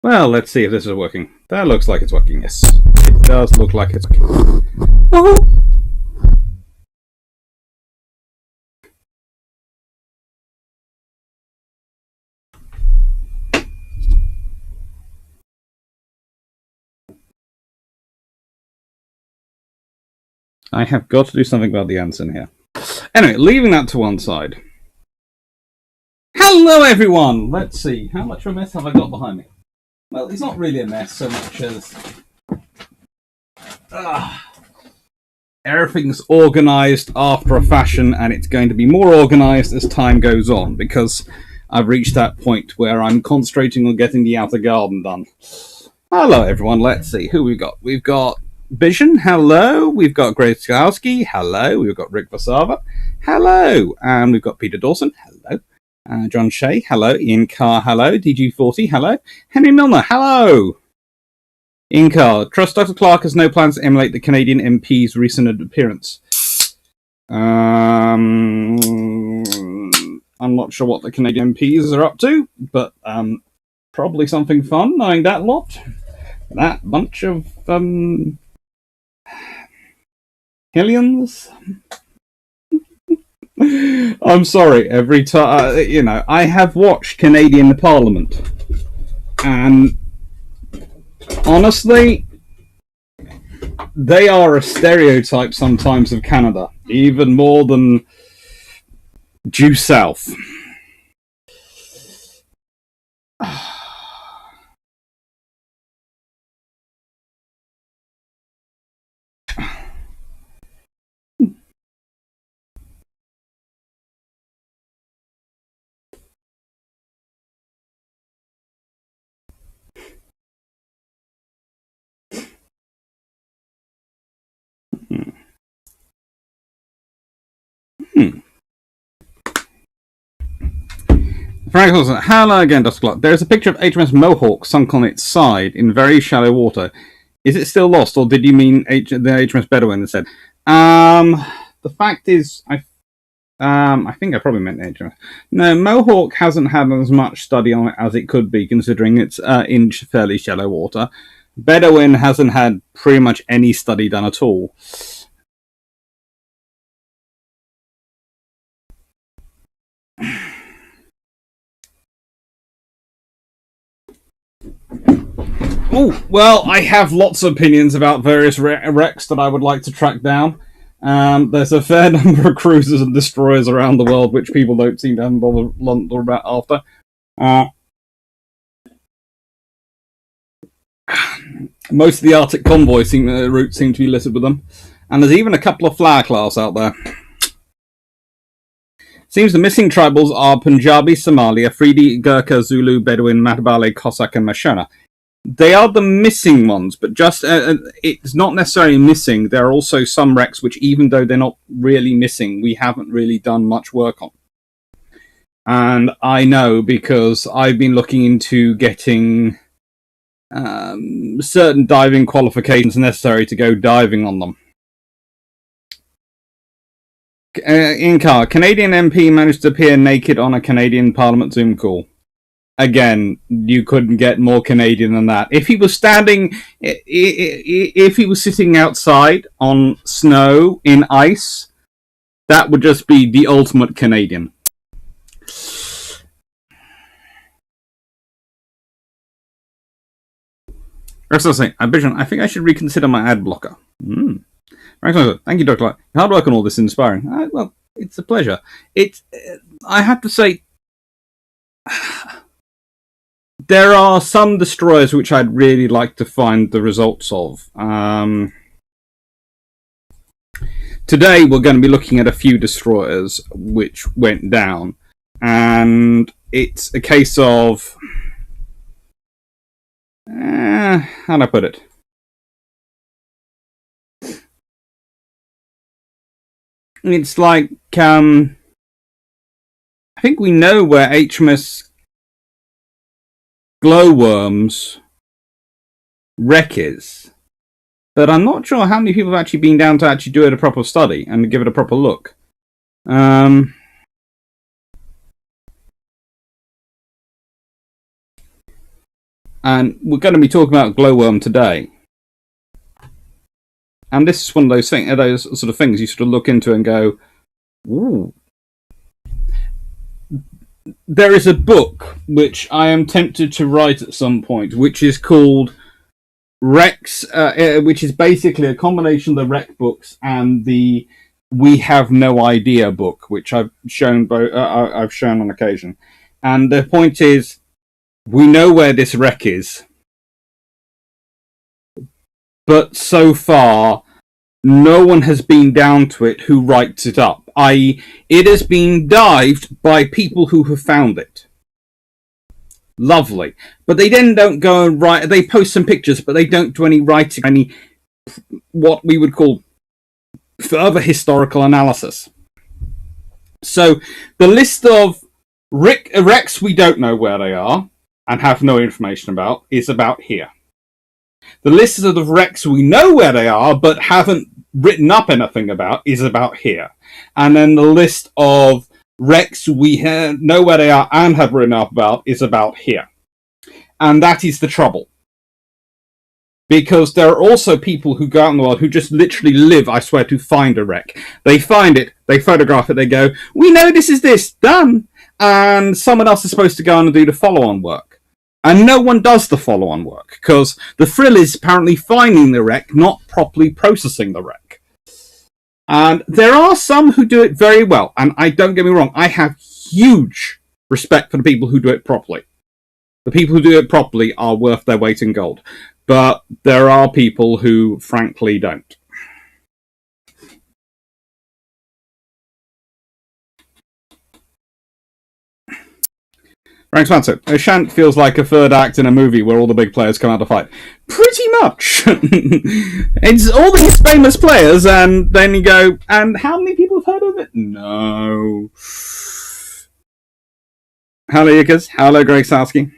Well, let's see if this is working. That looks like it's working, yes. It does look like it's working. Woohoo! I have got to do something about the ants in here. Anyway, leaving that to one side. Hello, everyone! Let's see, how much of a mess have I got behind me? Well, it's not really a mess so much as... everything's organised after a fashion, and it's going to be more organised as time goes on, because I've reached that point where I'm concentrating on getting the outer garden done. Hello, everyone. Let's see who we've got. We've got Vision, hello. We've got Grace Skowski, hello. We've got Rick Vasava, hello. And we've got Peter Dawson, hello. John Shea, hello. Ian Carr, hello. DG40, hello. Henry Milner, hello. Ian Carr, trust Dr. Clark has no plans to emulate the Canadian MP's recent appearance. I'm not sure what the Canadian MPs are up to, but probably something fun, knowing that lot. That bunch of Hillians. I'm sorry, every time, I have watched Canadian Parliament, and honestly, they are a stereotype sometimes of Canada, even more than due south. Frank Wilson, hello again, Dr. Clark. There's a picture of HMS Mohawk sunk on its side in very shallow water. Is it still lost, or did you mean the HMS Bedouin instead? The fact is, I think I probably meant HMS. No, Mohawk hasn't had as much study on it as it could be, considering it's in fairly shallow water. Bedouin hasn't had pretty much any study done at all. Oh, well, I have lots of opinions about various wrecks that I would like to track down. There's a fair number of cruisers and destroyers around the world which people don't seem to have bother about after. Most of the Arctic convoy routes seem to be littered with them. And there's even a couple of flower class out there. Seems the missing tribals are Punjabi, Somali, Afridi, Gurkha, Zulu, Bedouin, Matabale, Cossack, and Mashona. They are the missing ones, but just it's not necessarily missing. There are also some wrecks which, even though they're not really missing, we haven't really done much work on. And I know because I've been looking into getting certain diving qualifications necessary to go diving on them. Incar, Canadian MP managed to appear naked on a Canadian Parliament Zoom call. Again, you couldn't get more Canadian than that. If he was if he was sitting outside on snow in ice, that would just be the ultimate Canadian. I think I should reconsider my ad blocker. Thank you, Dr. Light. Hard work on all this is inspiring. Well, it's a pleasure. I have to say, there are some destroyers which I'd really like to find the results of. Today we're going to be looking at a few destroyers which went down, and it's a case of... how do I put it? It's like, I think we know where HMS Glowworm's wreck is, but I'm not sure how many people have actually been down to actually do it a proper study and give it a proper look. And we're going to be talking about glowworm today. And this is one of those sort of things you sort of look into and go, ooh. There is a book which I am tempted to write at some point, which is called Rex, which is basically a combination of the Rec books and the We Have No Idea book, which I've shown on occasion. And the point is, we know where this wreck is, but so far, no one has been down to it who writes it up. I.e., it has been dived by people who have found it. Lovely. But they then don't go and write, they post some pictures, but they don't do any writing, any what we would call further historical analysis. So, the list of wrecks we don't know where they are, and have no information about, is about here. The list of the wrecks we know where they are, but haven't written up anything about, is about here. And then the list of wrecks we know where they are and have written up about is about here. And that is the trouble. Because there are also people who go out in the world who just literally live, I swear, to find a wreck. They find it, they photograph it, they go, we know this is this, done! And someone else is supposed to go on and do the follow-on work. And no one does the follow-on work, because the thrill is apparently finding the wreck, not properly processing the wreck. And there are some who do it very well, and don't get me wrong, I have huge respect for the people who do it properly. The people who do it properly are worth their weight in gold. But there are people who, frankly, don't. Frank Spencer, a shan't feels like a third act in a movie where all the big players come out to fight. Pretty much. It's all these famous players, and then you go, and how many people have heard of it? No. Hello, Yukers. Hello, Greg Sowski.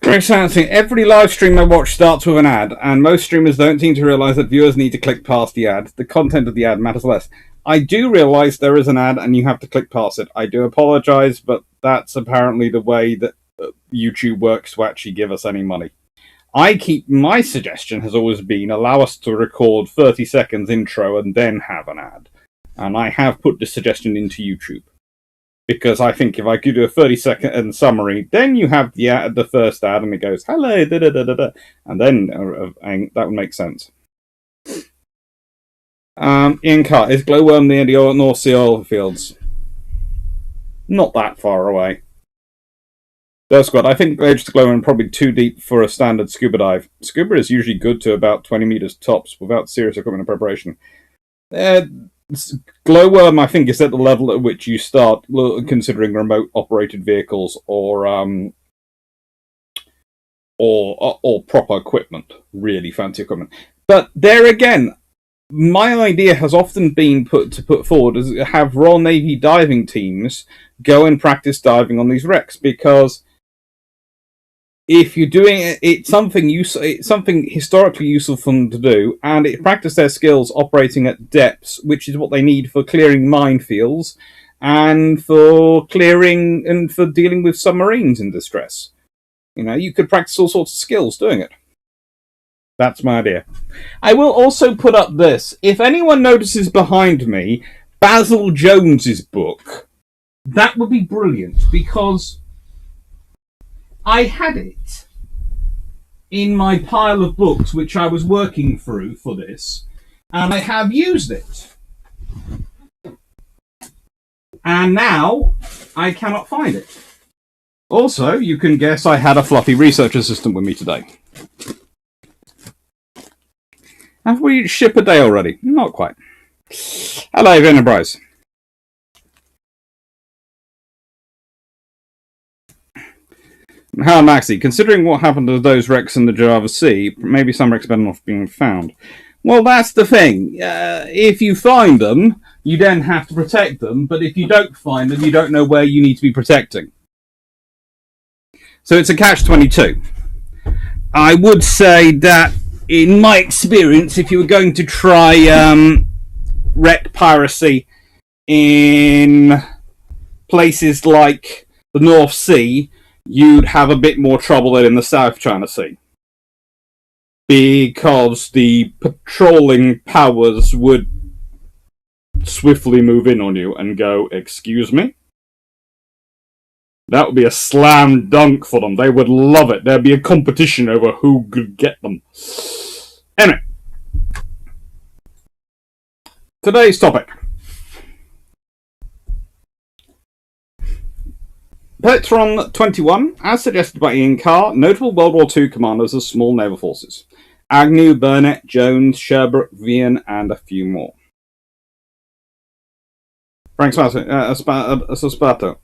Greg Sowski, every live stream I watch starts with an ad, and most streamers don't seem to realise that viewers need to click past the ad. The content of the ad matters less. I do realise there is an ad and you have to click past it. I do apologise, but that's apparently the way that YouTube works to actually give us any money. My suggestion has always been allow us to record 30 seconds intro and then have an ad. And I have put this suggestion into YouTube. Because I think if I could do a 30-second summary, then you have the first ad and it goes, hello, da-da-da-da-da. And then that would make sense. Ian Carr, is glowworm near the North Sea oil fields? Not that far away. Dirt Squad, I think the edge of glowworm probably too deep for a standard scuba dive. Scuba is usually good to about 20 meters tops without serious equipment and preparation. Glowworm, I think, is at the level at which you start considering remote-operated vehicles or proper equipment, really fancy equipment. But there again, my idea has often been put forward as have Royal Navy diving teams go and practice diving on these wrecks, because if you're doing it, it's something historically useful for them to do, and it practice their skills operating at depths, which is what they need for clearing minefields and for dealing with submarines in distress. You know, you could practice all sorts of skills doing it. That's my idea. I will also put up this. If anyone notices behind me Basil Jones's book, that would be brilliant, because I had it in my pile of books which I was working through for this, and I have used it. And now I cannot find it. Also, you can guess I had a fluffy research assistant with me today. Have we shipped a day already? Not quite. Hello, Enterprise. How Maxi, considering what happened to those wrecks in the Java Sea, maybe some wrecks better not being found. Well, that's the thing. If you find them, you then have to protect them, but if you don't find them, you don't know where you need to be protecting. So it's a catch-22. I would say that in my experience, if you were going to try wreck piracy in places like the North Sea, you'd have a bit more trouble than in the South China Sea. Because the patrolling powers would swiftly move in on you and go, "Excuse me?" That would be a slam dunk for them. They would love it. There'd be a competition over who could get them. Anyway, today's topic. Petron 21, as suggested by Ian Carr, notable World War II commanders of small naval forces. Agnew, Burnett, Jones, Sherbrooke, Vian, and a few more. Frank Sparto,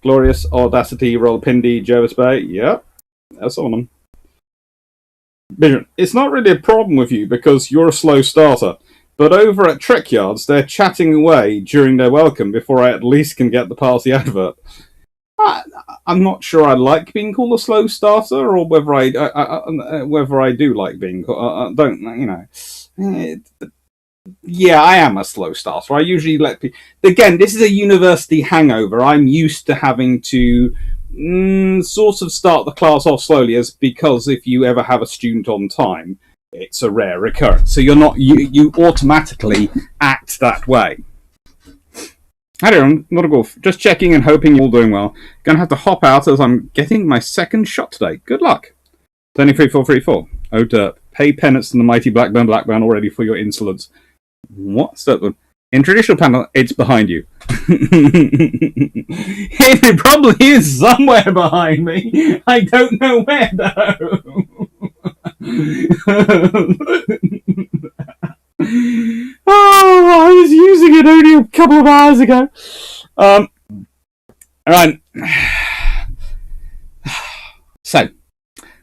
Glorious, Audacity, Rawalpindi, Jervis Bay. Yep, that's on them. Vision, it's not really a problem with you because you're a slow starter. But over at Trek Yards, they're chatting away during their welcome before I at least can get the party advert. I'm not sure I like being called a slow starter, or whether I do like being called. Don't you know? Yeah, I am a slow starter. I usually let people. Again, this is a university hangover. I'm used to having to sort of start the class off slowly, as because if you ever have a student on time, it's a rare recurrence. So you automatically act that way. Hi there, I'm not a golf. Just checking and hoping you're all doing well. Gonna have to hop out as I'm getting my second shot today. Good luck. 23434. Oh derp. Pay penance to the mighty Blackburn already for your insolence. What's that one? In traditional panel, it's behind you. It probably is somewhere behind me. I don't know where though. Oh, I was using it only a couple of hours ago. Alright. So,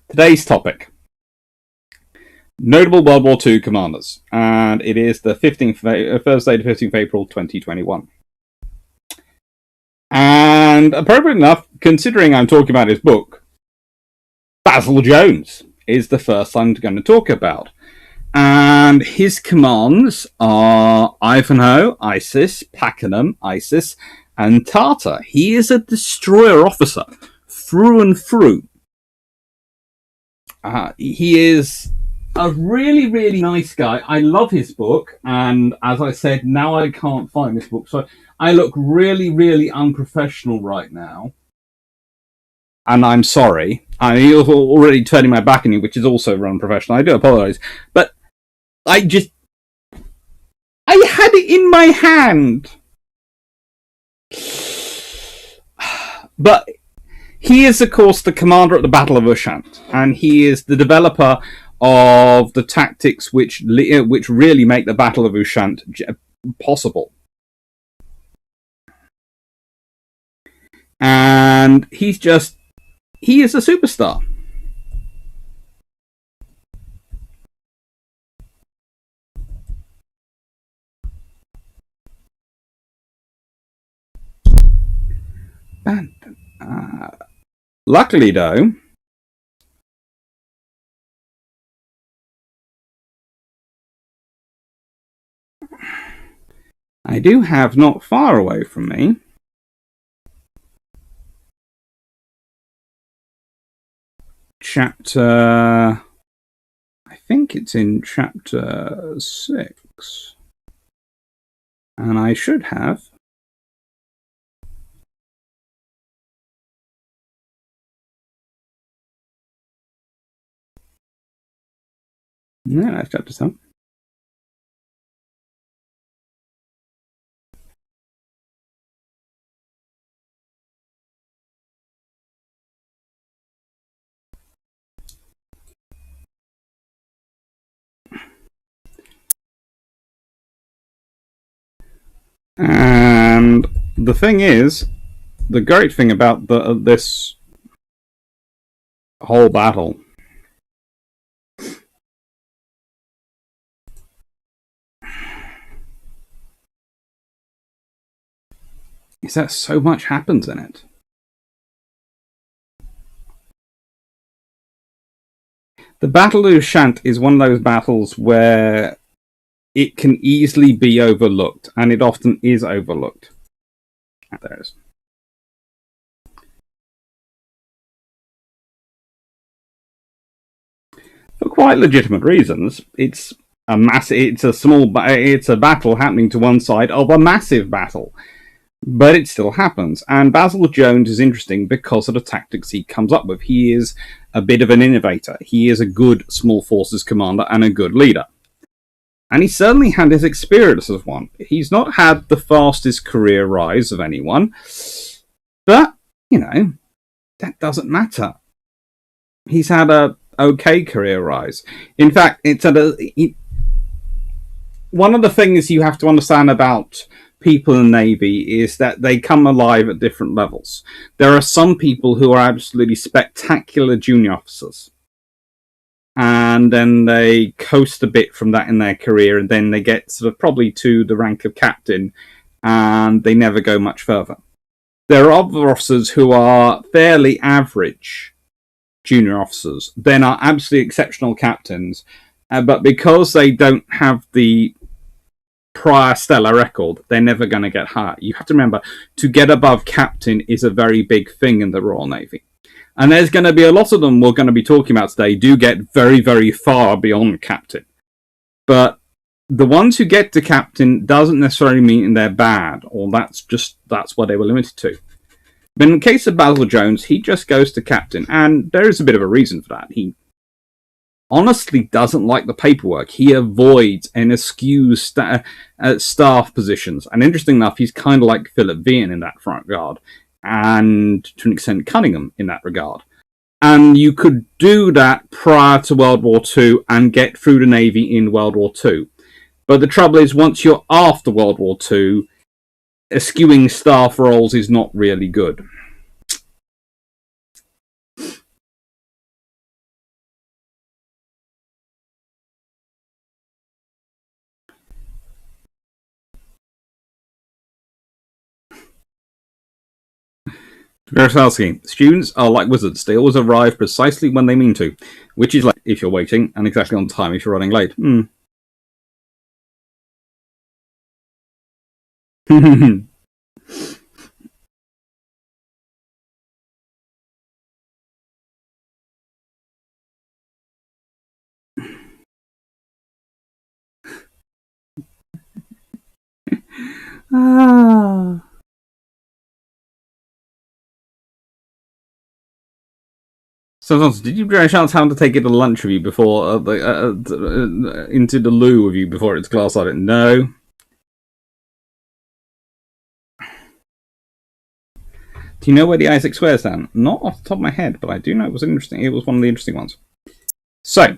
today's topic. Notable World War II commanders. And it is the Thursday, the 15th of April, 2021. And appropriate enough, considering I'm talking about his book, Basil Jones is the first I'm going to talk about. And his commands are Ivanhoe, ISIS, Pakenham, ISIS, and Tartar. He is a destroyer officer, through and through. He is a really, really nice guy. I love his book, and as I said, now I can't find this book, so I look really, really unprofessional right now. And I'm sorry. I'm already turning my back on you, which is also unprofessional. I do apologise. But I had it in my hand. But he is, of course, the commander at the Battle of Ushant, and he is the developer of the tactics which really make the Battle of Ushant possible. And he is a superstar. Luckily, though, I do have not far away from me chapter. I think it's in chapter 6, and I should have. No, that's chapter 7. And the thing is, the great thing about this whole battle is that so much happens in it. The Battle of Ushant is one of those battles where it can easily be overlooked, and it often is overlooked. There it is. For quite legitimate reasons. It's a battle happening to one side of a massive battle. But it still happens. And Basil Jones is interesting because of the tactics he comes up with. He is a bit of an innovator. He is a good small forces commander and a good leader. And he certainly had his experience as one. He's not had the fastest career rise of anyone. But, that doesn't matter. He's had a okay career rise. In fact, one of the things you have to understand about people in the Navy is that they come alive at different levels. There are some people who are absolutely spectacular junior officers, and then they coast a bit from that in their career, and then they get sort of probably to the rank of captain, and they never go much further. There are other officers who are fairly average junior officers, then are absolutely exceptional captains, but because they don't have the prior stellar record, they're never going to get higher. You have to remember, to get above captain is a very big thing in the Royal Navy. And there's going to be a lot of them we're going to be talking about today do get very, very far beyond captain. But the ones who get to captain doesn't necessarily mean they're bad, or that's what they were limited to. But in the case of Basil Jones, he just goes to captain, and there is a bit of a reason for that. He honestly doesn't like the paperwork. He avoids and eschews staff positions. And interesting enough, he's kind of like Philip Vian in that front regard, and to an extent Cunningham in that regard. And you could do that prior to World War II and get through the Navy in World War II. But the trouble is, once you're after World War II, eschewing staff roles is not really good. Grosowski, students are like wizards. They always arrive precisely when they mean to, which is late if you're waiting, and exactly on time if you're running late. So, did you by chance have to take it to lunch with you before into the loo with you before it's class audit? No. Do you know where the Isaac squares stand? Not off the top of my head, but I do know it was interesting. It was one of the interesting ones. So,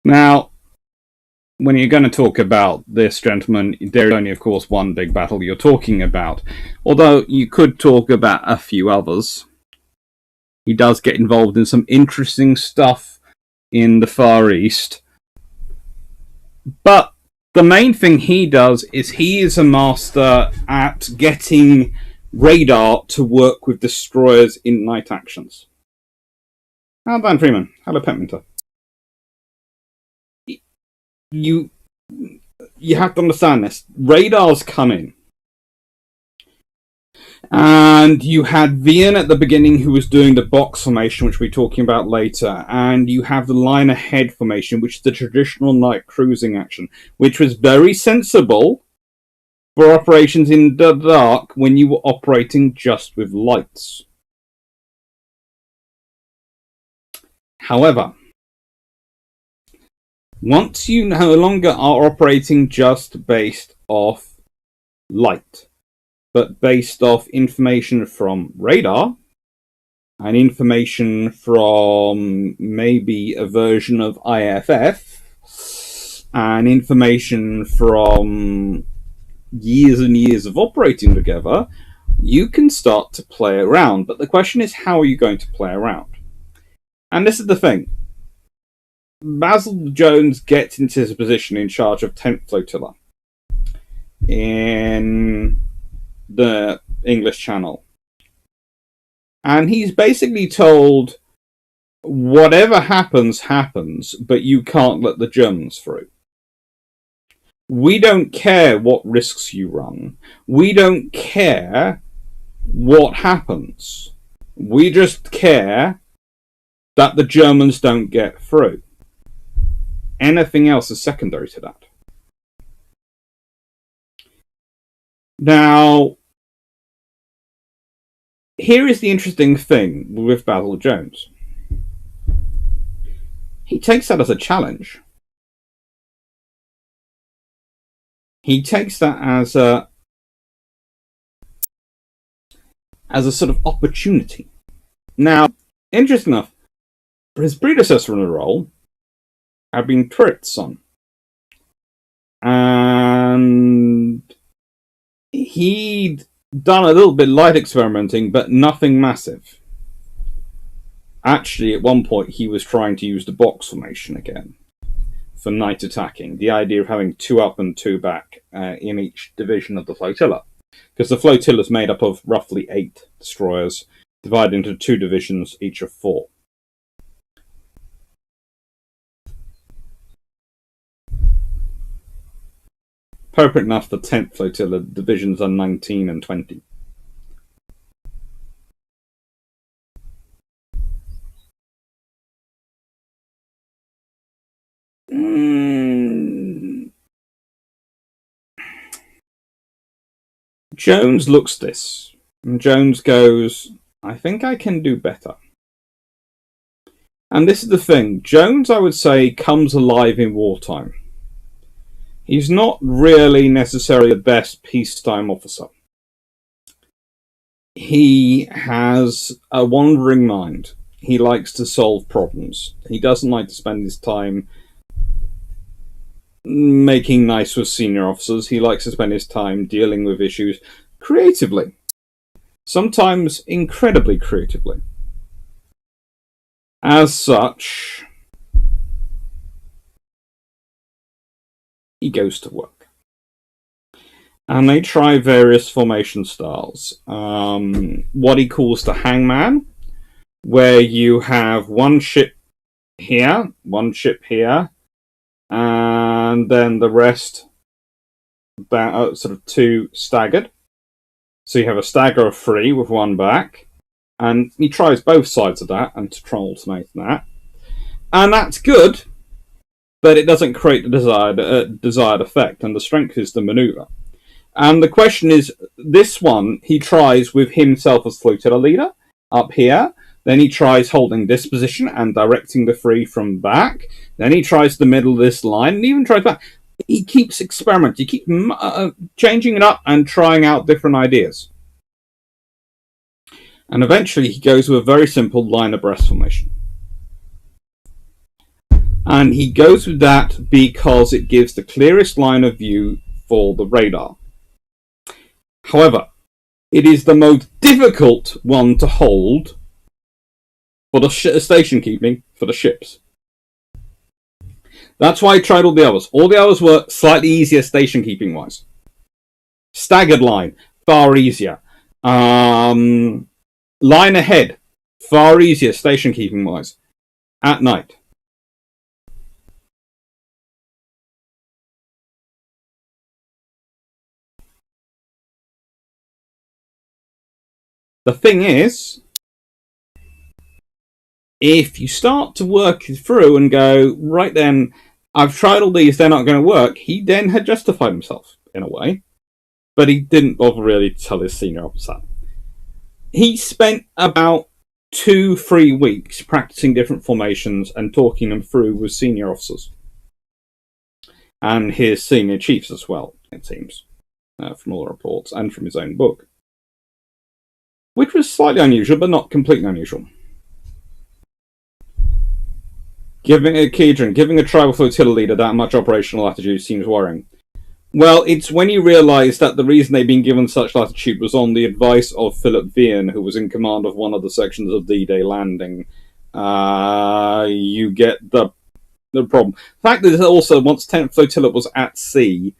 now, when you're going to talk about this gentleman, there's only, of course, one big battle you're talking about. Although you could talk about a few others. He does get involved in some interesting stuff in the Far East. But the main thing he does is he is a master at getting radar to work with destroyers in night actions. Hello, Dan Freeman. Hello, Petminter. You have to understand this. Radars come in. And you had Vian at the beginning who was doing the box formation, which we'll be talking about later. And you have the line ahead formation, which is the traditional night cruising action, which was very sensible for operations in the dark when you were operating just with lights. However, once you no longer are operating just based off light, but based off information from radar and information from maybe a version of IFF and information from years and years of operating together, you can start to play around. But the question is, how are you going to play around? And this is the thing. Basil Jones gets into his position in charge of 10th Flotilla in the English Channel. And he's basically told, whatever happens, happens, but you can't let the Germans through. We don't care what risks you run. We don't care what happens. We just care that the Germans don't get through. Anything else is secondary to that. Now, here is the interesting thing with Basil Jones. He takes that as a challenge. He takes that as a sort of opportunity. Now, interesting enough, his predecessor in the role had been Turret's son. And he'd done a little bit light experimenting, but nothing massive. Actually, at one point, he was trying to use the box formation again for night attacking. The idea of having 2 up and 2 back in each division of the flotilla. Because the flotilla is made up of roughly 8 destroyers, divided into 2 divisions, each of 4. Appropriate enough for 10th Flotilla, divisions are 19 and 20. Jones looks this, and Jones goes, I think I can do better. And this is the thing, Jones, I would say, comes alive in wartime. He's not really necessarily the best peacetime officer. He has a wandering mind. He likes to solve problems. He doesn't like to spend his time making nice with senior officers. He likes to spend his time dealing with issues creatively. Sometimes incredibly creatively. As such, he goes to work. And they try various formation styles. What he calls the hangman, where you have one ship here, and then the rest about sort of 2 staggered. So you have a stagger of 3 with 1 back, and he tries both sides of that and to try and alternate that. And that's good, but it doesn't create the desired effect, and the strength is the maneuver. And the question is, this one he tries with himself as flotilla leader up here. Then he tries holding this position and directing the 3 from back. Then he tries the middle of this line and even tries back. He keeps experimenting. He keeps changing it up and trying out different ideas. And eventually he goes with a very simple line abreast formation. And he goes with that because it gives the clearest line of view for the radar. However, it is the most difficult one to hold for the station keeping for the ships. That's why I tried all the others. All the others were slightly easier station keeping wise. Staggered line, far easier. Line ahead, far easier station keeping wise. At night. The thing is, if you start to work through and go, right then, I've tried all these, they're not going to work, he then had justified himself, in a way. But he didn't bother really to tell his senior officer. He spent about 2-3 weeks practicing different formations and talking them through with senior officers. And his senior chiefs as well, it seems, from all the reports, and from his own book. Which was slightly unusual, but not completely unusual. Giving a tribal flotilla leader that much operational latitude seems worrying. Well, it's when you realise that the reason they've been given such latitude was on the advice of Philip Vian, who was in command of one of the sections of D-Day landing you get the problem. The fact that also, once 10th Flotilla was at sea,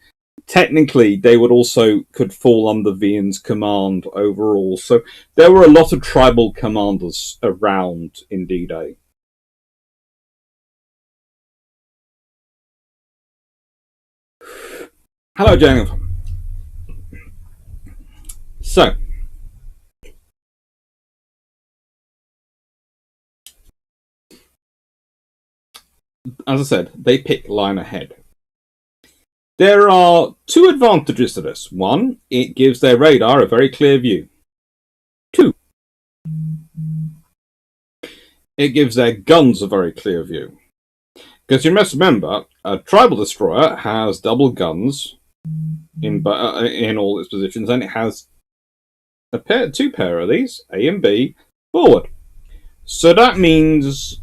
technically they would also could fall under Vian's command overall. So there were a lot of tribal commanders around in D-Day. Hello, Jennifer. So, as I said, they pick line ahead. There are two advantages to this. One, it gives their radar a very clear view. Two, it gives their guns a very clear view. Because you must remember, a tribal destroyer has double guns in all its positions, and it has two pair of these, A and B, forward. So that means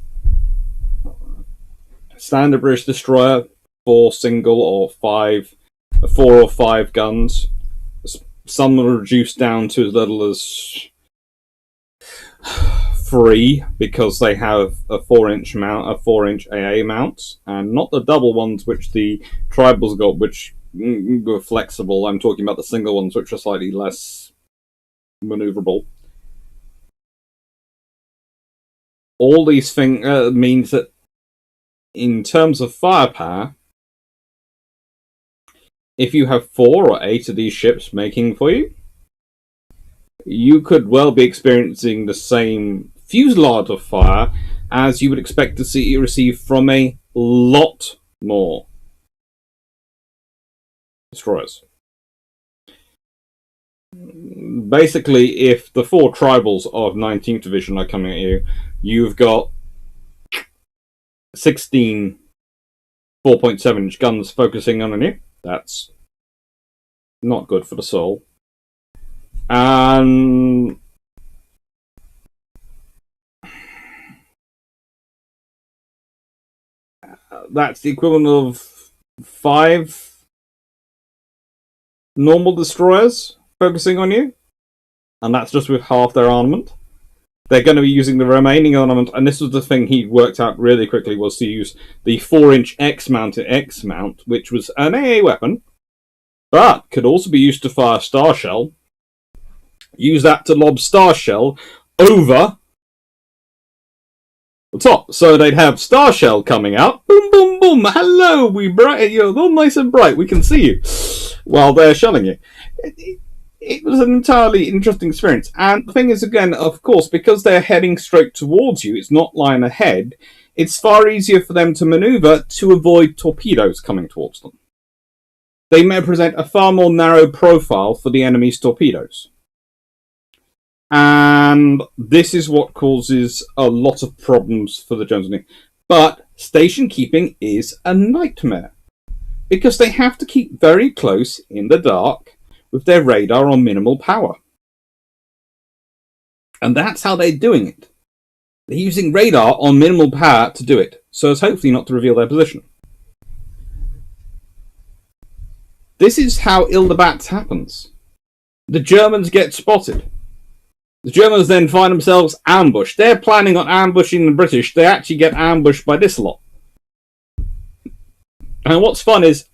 standard British destroyer, 4 single or 5, 4 or 5 guns. Some are reduced down to as little as 3 because they have a 4-inch mount, a 4-inch AA mount, and not the double ones which the tribals got, which were flexible. I'm talking about the single ones, which are slightly less maneuverable. All these things means that in terms of firepower, if you have 4 or 8 of these ships making for you, you could well be experiencing the same fusillade of fire as you would expect to see receive from a lot more destroyers. Basically, if the 4 tribals of 19th Division are coming at you, you've got 16 4.7-inch guns focusing on you. That's not good for the soul. And that's the equivalent of 5 normal destroyers focusing on you. And that's just with half their armament. They're going to be using the remaining armament, and this was the thing he worked out really quickly, was to use the 4-inch X-mount, which was an AA weapon, but could also be used to fire star shell. Use that to lob star shell over the top. So they'd have star shell coming out. Boom, boom, boom. Hello, you're all nice and bright. We can see you while they're shelling you. It was an entirely interesting experience. And the thing is, again, of course, because they're heading straight towards you, it's not line ahead, it's far easier for them to maneuver to avoid torpedoes coming towards them. They may present a far more narrow profile for the enemy's torpedoes. And this is what causes a lot of problems for the Jones. But station keeping is a nightmare, because they have to keep very close in the dark with their radar on minimal power. And that's how they're doing it. They're using radar on minimal power to do it, so as hopefully not to reveal their position. This is how Ildebats happens. The Germans get spotted. The Germans then find themselves ambushed. They're planning on ambushing the British. They actually get ambushed by this lot. And what's fun is,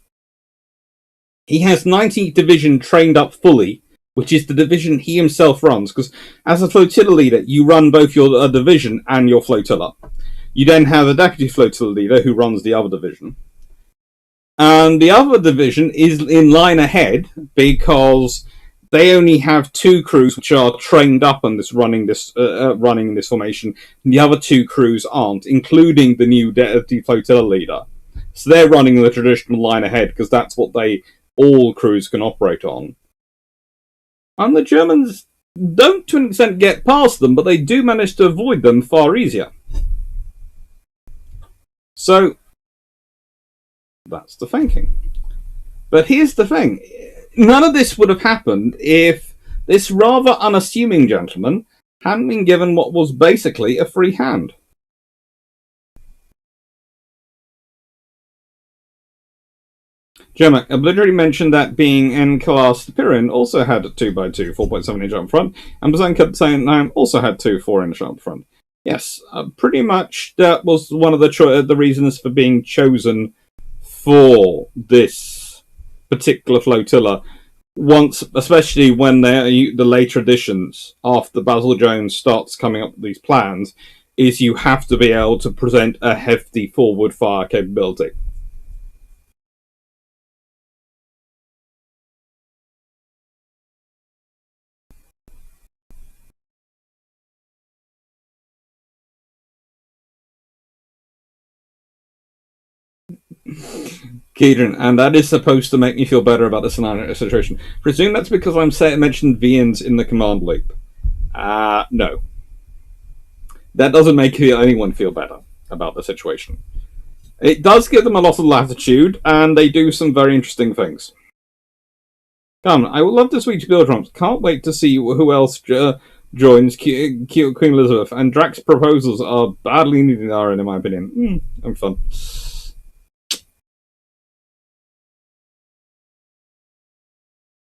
he has 19th Division trained up fully, which is the division he himself runs. Because as a flotilla leader, you run both your division and your flotilla. You then have a deputy flotilla leader who runs the other division. And the other division is in line ahead because they only have 2 crews which are trained up on this running this formation. And the other 2 crews aren't, including the new deputy flotilla leader. So they're running the traditional line ahead because that's what all crews can operate on. And the Germans don't to an extent get past them, but they do manage to avoid them far easier. So that's the thinking. But here's the thing. None of this would have happened if this rather unassuming gentleman hadn't been given what was basically a free hand. Jermac obligatory mentioned that being N-class Pirin also had a 2x2 4.7-inch up front, and Bazanka at the same time also had 2 4-inch up front. Yes, pretty much that was one of the reasons for being chosen for this particular flotilla. Once, especially when the later editions, after Basil Jones starts coming up with these plans, is you have to be able to present a hefty forward fire capability. Keedron, and that is supposed to make me feel better about the scenario situation. Presume that's because I mentioned Vian's in the command loop. No. That doesn't make anyone feel better about the situation. It does give them a lot of latitude, and they do some very interesting things. Come, I would love to switch build drums. Can't wait to see who else joins Queen Elizabeth, and Drax's proposals are badly needed, in my opinion. I'm fun.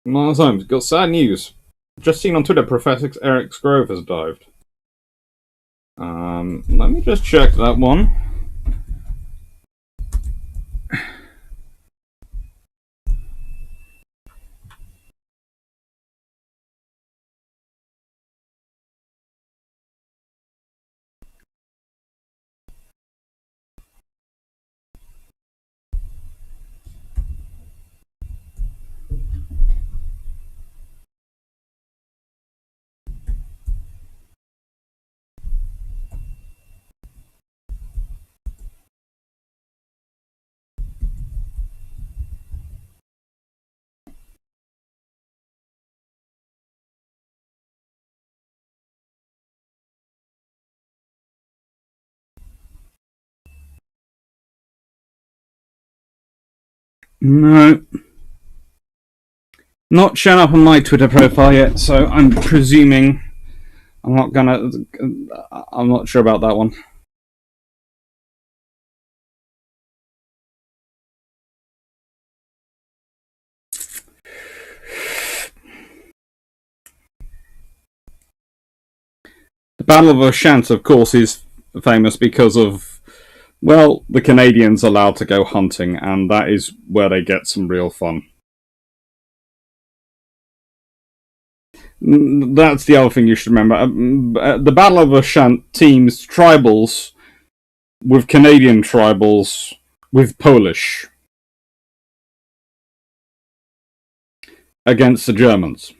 Miles Holmes, got sad news. Just seen on Twitter, Prof Eric Grove has dived. Let me just check that one. No. Not shown up on my Twitter profile yet, so I'm presuming I'm not sure about that one. The Battle of Oshant, of course, is famous because of, well, the Canadians allowed to go hunting, and that is where they get some real fun. That's the other thing you should remember. The Battle of Oshant teams tribals with Canadian tribals with Polish against the Germans.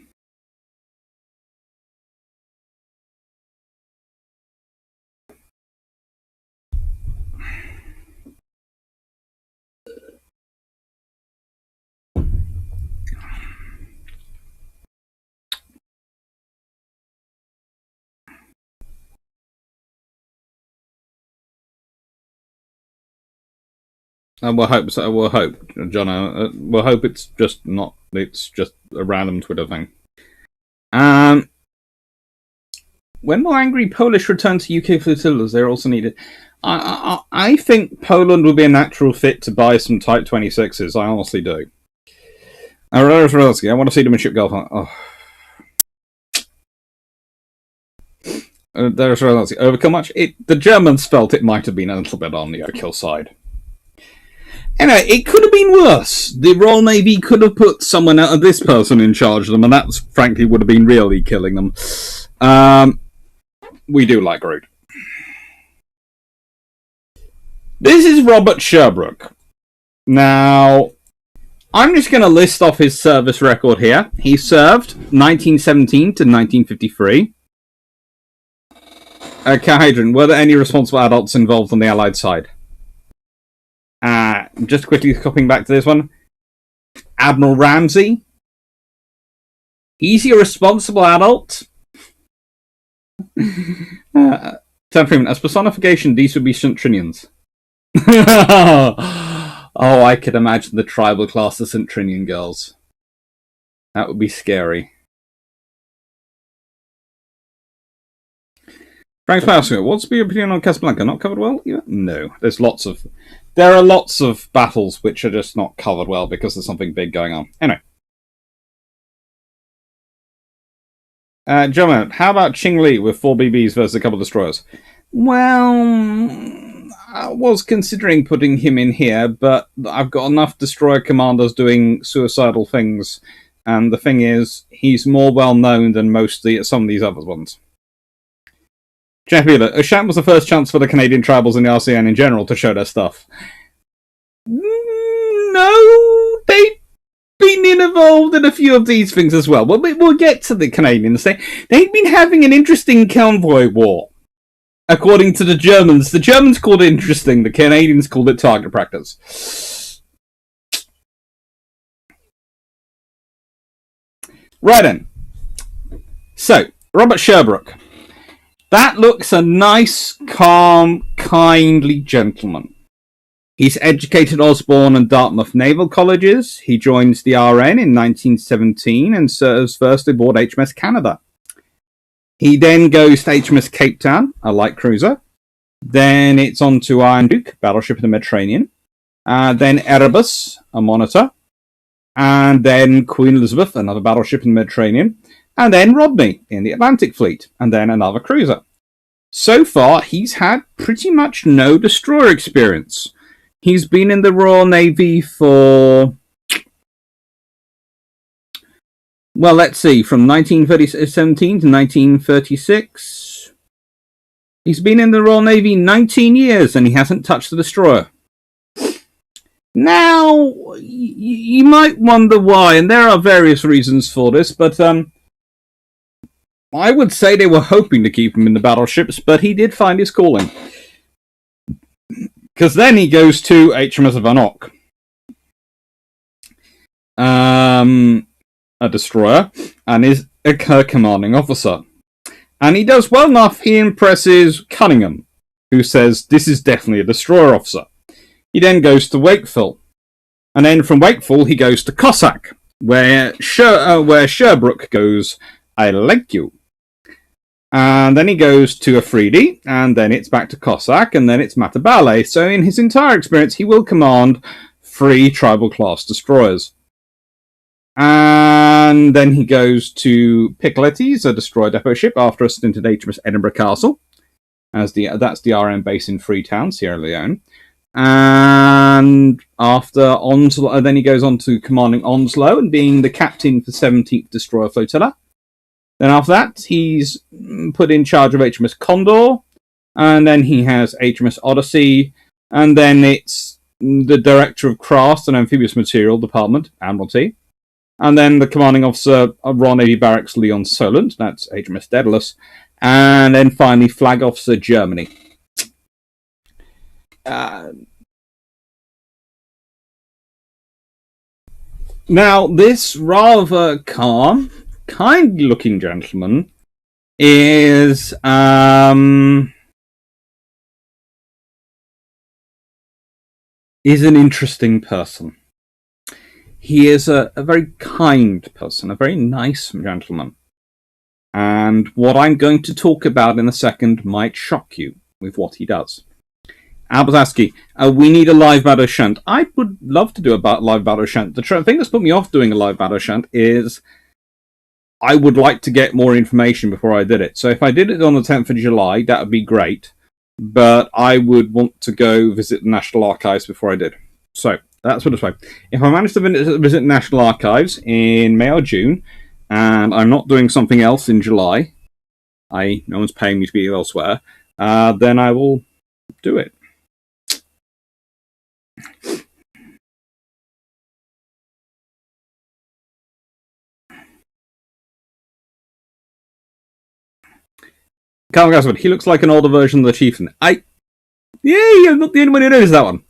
We'll hope so. We'll hope, John. We'll hope it's just not. It's just a random Twitter thing. When will angry Polish return to UK flotillas? They're also needed. I think Poland will be a natural fit to buy some Type 26s. I honestly do. I want to see them in Ship Gulf. There's overkill much. The Germans felt it might have been a little bit on the overkill side. Anyway, it could have been worse. The Royal Navy could have put someone out of this person in charge of them, and that, frankly, would have been really killing them. We do like Groot. This is Robert Sherbrooke. Now, I'm just going to list off his service record here. He served 1917 to 1953. Hadrian, were there any responsible adults involved on the Allied side? Just quickly copying back to this one. Admiral Ramsey. He's a responsible adult. Sam Freeman, as personification, these would be Centrinians. Oh, I could imagine the tribal class of Centrinian girls. That would be scary. Frank Pasco, what's your opinion on Casablanca? Not covered well? Yeah? No. There are lots of battles which are just not covered well because there's something big going on. Anyway. Gentlemen, how about Qing Li with 4 BBs versus a couple of destroyers? Well, I was considering putting him in here, but I've got enough destroyer commanders doing suicidal things, and the thing is, he's more well known than some of these other ones. Jeff Wheeler, Ushant was the first chance for the Canadian tribals and the RCN in general to show their stuff. No, they've been involved in a few of these things as well. We'll get to the Canadians. They've been having an interesting convoy war. According to the Germans called it interesting, the Canadians called it target practice. Right then. So, Robert Sherbrooke. That looks a nice, calm, kindly gentleman. He's educated at Osborne and Dartmouth Naval Colleges. He joins the RN in 1917 and serves first aboard HMS Canada. He then goes to HMS Cape Town, a light cruiser. Then it's on to Iron Duke, battleship in the Mediterranean. Then Erebus, a monitor. And then Queen Elizabeth, another battleship in the Mediterranean. And then Rodney in the Atlantic Fleet. And then another cruiser. So far, he's had pretty much no destroyer experience. He's been in the Royal Navy for... Well, let's see, from 1917 to 1936. He's been in the Royal Navy 19 years and he hasn't touched a destroyer. Now, you might wonder why, and there are various reasons for this, but I would say they were hoping to keep him in the battleships, but he did find his calling. Because then he goes to HMS Van Ock. A destroyer, and is her commanding officer. And he does well enough, he impresses Cunningham, who says, this is definitely a destroyer officer. He then goes to Wakefield. And then from Wakefield, he goes to Cossack, where Sherbrooke goes, I like you. And then he goes to Afridi, and then it's back to Cossack, and then it's Matabele. So in his entire experience, he will command 3 tribal-class destroyers. And then he goes to Picoletti's, a destroyer depot ship, after a stint at HMS Edinburgh Castle. That's the RM base in Freetown, Sierra Leone. And after Onslow, then he goes on to commanding Onslow and being the captain for 17th Destroyer Flotilla. Then after that, he's put in charge of HMS Condor. And then he has HMS Odyssey. And then it's the Director of Crafts and Amphibious Material Department, Admiralty. And then the commanding officer of Royal Navy Barracks, Leon Solent, that's HMS Daedalus. And then finally, Flag Officer Germany. Now, this rather calm, kind-looking gentleman is an interesting person. He is a very kind person, a very nice gentleman. And what I'm going to talk about in a second might shock you with what he does. Albertaski, we need a live battle shunt. I would love to do a live battle shunt. The thing that's put me off doing a live battle shunt is I would like to get more information before I did it. So if I did it on the 10th of July, that would be great. But I would want to go visit the National Archives before I did. So that's what it's like. If I manage to visit National Archives in May or June, and I'm not doing something else in July, no one's paying me to be elsewhere, then I will do it. Carl Gaswood, he looks like an older version of the Chieftain. I'm not the only one who knows that one.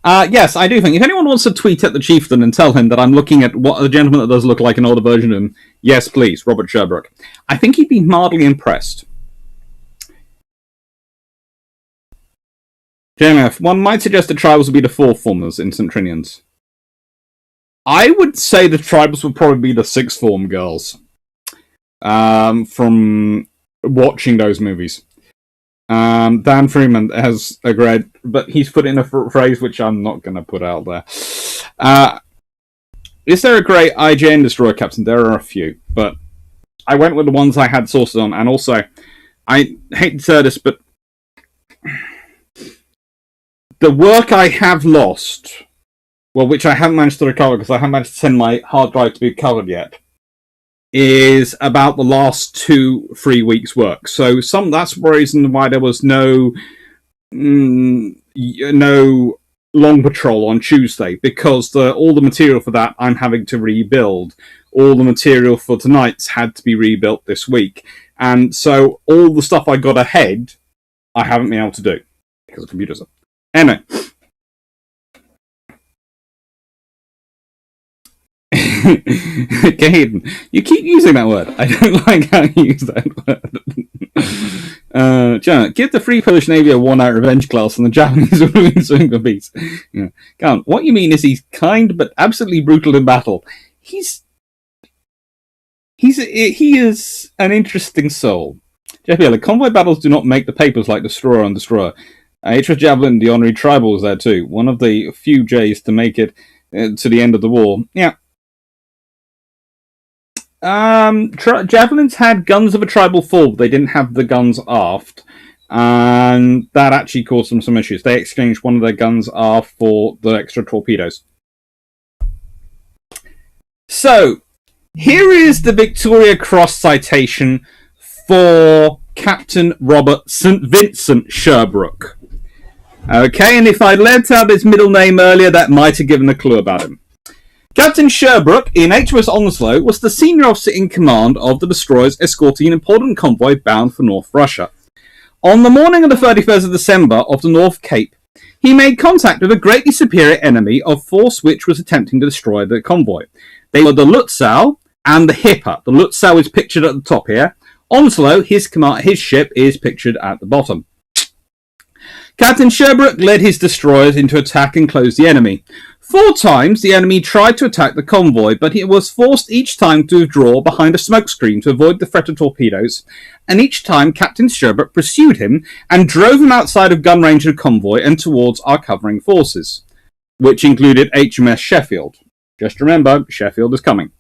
Yes, I do think if anyone wants to tweet at the Chieftain and tell him that I'm looking at what a gentleman that does look like an older version of him, yes, please, Robert Sherbrooke. I think he'd be mildly impressed. JMF, one might suggest the tribals would be the 4th formers in St. Trinians. I would say the tribals would probably be the 6th form girls. From watching those movies. Dan Freeman has agreed, but he's put in a phrase which I'm not going to put out there. Is there a great IJN destroyer captain? There are a few, but I went with the ones I had sources on, and also, I hate to say this, but The work I have lost, well, which I haven't managed to recover because I haven't managed to send my hard drive to be covered yet, is about the last 2-3 weeks' work. So that's the reason why there was no long patrol on Tuesday, because all the material for that I'm having to rebuild. All the material for tonight's had to be rebuilt this week, and so all the stuff I got ahead, I haven't been able to do because the computers are. Anyway. Hayden, you keep using that word. I don't like how you use that word. Janet, give the Free Polish Navy a worn-out revenge class and the Japanese will swing for peace. Yeah. Come on, what you mean is he's kind but absolutely brutal in battle. He is an interesting soul. Jeff, the convoy battles do not make the papers like Destroyer on Destroyer. HMS Javelin, the Honorary Tribal, was there too. One of the few J's to make it to the end of the war. Yeah. Javelins had guns of a tribal full, but they didn't have the guns aft, and that actually caused them some issues. They exchanged one of their guns aft for the extra torpedoes. So, here is the Victoria Cross citation for Captain Robert St. Vincent Sherbrooke. Okay, and if I'd let out his middle name earlier, that might have given a clue about him. Captain Sherbrooke in HMS Onslow was the senior officer in command of the destroyers escorting an important convoy bound for North Russia. On the morning of the 31st of December off the North Cape, he made contact with a greatly superior enemy of force which was attempting to destroy the convoy. They were the Lutzow and the Hipper. The Lutzow is pictured at the top here. Onslow, his ship, is pictured at the bottom. Captain Sherbrooke led his destroyers into attack and close the enemy. 4 times the enemy tried to attack the convoy, but he was forced each time to withdraw behind a smokescreen to avoid the threat of torpedoes, and each time Captain Sherbrooke pursued him and drove him outside of gun range of the convoy and towards our covering forces, which included HMS Sheffield. Just remember, Sheffield is coming.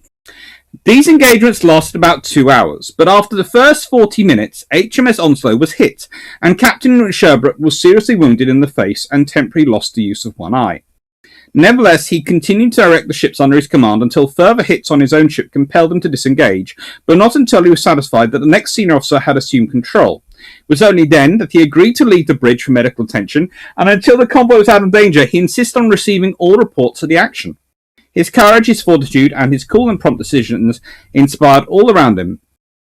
These engagements lasted about 2 hours, but after the first 40 minutes, HMS Onslow was hit, and Captain Sherbrooke was seriously wounded in the face and temporarily lost the use of one eye. Nevertheless, he continued to direct the ships under his command until further hits on his own ship compelled him to disengage, but not until he was satisfied that the next senior officer had assumed control. It was only then that he agreed to leave the bridge for medical attention, and until the convoy was out of danger, he insisted on receiving all reports of the action. His courage, his fortitude, and his cool and prompt decisions inspired all around him.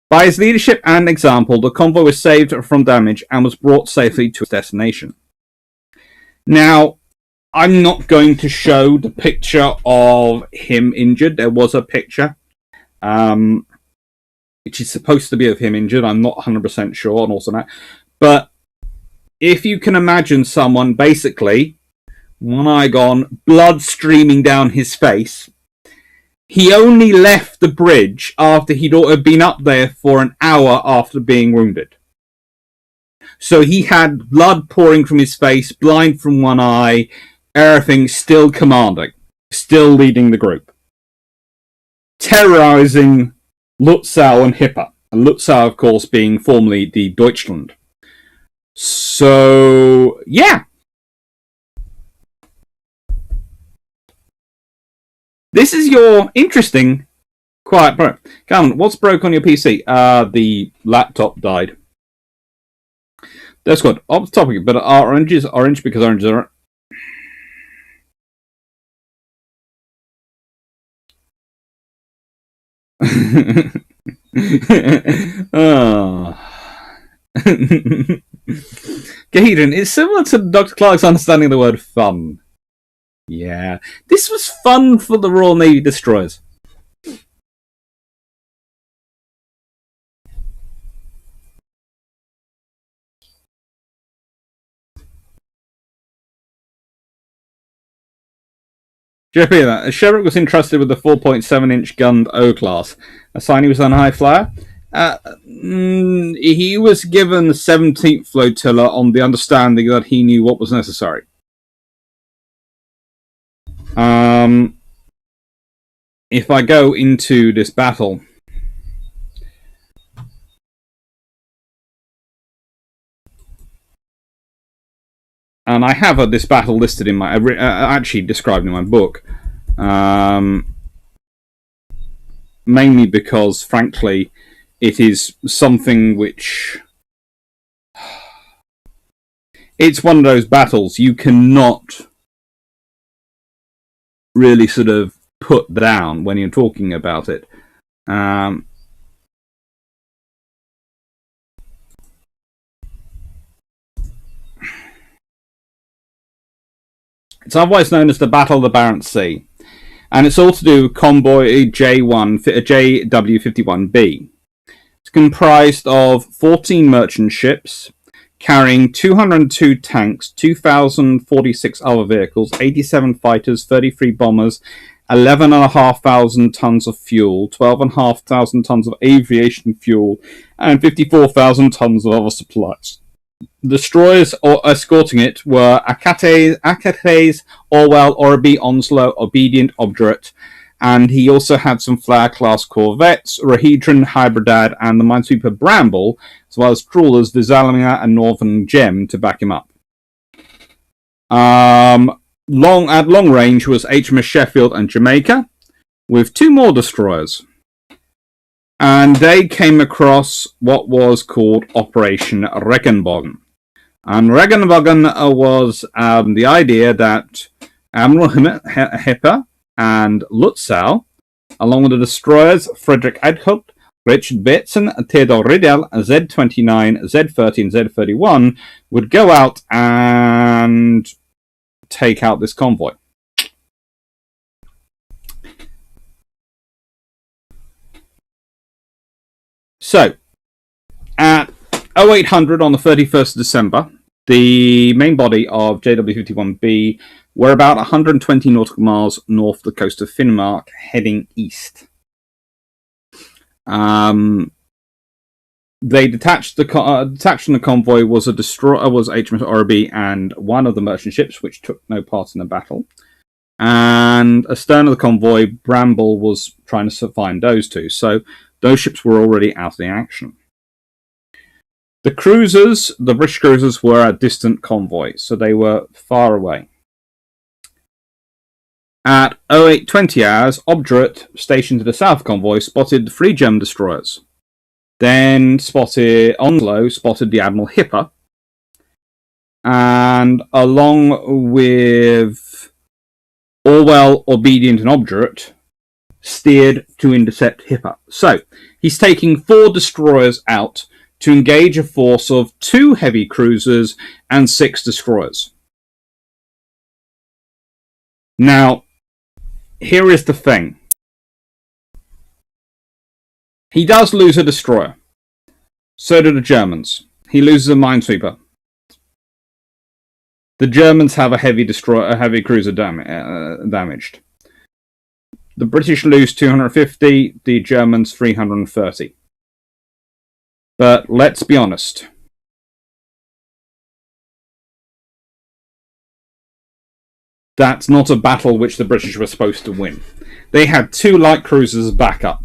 By his leadership and example, the convoy was saved from damage and was brought safely to its destination. Now, I'm not going to show the picture of him injured. There was a picture, which is supposed to be of him injured. I'm not 100% sure on also that. But if you can imagine someone basically, one eye gone, blood streaming down his face. He only left the bridge after he'd been up there for an hour after being wounded. So he had blood pouring from his face, blind from one eye, everything, still commanding, still leading the group. Terrorizing Lutzow and Hipper. And Lutzow, of course, being formerly the Deutschland. So, yeah. This is your interesting quiet broke. Come on, what's broke on your PC? The laptop died. That's good. Off the topic, but our orange is orange because oranges are. Oh. Gaydon, it's similar to Dr. Clark's understanding of the word fun. Yeah, this was fun for the Royal Navy destroyers. Jeopardy that. Sherbrooke was entrusted with the 4.7-inch gunned O-class. A sign he was on high flyer. He was given the 17th flotilla on the understanding that he knew what was necessary. If I go into this battle, and I have this battle listed in my actually described in my book, mainly because, frankly, it is something which it's one of those battles you cannot really sort of put down when you're talking about it. It's otherwise known as the Battle of the Barents Sea, and it's all to do with convoy JW51B. It's comprised of 14 merchant ships carrying 202 tanks, 2,046 other vehicles, 87 fighters, 33 bombers, 11,500 tons of fuel, 12,500 tons of aviation fuel, and 54,000 tons of other supplies. Destroyers escorting it were Achates, Orwell, Orby, Onslow, Obedient, Obdurate, and he also had some Flare-class corvettes, Rahedron, Hybridad, and the minesweeper Bramble, as well as trawlers Visalia and Northern Gem to back him up. At long range was HMS Sheffield and Jamaica, with 2 more destroyers. And they came across what was called Operation Regenbogen. And Regenbogen was the idea that Admiral Hipper and Lutzow, along with the destroyers Frederick Adhut, Richard Bateson, Theodore Riddell, Z-29, Z-30, and Z-31, would go out and take out this convoy. So, at 0800 on the 31st of December, the main body of JW51B were about 120 nautical miles north of the coast of Finnmark, heading east. They detached from the convoy was a destroyer, was HMS Orby, and one of the merchant ships, which took no part in the battle. And astern of the convoy, Bramble was trying to find those two. So those ships were already out of the action. The cruisers, the British cruisers, were a distant convoy, so they were far away. At 0820 hours, Obdurate, stationed to the south convoy, spotted 3 German destroyers. Then Onslow spotted the Admiral Hipper, and along with Orwell, Obedient, and Obdurate, steered to intercept Hipper. So, he's taking 4 destroyers out to engage a force of 2 heavy cruisers and 6 destroyers. Now, here is the thing. He does lose a destroyer. So do the Germans. He loses a minesweeper. The Germans have a heavy cruiser damaged. The British lose 250, the Germans 330. But let's be honest. That's not a battle which the British were supposed to win. They had 2 light cruisers as backup.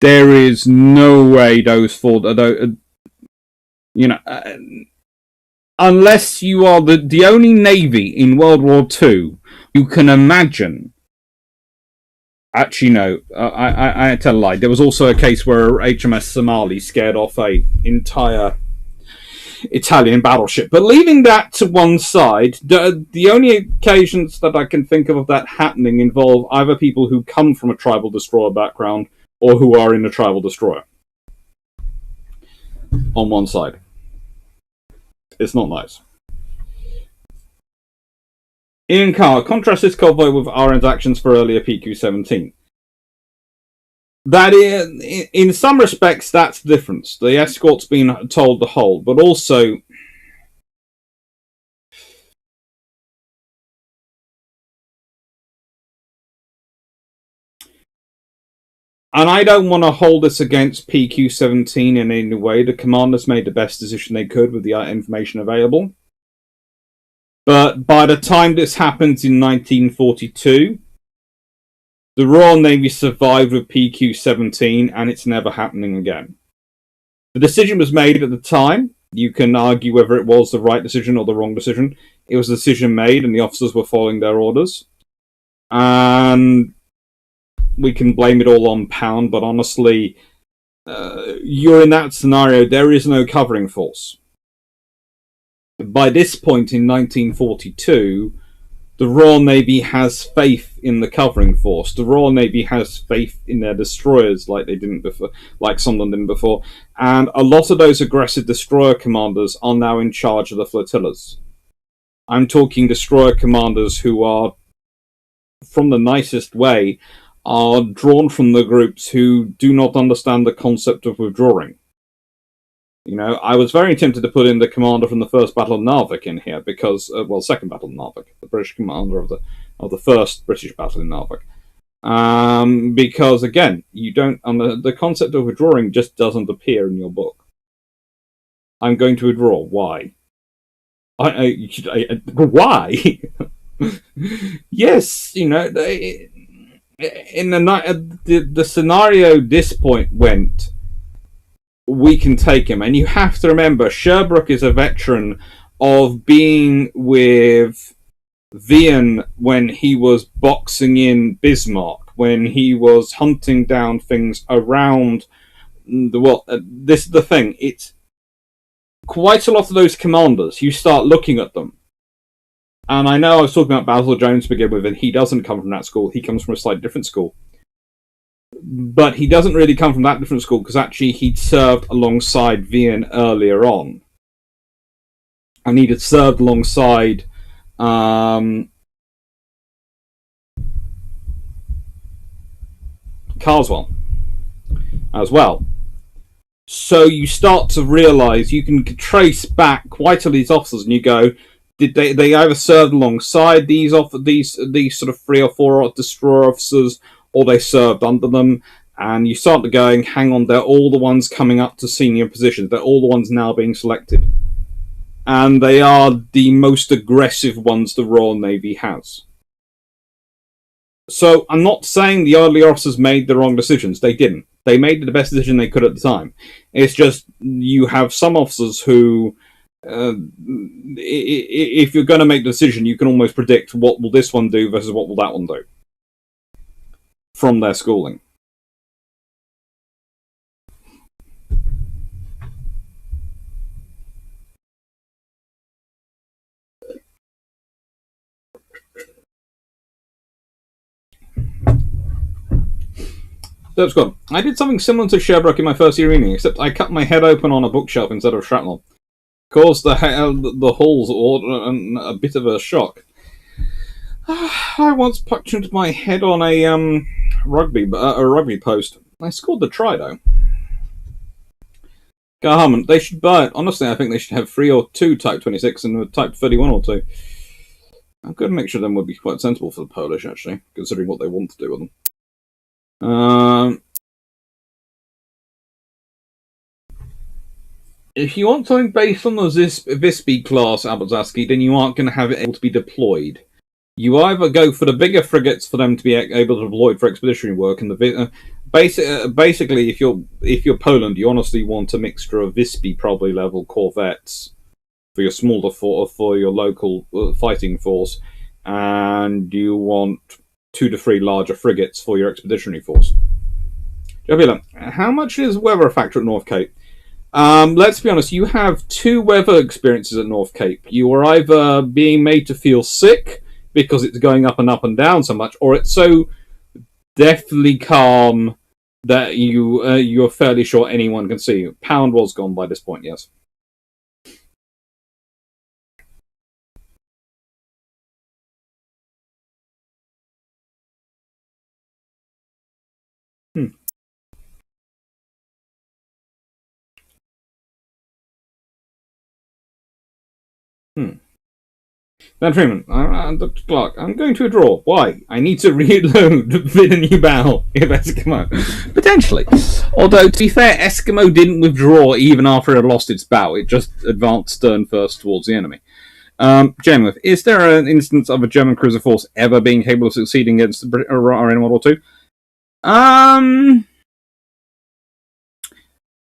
There is no way those 4, unless you are the only navy in World War II, you can imagine. Actually, no, I tell a lie. There was also a case where HMS Somali scared off an entire Italian battleship. But leaving that to one side, the only occasions that I can think of that happening involve either people who come from a tribal destroyer background or who are in a tribal destroyer. On one side. It's not nice. Ian Carr, contrast this convoy with RN's actions for earlier PQ-17. That in some respects, that's the difference. The escort's been told to hold, but also and I don't want to hold this against PQ-17 in any way. The commanders made the best decision they could with the information available. But by the time this happens in 1942, the Royal Navy survived with PQ-17 and it's never happening again. The decision was made at the time You can argue whether it was the right decision or the wrong decision. It was a decision made, and the officers were following their orders. And we can blame it all on Pound, but honestly, you're in that scenario, there is no covering force. By this point in 1942, the Royal Navy has faith in the covering force. The Royal Navy has faith in their destroyers, like they didn't before, like some of them didn't before. And a lot of those aggressive destroyer commanders are now in charge of the flotillas. I'm talking destroyer commanders who are, from the nicest way, are drawn from the groups who do not understand the concept of withdrawing. You know, I was very tempted to put in the commander from the First Battle of Narvik in here because, Second Battle of Narvik, the British commander of the First British Battle in Narvik, because again, you don't, the concept of withdrawing just doesn't appear in your book. I'm going to withdraw. Why? Why? Yes, you know, in the scenario this point went, we can take him. And you have to remember, Sherbrooke is a veteran of being with Vian when he was boxing in Bismarck, when he was hunting down things around the world. This is the thing. It's quite a lot of those commanders, you start looking at them. And I know I was talking about Basil Jones to begin with, and he doesn't come from that school. He comes from a slightly different school. But he doesn't really come from that different school because actually he'd served alongside Vian earlier on. And he'd served alongside Carswell as well. So you start to realise you can trace back quite a lot of these officers, and you go, did they either served alongside these sort of 3 or 4 destroyer officers, or they served under them, and you start to going, hang on, they're all the ones coming up to senior positions. They're all the ones now being selected. And they are the most aggressive ones the Royal Navy has. So I'm not saying the early officers made the wrong decisions. They didn't. They made the best decision they could at the time. It's just you have some officers who, if you're going to make the decision, you can almost predict what will this one do versus what will that one do from their schooling. So it's gone. I did something similar to Sherbrooke in my first year reading, except I cut my head open on a bookshelf instead of shrapnel. Caused the holes a bit of a shock. I once punctured my head on a rugby post. I scored the try though. Garment, they should buy it. Honestly, I think they should have 3 or 2 Type 26 and a Type 31 or 2. I'm going to make sure them would be quite sensible for the Polish, actually, considering what they want to do with them. If you want something based on the Visby class, Albertzaski, then you aren't going to have it able to be deployed. You either go for the bigger frigates for them to be able to deploy for expeditionary work, and basically, if you're Poland, you honestly want a mixture of Visby probably level corvettes for your smaller for your local fighting force, and you want 2 to 3 larger frigates for your expeditionary force. Jabila, how much is weather a factor at North Cape? Let's be honest, you have 2 weather experiences at North Cape. You are either being made to feel sick because it's going up and down so much, or it's so deathly calm that you're fairly sure anyone can see you. Pound was gone by this point, yes. Dan Freeman, Dr. Clark, I'm going to withdraw. Why? I need to reload with a new barrel if Eskimo. Potentially. Although, to be fair, Eskimo didn't withdraw even after it had lost its bow. It just advanced stern first towards the enemy. Jenwith, is there an instance of a German cruiser force ever being capable of succeeding against the British or in World War II?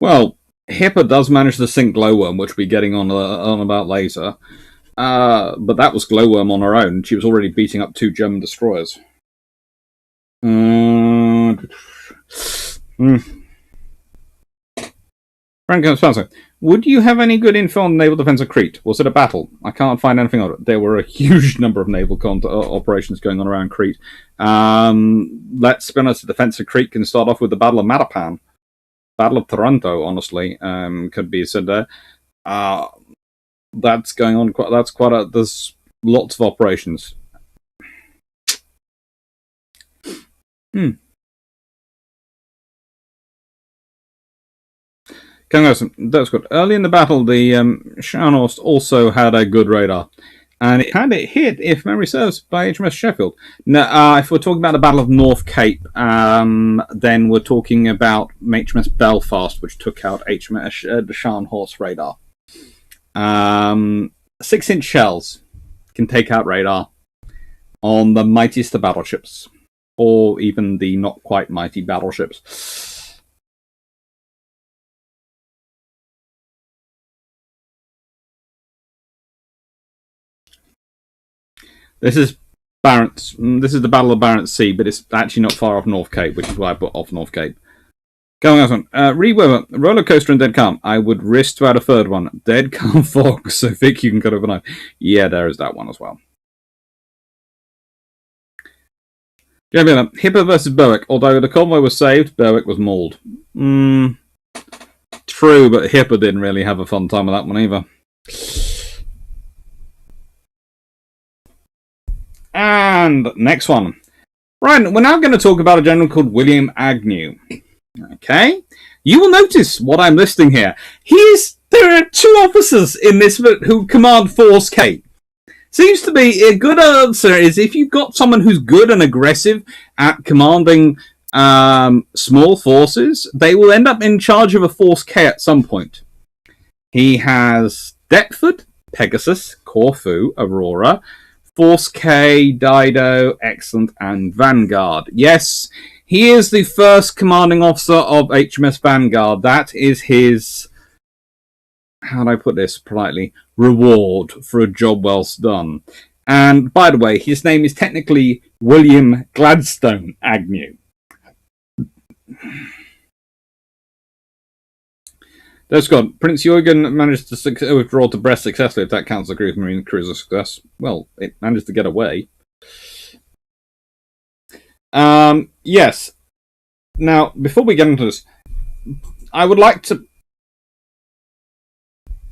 Well, Hipper does manage to sink Glowworm, which we'll be getting on about later. But that was Glowworm on her own. She was already beating up 2 German destroyers. Frank Spencer, would you have any good info on the naval defense of Crete? Was it a battle? I can't find anything on it. There were a huge number of naval operations going on around Crete. Let's be honest, the defense of Crete can start off with the Battle of Matapan. Battle of Taranto, honestly, could be said there. That's going on. There's lots of operations. That's good. Early in the battle, the Scharnhorst also had a good radar. And it had it hit, if memory serves, by HMS Sheffield. Now, if we're talking about the Battle of North Cape, then we're talking about HMS Belfast, which took out HMS the Scharnhorst radar. 6-inch shells can take out radar on the mightiest of battleships, or even the not quite mighty battleships. This is Barents. This is the Battle of Barents Sea, but it's actually not far off North Cape, which is why I put off North Cape. Going on. Reed Weber, Roller Coaster and Dead Calm. I would risk to add a third one. Dead Calm Fog, so thick you can cut overnight. Yeah, there is that one as well. Hipper versus Berwick. Although the convoy was saved, Berwick was mauled. True, but Hipper didn't really have a fun time with that one either. And next one. Right, we're now going to talk about a general called William Agnew. Okay? You will notice what I'm listing here. There are 2 officers in this who command Force K. Seems to be a good answer is if you've got someone who's good and aggressive at commanding small forces, they will end up in charge of a Force K at some point. He has Deptford, Pegasus, Corfu, Aurora, Force K, Dido, Excellent, and Vanguard. Yes, he is the first commanding officer of HMS Vanguard. That is his, how do I put this politely, reward for a job well done. And by the way, his name is technically William Gladstone Agnew. That's good. Prince Eugen managed to withdraw to Brest successfully, if that counts as a cruise marine cruiser success. Well, it managed to get away. Yes. Now, before we get into this, I would like to...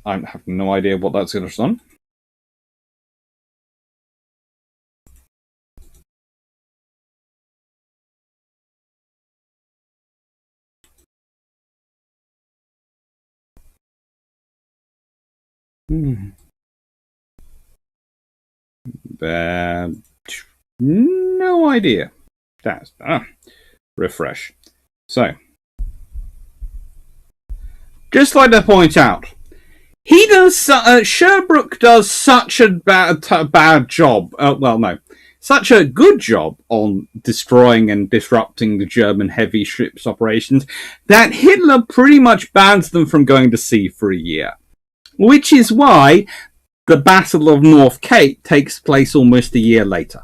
I have no idea what that's going to done. No idea. That's refresh. So, just like to point out, he does. Sherbrooke does such a bad job. Such a good job on destroying and disrupting the German heavy ships operations that Hitler pretty much bans them from going to sea for a year. Which is why the Battle of North Cape takes place almost a year later.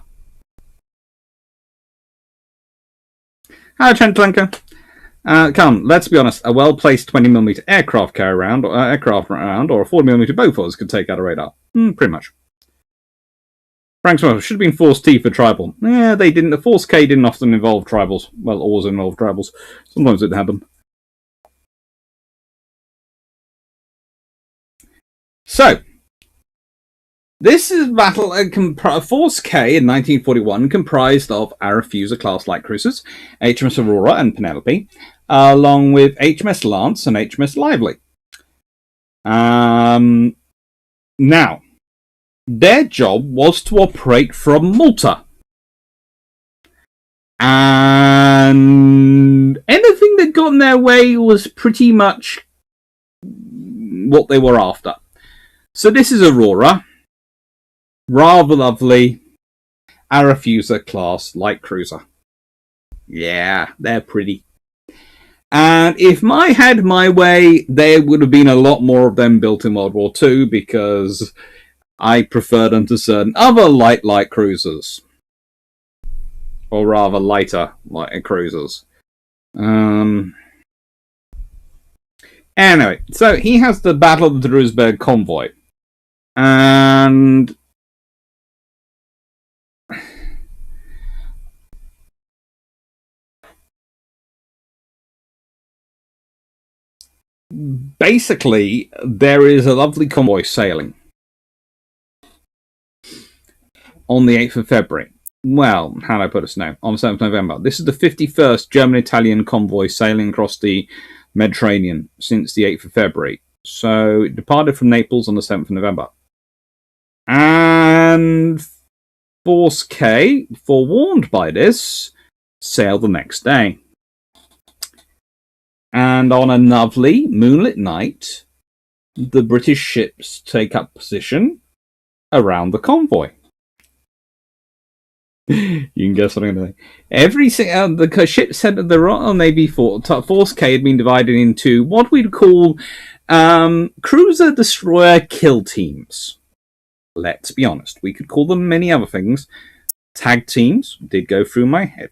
Hello, Chentlenko. Come, let's be honest. A well-placed 20mm aircraft carrier round, or a 40mm Bofors could take out a radar. Pretty much. Frank Smith should have been Force T for tribal. Yeah, they didn't. The Force K didn't often involve tribals. Well, always involve tribals. Sometimes it had them. So, this is battle. Force K in 1941 comprised of Arethusa class light cruisers, HMS Aurora and Penelope, along with HMS Lance and HMS Lively. Now, their job was to operate from Malta. And anything that got in their way was pretty much what they were after. So this is Aurora. Rather lovely Arethusa class light cruiser. Yeah, they're pretty. And if I had my way, there would have been a lot more of them built in World War II because I prefer them to certain other light cruisers. Or rather, lighter cruisers. Anyway, so he has the Battle of the Drusberg convoy. And basically, there is a lovely convoy sailing on the 8th of February. Well, how do I put it now? On the 7th of November. This is the 51st German-Italian convoy sailing across the Mediterranean since the 8th of February. So it departed from Naples on the 7th of November. And Force K, forewarned by this, sailed the next day. And on a lovely moonlit night, the British ships take up position around the convoy. You can guess what I'm going to say. The ship sent at the Royal Navy Force K had been divided into what we'd call cruiser-destroyer kill teams. Let's be honest, we could call them many other things. Tag teams did go through my head.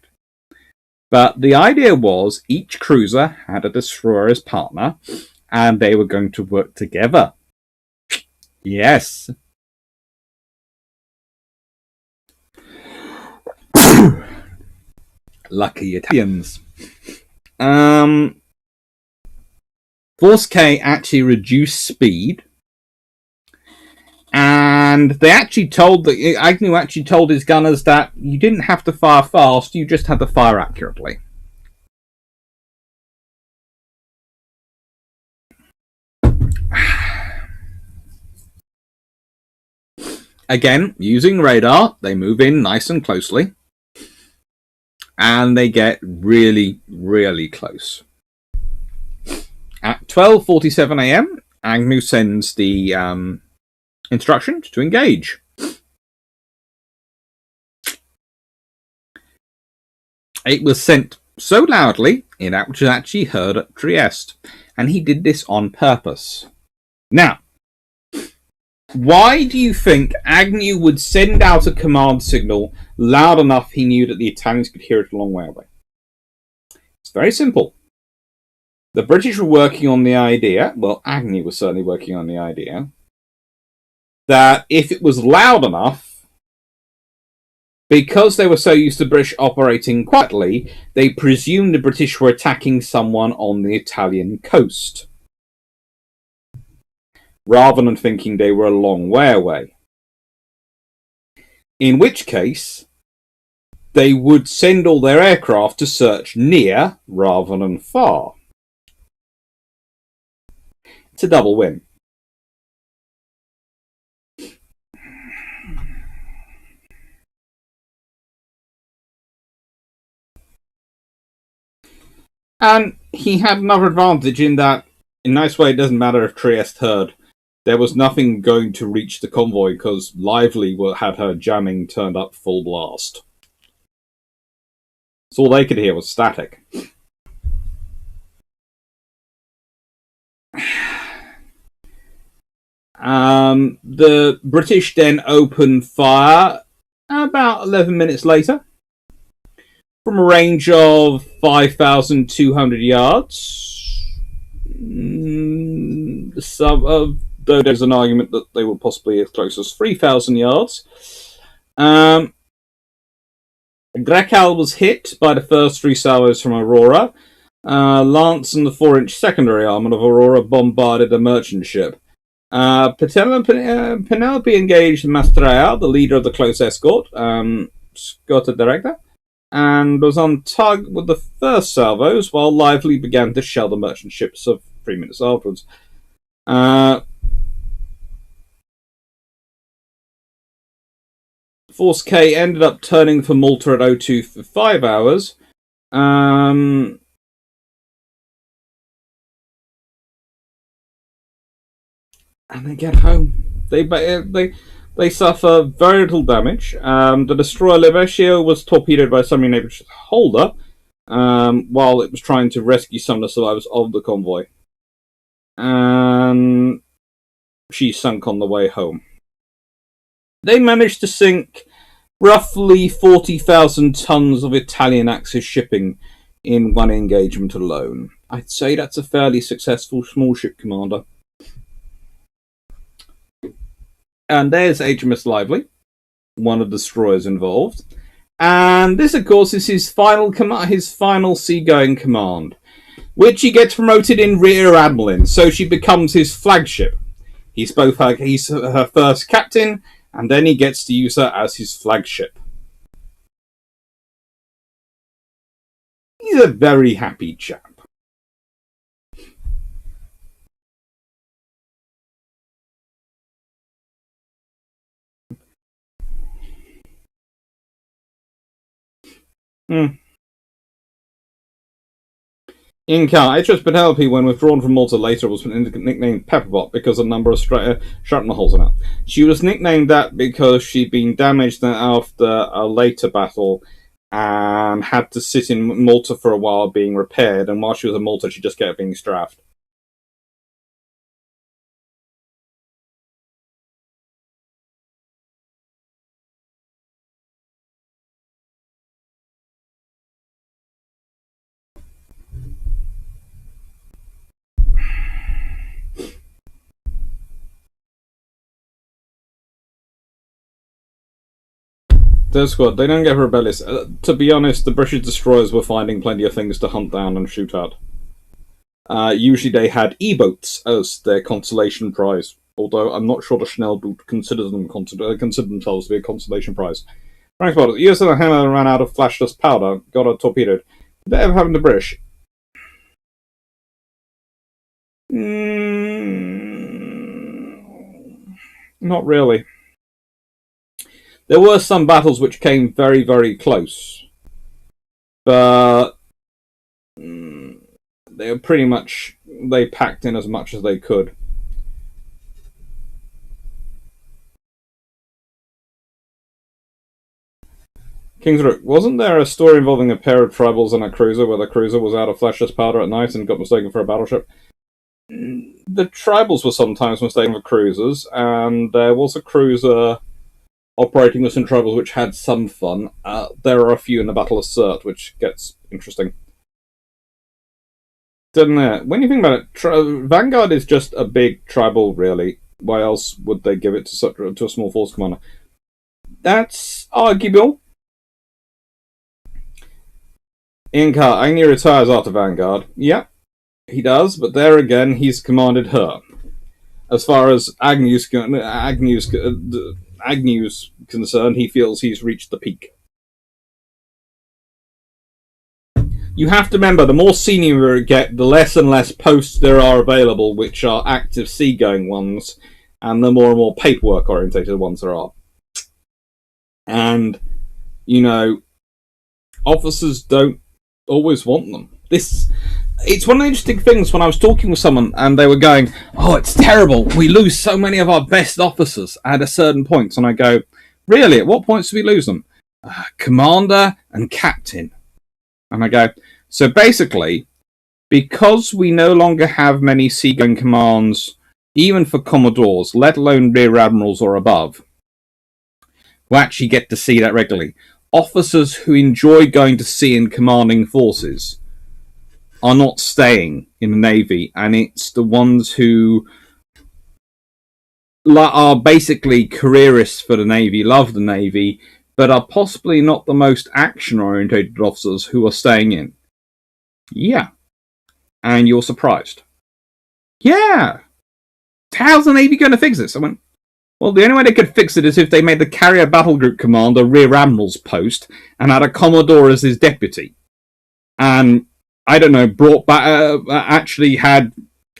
But the idea was each cruiser had a destroyer as partner, and they were going to work together. Yes. Lucky Italians. Force K actually reduced speed, and they actually Agnew actually told his gunners that you didn't have to fire fast, you just had to fire accurately. Again, using radar, they move in nice and closely. And they get really, really close. At 12:47 a.m., Agnew sends the instructions to engage. It was sent so loudly, it was actually heard at Trieste. And he did this on purpose. Now, why do you think Agnew would send out a command signal loud enough he knew that the Italians could hear it a long way away? It's very simple. The British were working on the idea, well, Agnew was certainly working on the idea, that if it was loud enough, because they were so used to British operating quietly, they presumed the British were attacking someone on the Italian coast, rather than thinking they were a long way away. In which case, they would send all their aircraft to search near rather than far. It's a double win. And he had another advantage in that, in a nice way, it doesn't matter if Trieste heard. There was nothing going to reach the convoy because Lively had her jamming turned up full blast. So all they could hear was static. The British then opened fire about 11 minutes later from a range of 5,200 yards. Though there's an argument that they were possibly as close as 3,000 yards. Greccal was hit by the first three salvos from Aurora. Lance and the 4-inch secondary armament of Aurora bombarded a merchant ship. Penelope engaged Mastraya, the leader of the close escort, Scotta Director, and was on tug with the first salvos while Lively began to shell the merchant ships of 3 minutes afterwards. Force K ended up turning for Malta at 02 for 5 hours. And they get home. They suffer very little damage. The destroyer Levescio was torpedoed by a submarine neighbour holder, while it was trying to rescue some of the survivors of the convoy. And she sunk on the way home. They managed to sink roughly 40,000 tons of Italian Axis shipping in one engagement alone. I'd say that's a fairly successful small ship commander. And there's HMS Lively, one of the destroyers involved. And this, of course, is his final seagoing command, which he gets promoted in Rear Admiral in, so she becomes his flagship. He's her first captain, and then he gets to use her as his flagship. He's a very happy chap. In car, HMS Penelope, when withdrawn from Malta later, was nicknamed Pepperbot because a number of shrapnel holes in it. She was nicknamed that because she'd been damaged after a later battle and had to sit in Malta for a while being repaired, and while she was in Malta, she just kept being strafed. Death Squad, they don't get rebellious. To be honest, the British destroyers were finding plenty of things to hunt down and shoot at. Usually they had E-boats as their consolation prize, although I'm not sure the Schnellboot consider themselves to be a consolation prize. Frank Spot, the US and the Hammer ran out of flashless powder, got a torpedoed. Did that ever happen to the British? Not really. There were some battles which came very, very close, but they were pretty much, they packed in as much as they could. King's Rook, wasn't there a story involving a pair of tribals and a cruiser where the cruiser was out of flashless powder at night and got mistaken for a battleship? The tribals were sometimes mistaken for cruisers, and there was a cruiser operating with some tribals which had some fun. There are a few in the Battle of Sirte, which gets interesting. Doesn't it? When you think about it, Vanguard is just a big tribal, really. Why else would they give it to a small force commander? That's arguable. Ian Carr, Agnew retires after Vanguard. Yep, he does, but there again, he's commanded her. As far as Agnew's concerned, he feels he's reached the peak. You have to remember, the more senior you get, the less and less posts there are available, which are active seagoing ones, and the more and more paperwork-orientated ones there are. And, you know, officers don't always want them. It's one of the interesting things when I was talking with someone and they were going, oh, it's terrible. We lose so many of our best officers at a certain point. And I go, really? At what points do we lose them? Commander and captain. And I go, so basically, because we no longer have many seagoing commands, even for commodores, let alone rear admirals or above, who actually get to see that regularly, officers who enjoy going to sea and commanding forces are not staying in the Navy, and it's the ones who are basically careerists for the Navy, love the Navy, but are possibly not the most action-orientated officers who are staying in. Yeah. And you're surprised. Yeah. How's the Navy going to fix this? I went, well, the only way they could fix it is if they made the Carrier Battle Group Commander Rear Admiral's post and had a Commodore as his deputy. And, I don't know, brought back, actually had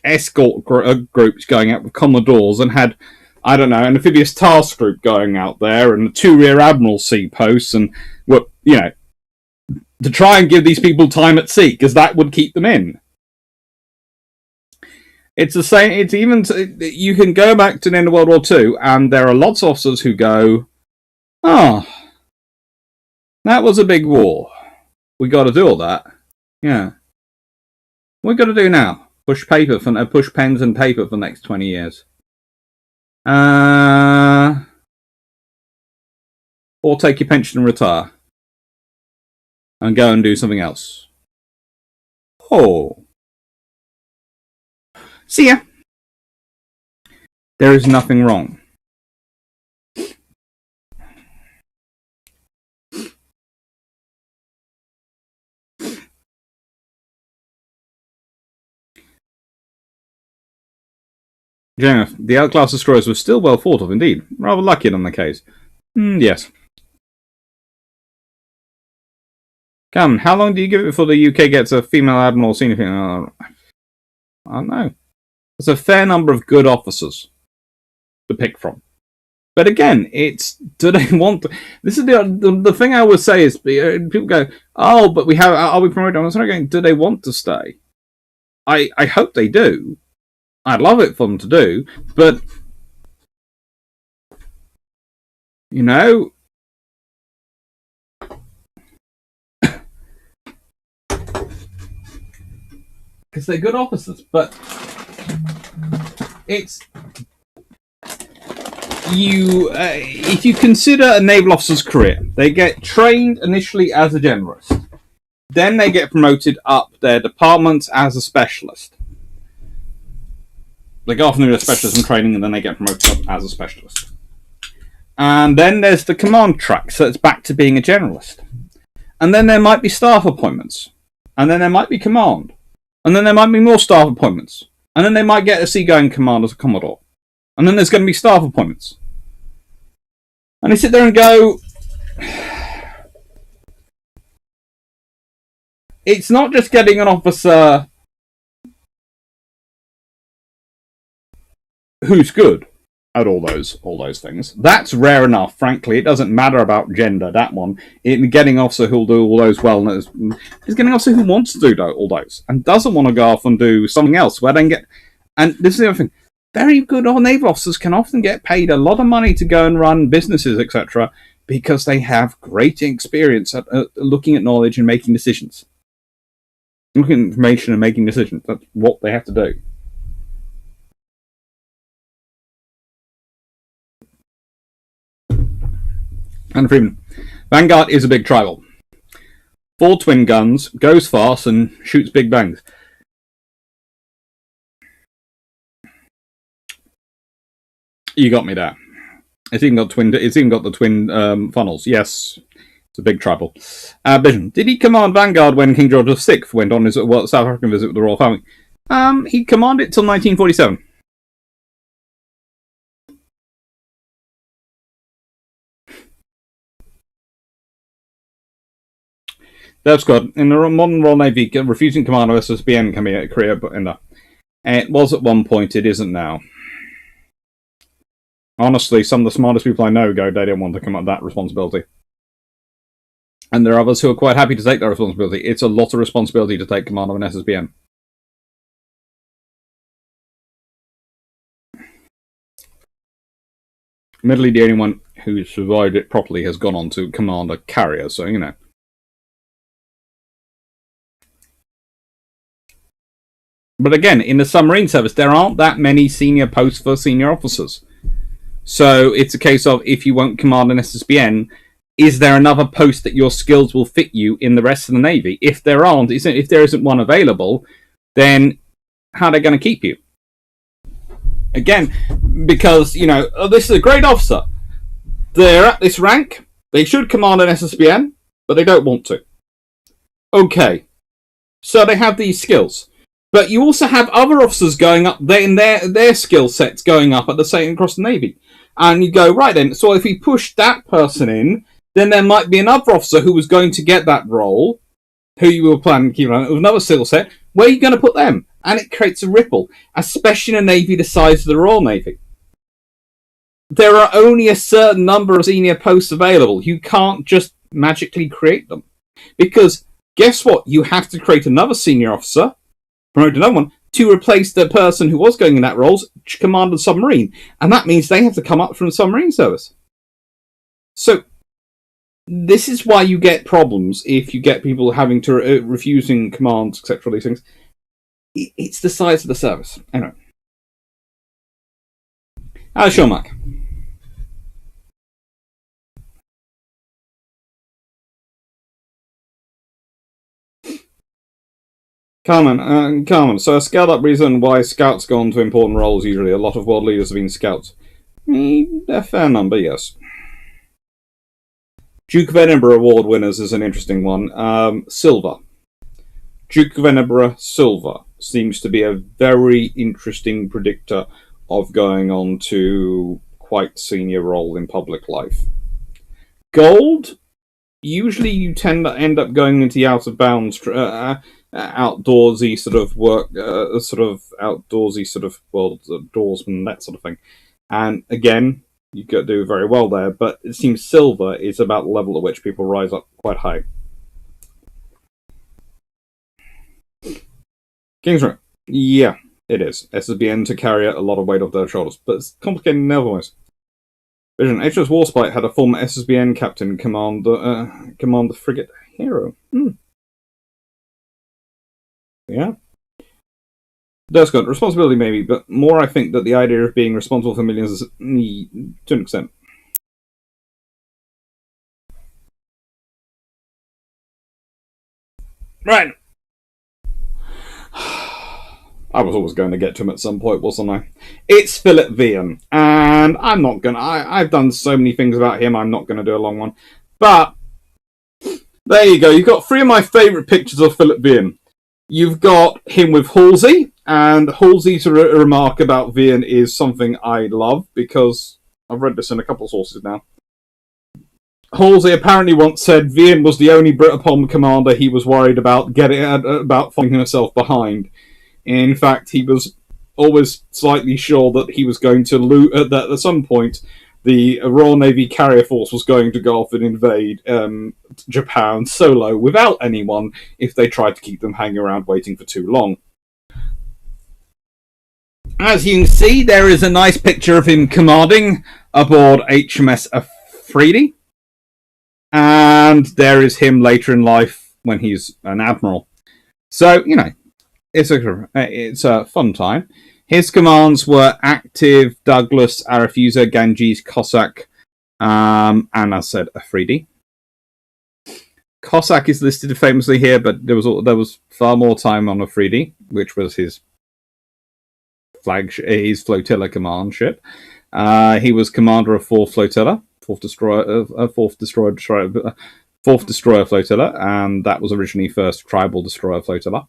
escort groups going out with Commodores and had, I don't know, an amphibious task group going out there and 2 Rear Admiral sea posts and, well, you know, to try and give these people time at sea, because that would keep them in. It's the same, it's even, you can go back to the end of World War II, and there are lots of officers who go, oh, that was a big war. We got to do all that. Yeah. What we got to do now? Push pens and paper for the next 20 years. Or take your pension and retire. And go and do something else. Oh. See ya. There is nothing wrong. The outclass destroyers were still well thought of indeed. Rather lucky in the case. Yes. Come, how long do you give it before the UK gets a female admiral or senior female? I don't know. There's a fair number of good officers to pick from. But again, it's, do they want to, this is the thing I always say is, people go, oh, but are we promoting? I'm not going, do they want to stay? I hope they do. I'd love it for them to do, but, you know, because they're good officers, but it's, if you consider a naval officer's career, they get trained initially as a generalist. Then they get promoted up their departments as a specialist. They go off and do their specialism training, and then they get promoted up as a specialist. And then there's the command track, so it's back to being a generalist. And then there might be staff appointments. And then there might be command. And then there might be more staff appointments. And then they might get a seagoing command as a commodore. And then there's going to be staff appointments. And they sit there and go, it's not just getting an officer who's good at all those things. That's rare enough, frankly. It doesn't matter about gender, that one. Getting an officer who'll do all those well is getting an officer who wants to do all those and doesn't want to go off and do something else where they can get. And this is the other thing. Very good naval officers can often get paid a lot of money to go and run businesses, etc., because they have great experience at looking at knowledge and making decisions. Looking at information and making decisions. That's what they have to do. And Freeman. Vanguard is a big tribal. 4 twin guns, goes fast, and shoots big bangs. You got me there. It's even got the twin funnels. Yes, it's a big tribal. Vision. Did he command Vanguard when King George VI went on his South African visit with the royal family? He commanded it till 1947. Dev Squad. In the modern Royal Navy, refusing command of SSBN can be a career ender. It was at one point, it isn't now. Honestly, some of the smartest people I know they don't want to come up with that responsibility. And there are others who are quite happy to take that responsibility. It's a lot of responsibility to take command of an SSBN. Admittedly, the only one who survived it properly has gone on to command a carrier, so, you know. But again, in the submarine service, there aren't that many senior posts for senior officers. So it's a case of, if you won't command an SSBN, is there another post that your skills will fit you in the rest of the Navy? If there isn't one available, then how are they going to keep you? Again, because, you know, this is a great officer. They're at this rank. They should command an SSBN, but they don't want to. Okay. So they have these skills. But you also have other officers going up there in their skill sets going up at the same across the Navy. And you go, right then, so if we push that person in, then there might be another officer who was going to get that role, who you were planning to keep around, with another skill set. Where are you going to put them? And it creates a ripple, especially in a Navy the size of the Royal Navy. There are only a certain number of senior posts available. You can't just magically create them. Because, guess what? You have to create another senior officer, promote another one, to replace the person who was going in that role, command the submarine. And that means they have to come up from the submarine service. So, this is why you get problems if you get people having to refusing commands, etc. These things. It's the size of the service. Anyway, sure, Mark. Carmen. So a scaled-up reason why scouts go on to important roles. Usually, a lot of world leaders have been scouts. A fair number, yes. Duke of Edinburgh Award winners is an interesting one. Silver. Duke of Edinburgh Silver seems to be a very interesting predictor of going on to quite senior role in public life. Gold, usually you tend to end up going into the out of bounds, outdoorsy sort of work, outdoorsy sort of world, outdoorsman, that sort of thing. And again, you could do very well there, but it seems silver is about the level at which people rise up quite high. Kingsroom. Yeah, it is. SSBN to carry a lot of weight off their shoulders, but it's complicated in other ways. Vision. HMS Warspite had a former SSBN captain command the frigate Hero. Yeah. Duskot. Responsibility maybe, but more I think that the idea of being responsible for millions is to an extent. Right. I was always going to get to him at some point, wasn't I? It's Philip Vian, and I'm not gonna. I've done so many things about him. I'm not going to do a long one, but there you go. You've got three of my favourite pictures of Philip Vian. You've got him with Halsey, and Halsey's remark about Vian is something I love because I've read this in a couple of sources now. Halsey apparently once said Vian was the only Brit-Apom commander he was worried about finding himself behind. In fact, he was always slightly sure that he was going to lose. That at some point, the Royal Navy carrier force was going to go off and invade Japan solo without anyone if they tried to keep them hanging around waiting for too long. As you can see, there is a nice picture of him commanding aboard HMS Afridi. And there is him later in life when he's an admiral. So, you know, it's a fun time. His commands were Active, Douglas, Arafusa, Ganges, Cossack, and as I said, Afridi. Cossack is listed famously here, but there was far more time on Afridi, which was his flotilla command ship. He was commander of 4th Flotilla, 4th Destroyer Flotilla, and that was originally 1st Tribal Destroyer Flotilla.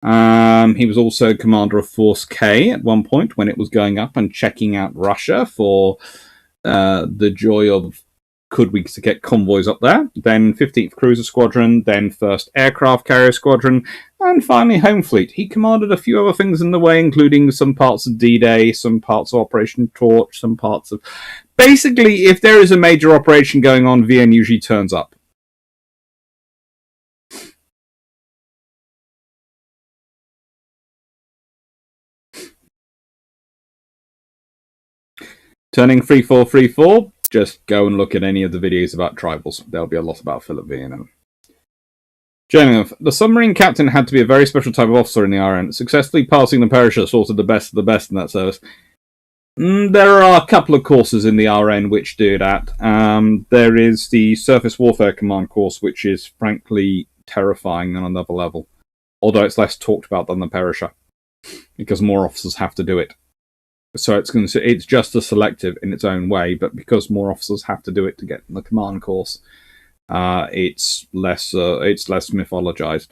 He was also commander of Force K at one point when it was going up and checking out Russia for the joy of could we get convoys up there. Then 15th Cruiser Squadron, then 1st Aircraft Carrier Squadron, and finally Home Fleet. He commanded a few other things in the way, including some parts of D-Day, some parts of Operation Torch, some parts of... Basically, if there is a major operation going on, Vian usually turns up. Turning 3434, just go and look at any of the videos about tribals. There'll be a lot about Philip Vian. Gentlemen, the submarine captain had to be a very special type of officer in the RN. Successfully passing the Perisher sorted the best of the best in that service. There are a couple of courses in the RN which do that. There is the Surface Warfare Command course, which is frankly terrifying on another level. Although it's less talked about than the Perisher, because more officers have to do it. So it's just as selective in its own way, but because more officers have to do it to get the command course, it's less mythologized.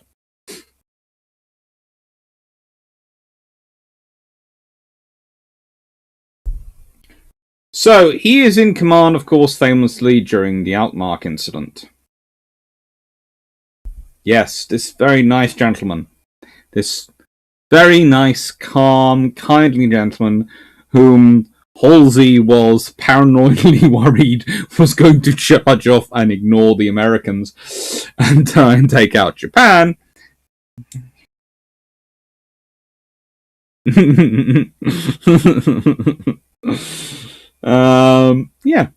So he is in command, of course, famously during the Altmark incident. Yes, this very nice gentleman, this very nice, calm, kindly gentleman whom Halsey was paranoidly worried was going to charge off and ignore the Americans and try and take out Japan. Yeah.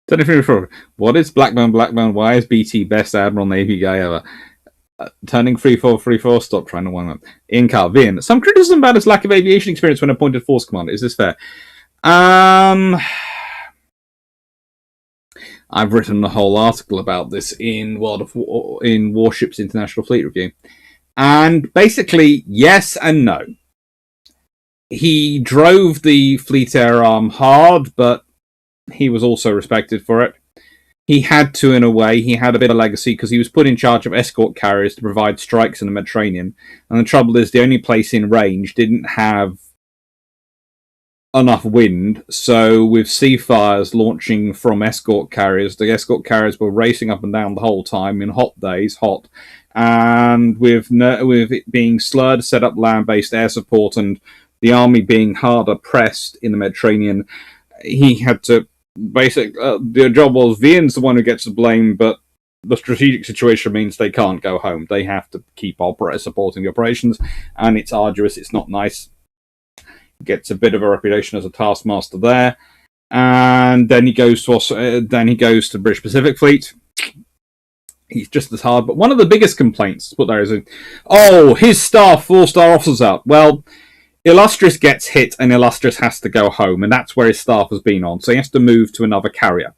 Turning 344. What is Blackburn? Why is BT best Admiral Navy guy ever? Turning 3434. Stop trying to one up. Ian Carl Vian. Some criticism about his lack of aviation experience when appointed force commander. Is this fair? I've written a whole article about this in Warships International Fleet Review. And basically, yes and no. He drove the Fleet Air Arm hard, but he was also respected for it. He had to, in a way. He had a bit of legacy because he was put in charge of escort carriers to provide strikes in the Mediterranean. And the trouble is, the only place in range didn't have enough wind. So with sea fires launching from escort carriers, the escort carriers were racing up and down the whole time in hot days, and with it being slurred, set up land-based air support, and the army being harder pressed in the Mediterranean, he had to the job was Vian's the one who gets the blame, but the strategic situation means they can't go home. They have to keep supporting the operations, and it's arduous. It's not nice. He gets a bit of a reputation as a taskmaster there, and then he goes to the British Pacific Fleet. He's just as hard, but one of the biggest complaints put there is, his staff 4-star officers out. Well, Illustrious gets hit and Illustrious has to go home, and that's where his staff has been on, so he has to move to another carrier.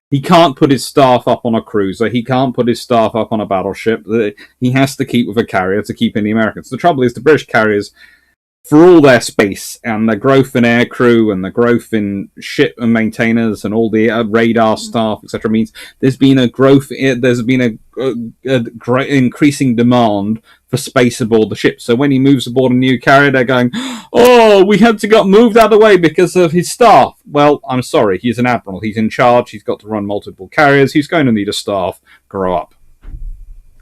He can't put his staff up on a cruiser, he can't put his staff up on a battleship, he has to keep with a carrier to keep in the Americans. The trouble is, the British carriers, for all their space and the growth in aircrew and the growth in ship and maintainers and all the radar staff, etc., means there's been a increasing demand for space aboard the ship. So when he moves aboard a new carrier, they're going, we had to get moved out of the way because of his staff. Well, I'm sorry, he's an admiral. He's in charge. He's got to run multiple carriers. He's going to need a staff. Grow up.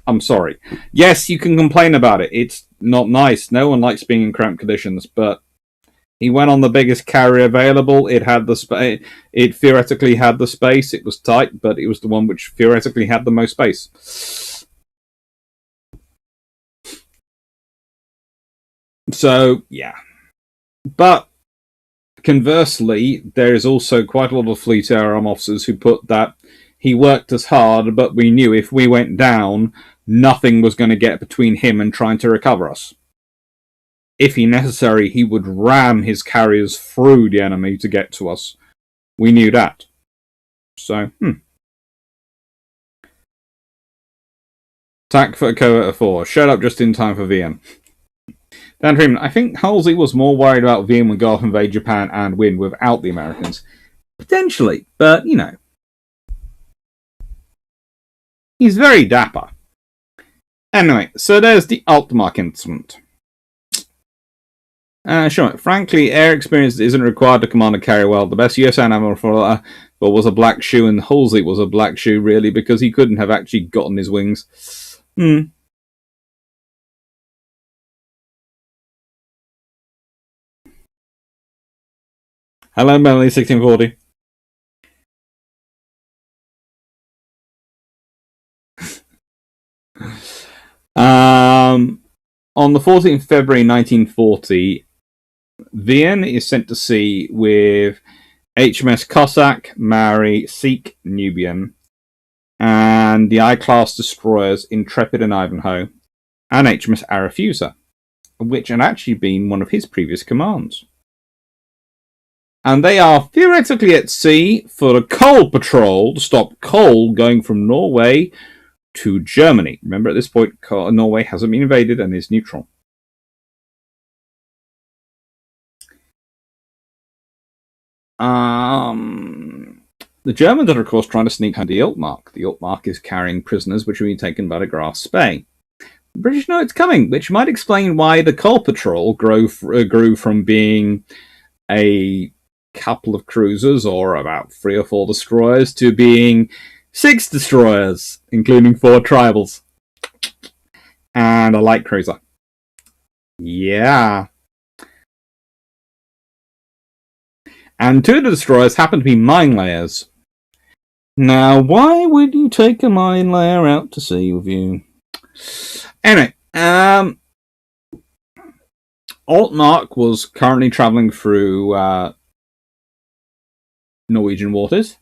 I'm sorry. Yes, you can complain about it. It's not nice. No one likes being in cramped conditions, but he went on the biggest carrier available. It had the space. It theoretically had the space. It was tight, but it was the one which theoretically had the most space. So, yeah. But conversely, there is also quite a lot of Fleet Air Arm officers who put that he worked as hard, but we knew if we went down, nothing was going to get between him and trying to recover us. If necessary, he would ram his carriers through the enemy to get to us. We knew that. So, Attack for Covert 4. Showed up just in time for Vian. Dan Freeman, I think Halsey was more worried about Vian would go off invade Japan and win without the Americans. Potentially, but, he's very dapper. Anyway, so there's the Altmark incident. Sure. Frankly, air experience isn't required to command a carrier well. The best US admiral for was a black shoe, and Halsey was a black shoe, really, because he couldn't have actually gotten his wings. Hello, Melanie, 1640. On the 14th of February 1940, Vian is sent to sea with HMS Cossack, Maori, Sikh, Nubian, and the I-class destroyers Intrepid and Ivanhoe, and HMS Arethusa, which had actually been one of his previous commands. And they are theoretically at sea for a coal patrol to stop coal going from Norway to Germany. Remember, at this point, Norway hasn't been invaded and is neutral. The Germans are, of course, trying to sneak under the Altmark. The Altmark is carrying prisoners which are being taken by the Graf Spee. The British know it's coming, which might explain why the coal patrol grew from being a couple of cruisers or about 3 or 4 destroyers to being 6 destroyers, including 4 tribals, and a light cruiser. Yeah. And 2 of the destroyers happen to be mine layers. Now, why would you take a mine layer out to sea with you? Anyway, Altmark was currently travelling through Norwegian waters.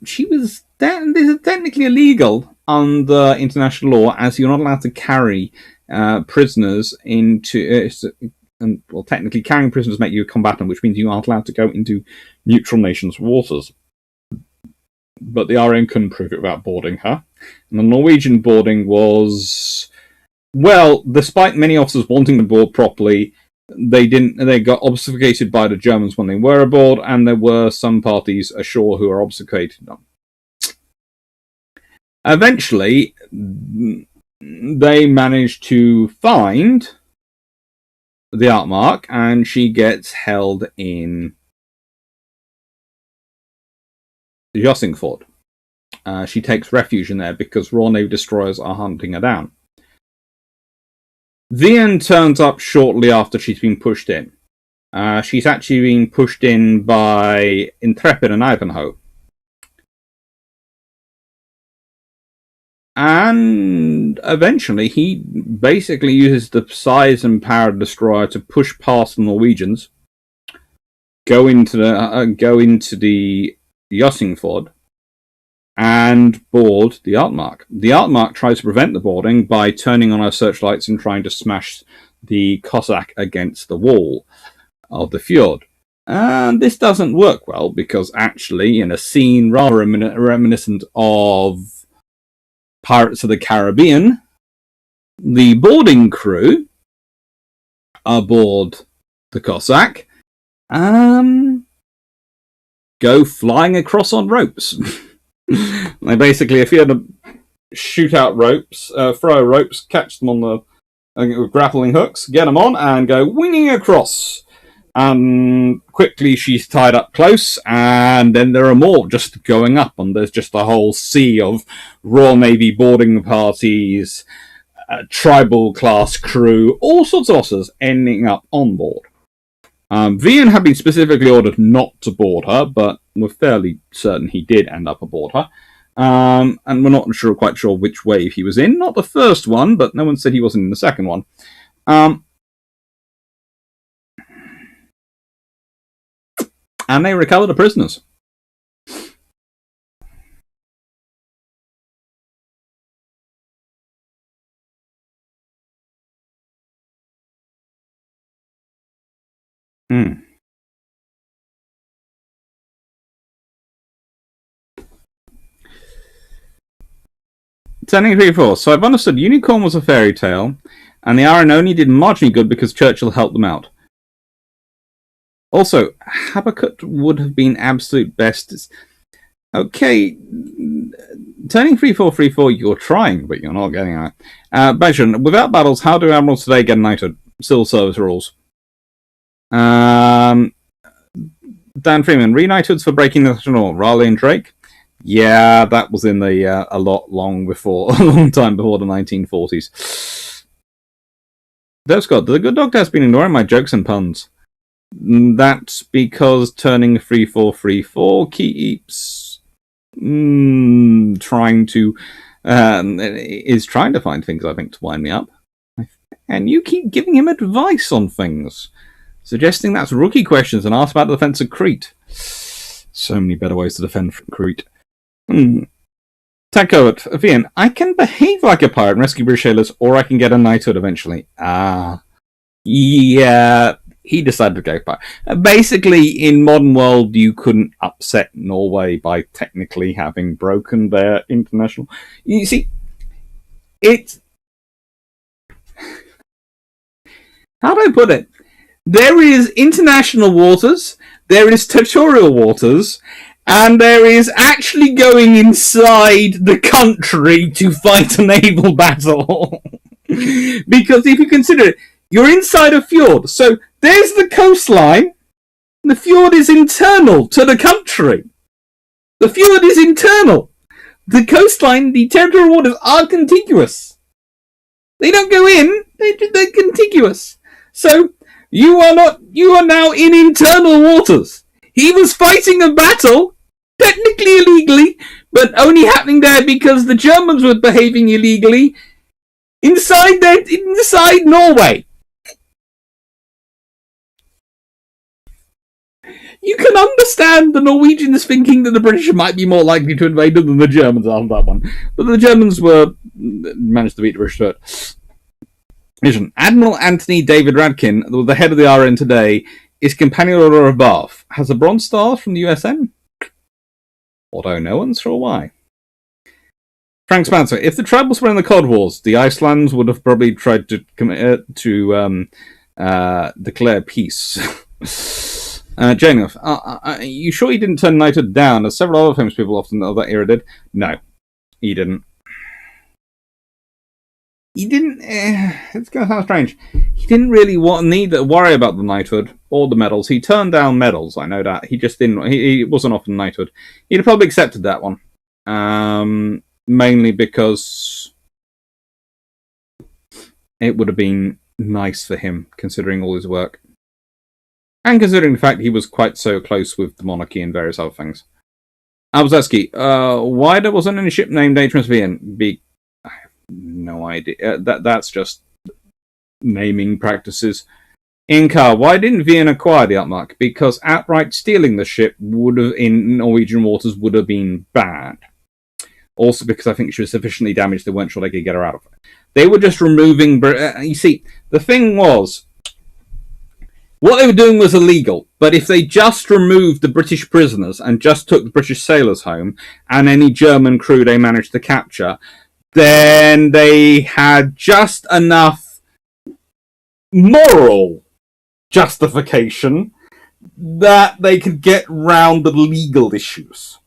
She was this is technically illegal under international law, as you're not allowed to carry prisoners into. Well, technically, carrying prisoners make you a combatant, which means you aren't allowed to go into neutral nations' waters. But the RM couldn't prove it without boarding her. And the Norwegian boarding was, well, despite many officers wanting to board properly, they didn't. They got obfuscated by the Germans when they were aboard, and there were some parties ashore who were obfuscated them. Eventually, they managed to find the Artmark, and she gets held in Jossingford. She takes refuge in there because Royal Navy destroyers are hunting her down. Vian turns up shortly after she's been pushed in. She's actually been pushed in by Intrepid and Ivanhoe. And eventually, he basically uses the size and power of the destroyer to push past the Norwegians, go into the Jossingford, and board the Artmark. The Artmark tries to prevent the boarding by turning on her searchlights and trying to smash the Cossack against the wall of the fjord. And this doesn't work well, because actually, in a scene rather reminiscent of Pirates of the Caribbean, the boarding crew aboard the Cossack go flying across on ropes. They basically, if you had to shoot out ropes, throw ropes, catch them on the grappling hooks, get them on, and go winging across. And quickly she's tied up close, and then there are more just going up, and there's just a whole sea of Royal Navy boarding parties, tribal class crew, all sorts of officers ending up on board. Vian had been specifically ordered not to board her, but we're fairly certain he did end up aboard her. And we're not quite sure which wave he was in. Not the first one, but no one said he wasn't in the second one. And they recover the prisoners. Turning 3-4. So I've understood Unicorn was a fairy tale, and the Iron only did marginally good because Churchill helped them out. Also, Habakkuk would have been absolute best. Okay, turning 3-4, you're trying, but you're not getting out. Benjamin, without battles, how do admirals today get knighted? Civil service rules. Dan Freeman, re-knighthoods for breaking the national law. Raleigh and Drake. Yeah, that was in the a long time before the 1940s. Dev Scott, the good doctor has been ignoring my jokes and puns. That's because turning 3-4 keeps trying to find things, I think, to wind me up. And you keep giving him advice on things, suggesting that's rookie questions and ask about the defense of Crete. So many better ways to defend Crete. Takeover, Vian, I can behave like a pirate and rescue British sailors, or I can get a knighthood eventually. Yeah, he decided to go pirate. Basically, in modern world, you couldn't upset Norway by technically having broken their international... You see, it's... How do I put it? There is international waters, there is territorial waters, and there is actually going inside the country to fight a naval battle. Because if you consider it, you're inside a fjord, so there's the coastline, the fjord is internal to the country. The fjord is internal. The coastline, the territorial waters are contiguous. They don't go in, they're contiguous. So, you are now in internal waters. He was fighting a battle, technically illegally, but only happening there because the Germans were behaving illegally inside Norway. You can understand the Norwegians thinking that the British might be more likely to invade them than the Germans after that one. But the Germans managed to beat the British. Admiral Anthony David Radkin, the head of the RN today, is Companion Order of Bath. Has a Bronze Star from the USN? Although no one's sure why. Frank Spencer, if the tribals were in the Cod Wars, the Icelands would have probably tried to declare peace. Jane, are you sure he didn't turn knighthood down, as several other famous people often of that era did? No, he didn't. He didn't. It's going to sound strange. He didn't really need to worry about the knighthood or the medals. He turned down medals. I know that. He just didn't. He wasn't offered knighthood. He'd have probably accepted that one, mainly because it would have been nice for him, considering all his work, and considering the fact he was quite so close with the monarchy and various other things. Albazeski, why there wasn't any ship named HMS Vian? I have no idea. That's just naming practices. Inca, why didn't Vian acquire the Altmark? Because outright stealing the ship in Norwegian waters would have been bad. Also because I think she was sufficiently damaged they weren't sure they could get her out of it. They were just removing... you see, the thing was, what they were doing was illegal, but if they just removed the British prisoners and just took the British sailors home, and any German crew they managed to capture, then they had just enough moral justification that they could get round the legal issues.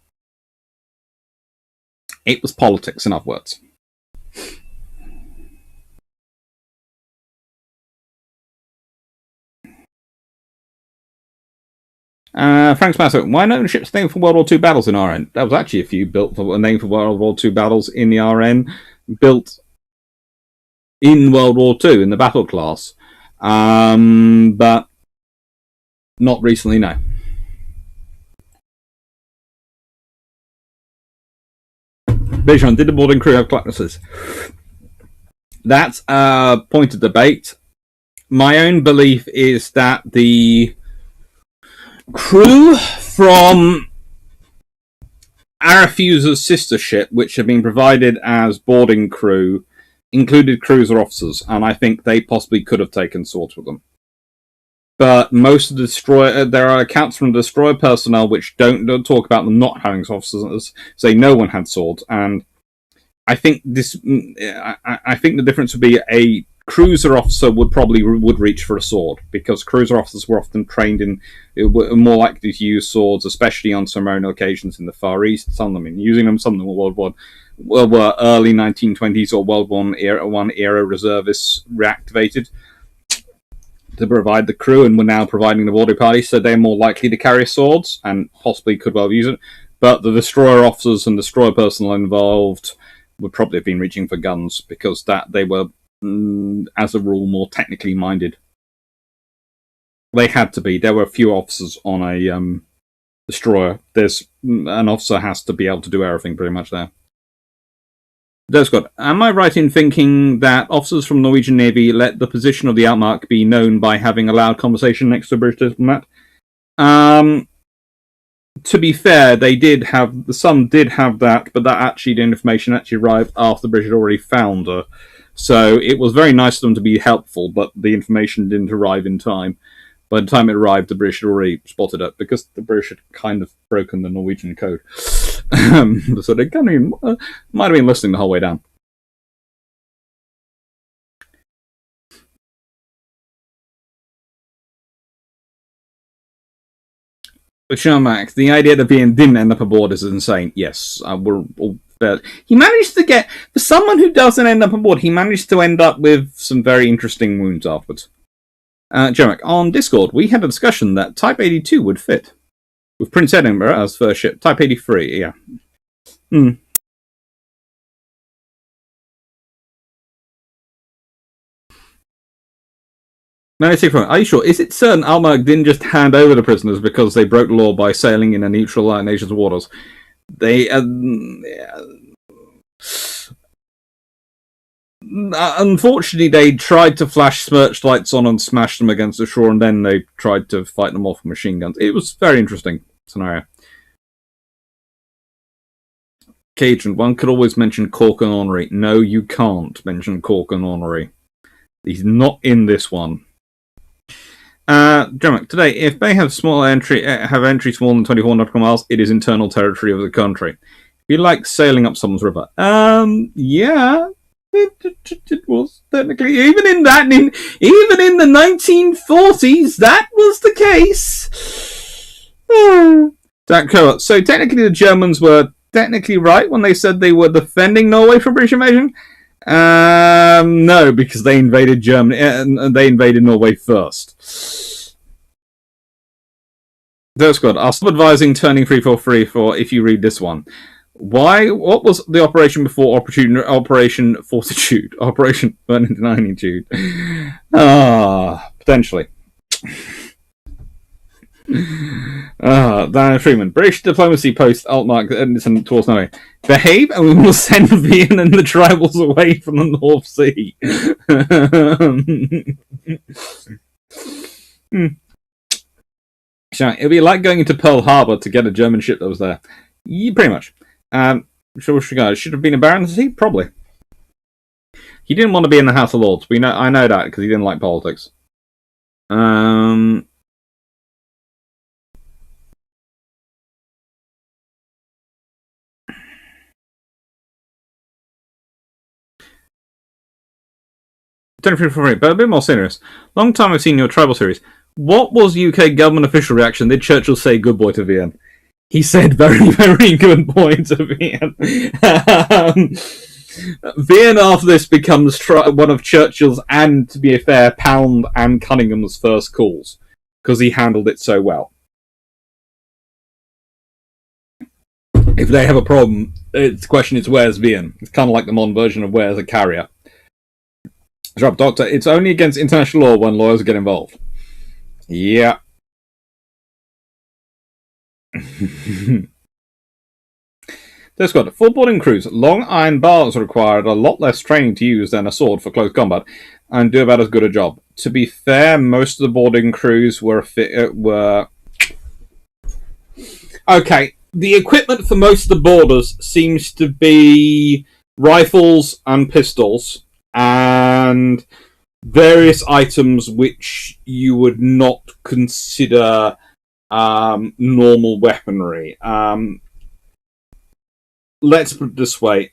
It was politics, in other words. Frank Smasser, why no ships named for World War II battles in RN? There was actually a few built for named for World War II battles in the RN, built in World War II in the battle class, but not recently. No. Bijan, did the boarding crew have cutlasses? That's a point of debate. My own belief is that the crew from Arafusa's sister ship, which had been provided as boarding crew, included cruiser officers, and I think they possibly could have taken swords with them. But most of the destroyer, there are accounts from destroyer personnel which don't talk about them not having officers, say no one had swords, and I think I think the difference would be a cruiser officer would reach for a sword, because cruiser officers were often trained were more likely to use swords, especially on ceremonial occasions in the Far East. Some of them using them, some of them were early 1920s or World War I era reservists reactivated to provide the crew, and were now providing the boarding party, so they're more likely to carry swords and possibly could well use it. But the destroyer officers and destroyer personnel involved would probably have been reaching for guns, because they were, as a rule, more technically minded. They had to be. There were a few officers on a destroyer. An officer has to be able to do everything pretty much there. Scott, am I right in thinking that officers from the Norwegian Navy let the position of the Altmark be known by having a loud conversation next to a British diplomat? To be fair, some did have that, but the information actually arrived after the British had already found her. So it was very nice of them to be helpful, but the information didn't arrive in time. By the time it arrived, the British had already spotted it, because the British had kind of broken the Norwegian code. So they might have been listening the whole way down. But Sharmax, the idea that Vian didn't end up aboard is insane. Yes, we're all fair. He managed to get, for someone who doesn't end up aboard, he managed to end up with some very interesting wounds afterwards. Jermac, on Discord, we had a discussion that Type 82 would fit, with Prince Edinburgh as first ship. Type 83, yeah. Are you sure? Is it certain Altmark didn't just hand over the prisoners because they broke law by sailing in a neutral nation's waters? They Unfortunately, they tried to flash searchlights on and smash them against the shore, and then they tried to fight them off with machine guns. It was a very interesting scenario. Cajun, one could always mention Cork and Ornery. No, you can't mention Cork and Ornery. He's not in this one. Jeremic, today, if they have entry smaller than 24 nautical miles, it is internal territory of the country. If you like sailing up someone's river, yeah, it was technically even in the 1940s, that was the case. So technically, the Germans were technically right when they said they were defending Norway from British invasion. No, because they invaded Germany and they invaded Norway first. That's good. I'll stop advising turning 3434 if you read this one. What was the operation before Operation Fortitude? Operation Burning Magnitude? Potentially. Diana Freeman. British diplomacy post Altmark Edison towards Norway. Behave and we will send Vian and the tribals away from the North Sea. So it'd be like going into Pearl Harbor to get a German ship that was there. Yeah, pretty much. Should have been a baronetcy? Probably. He didn't want to be in the House of Lords. I know that because he didn't like politics. 23 but a bit more serious. Long time I've seen your tribal series. What was UK government official reaction? Did Churchill say good boy to Vian? He said very, very good boy to Vian. Vian after this becomes one of Churchill's and, to be fair, Pound and Cunningham's first calls because he handled it so well. If they have a problem, the question is where's Vian? It's kind of like the modern version of where's a carrier. Drop Doctor, it's only against international law when lawyers get involved. Yeah. That's good. For boarding crews, long iron bars required a lot less training to use than a sword for close combat, and do about as good a job. To be fair, most of the boarding crews were okay. The equipment for most of the boarders seems to be rifles and pistols, and various items which you would not consider normal weaponry. Let's put it this way.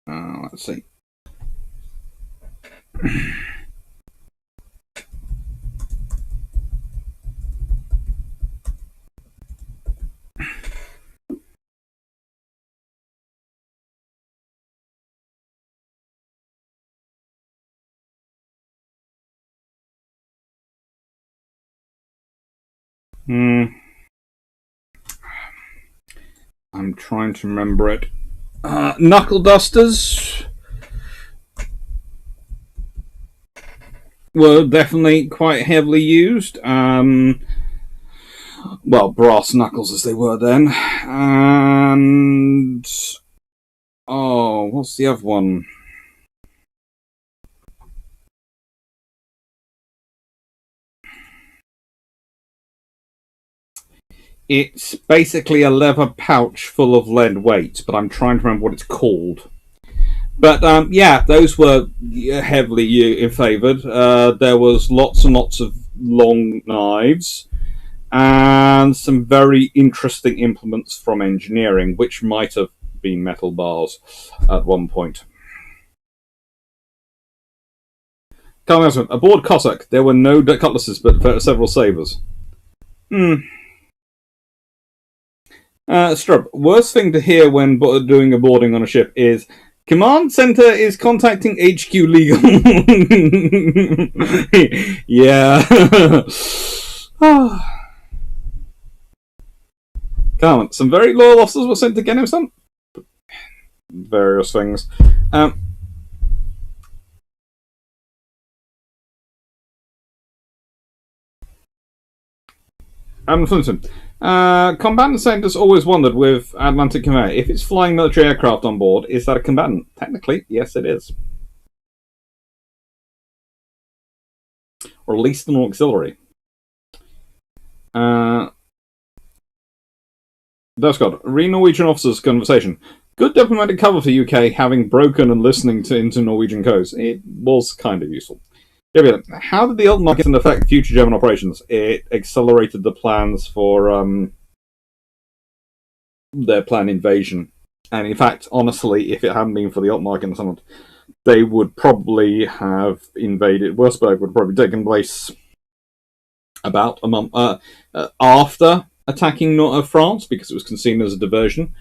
Let's see. I'm trying to remember it. Knuckle dusters were definitely quite heavily used. Well, brass knuckles as they were then. And what's the other one? It's basically a leather pouch full of lead weights, but I'm trying to remember what it's called. But yeah, those were heavily favoured. There was lots and lots of long knives and some very interesting implements from engineering, which might have been metal bars at one point. Aboard Cossack, there were no cutlasses, but several sabres. Strub, worst thing to hear when doing a boarding on a ship is Command Center is contacting HQ legal. Yeah. Come on, some very loyal officers were sent to get him some. various things. Flinton. Combatant scientists always wondered with Atlantic Conveyor, if it's flying military aircraft on board, is that a combatant? Technically, yes, it is. Or at least an auxiliary. That's got re-Norwegian officers' conversation. Good diplomatic cover for UK, having broken and listening into Norwegian codes. It was kind of useful. How did the Altmark affect future German operations? It accelerated the plans for their planned invasion. And in fact, honestly, if it hadn't been for the Altmark and someone, they would probably have invaded. Wurzburg would have probably taken place about a month after attacking France, because it was seen as a diversion.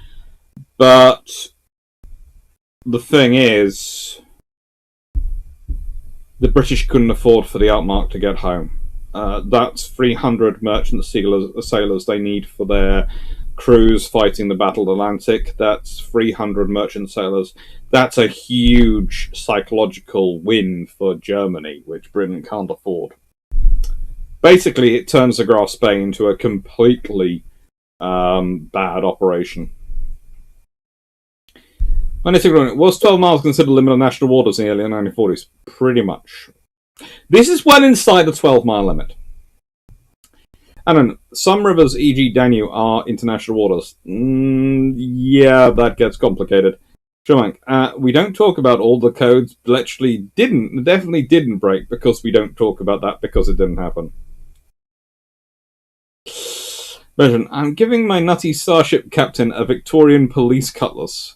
But the thing is, the British couldn't afford for the Altmark to get home. That's 300 merchant sailors they need for their crews fighting the Battle of the Atlantic. That's 300 merchant sailors. That's a huge psychological win for Germany, which Britain can't afford. Basically, it turns the Graf Spain into a completely bad operation. Was 12 miles considered the limit of national waters in the early 1940s? Pretty much. This is well inside the 12-mile limit. And then some rivers, e.g. Danube, are international waters. Yeah, that gets complicated. Sure, we don't talk about all the codes definitely didn't break, because we don't talk about that because it didn't happen. Version, I'm giving my nutty starship captain a Victorian police cutlass.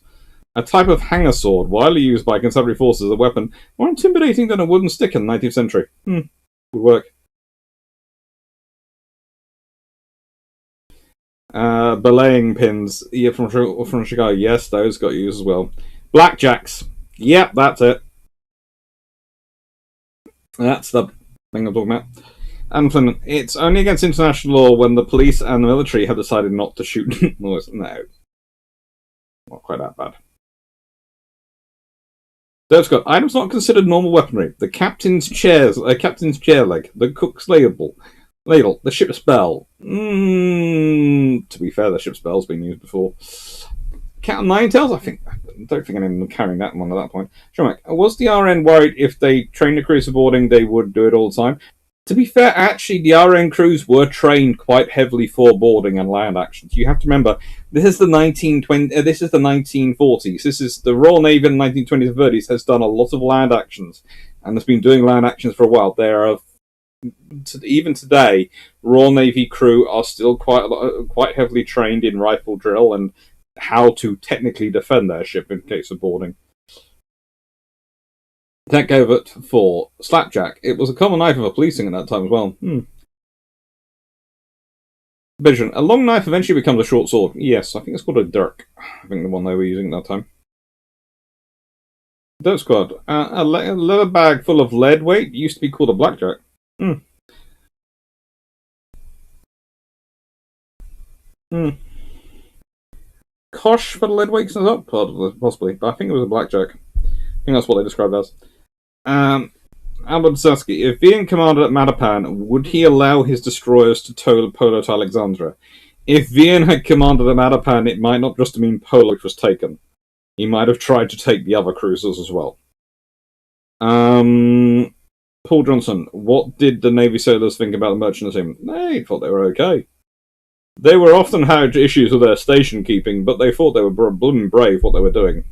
A type of hanger sword, widely used by constabulary forces as a weapon, more intimidating than a wooden stick in the 19th century. Would work. Belaying pins, yeah, from Chicago. Yes, those got used as well. Blackjacks. Yep, that's it. That's the thing I'm talking about. And it's only against international law when the police and the military have decided not to shoot. No, not quite that bad. Dirk Scott, items not considered normal weaponry. The captain's chair leg, the cook's ladle, the ship's bell. To be fair, the ship's bell's been used before. Cat and nine tails, I don't think anyone was carrying that one at that point. Sure, Mike. Was the RN worried if they trained the crews for boarding, they would do it all the time? To be fair, actually, the RN crews were trained quite heavily for boarding and land actions. You have to remember, this is the 1940s. This is the Royal Navy in the 1920s and 30s has done a lot of land actions, and has been doing land actions for a while. There are, even today, Royal Navy crew are still quite heavily trained in rifle drill and how to technically defend their ship in case of boarding. Tech Govert for slapjack. It was a common knife for policing at that time as well. Vision. A long knife eventually becomes a short sword. Yes, I think it's called a dirk. I think the one they were using at that time. Dirt Squad. A leather bag full of lead weight used to be called a blackjack. Kosh for the lead weight is up, possibly, but I think it was a blackjack. I think that's what they described as. Albert Sasky, if Vian commanded at Matapan, would he allow his destroyers to tow Polo to Alexandria? If Vian had commanded at Matapan, it might not just mean Polo which was taken. He might have tried to take the other cruisers as well. Paul Johnson, what did the Navy sailors think about the merchant team? They thought they were okay. They were often had issues with their station keeping, but they thought they were blooming brave what they were doing.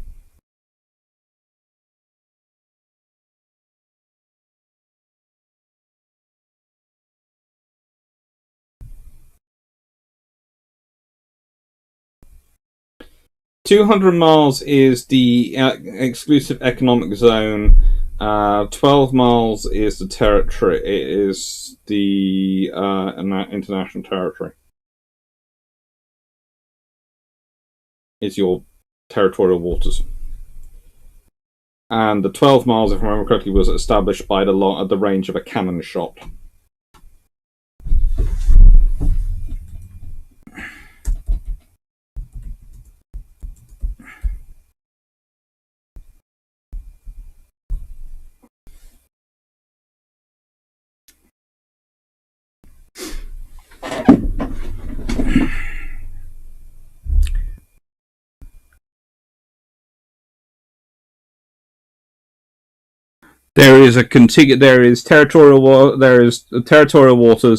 $200 miles is the exclusive economic zone. 12 miles is the territory. It is the international territory. Is your territorial waters. And the 12 miles, if I remember correctly, was established by the range of a cannon shot. There is territorial waters,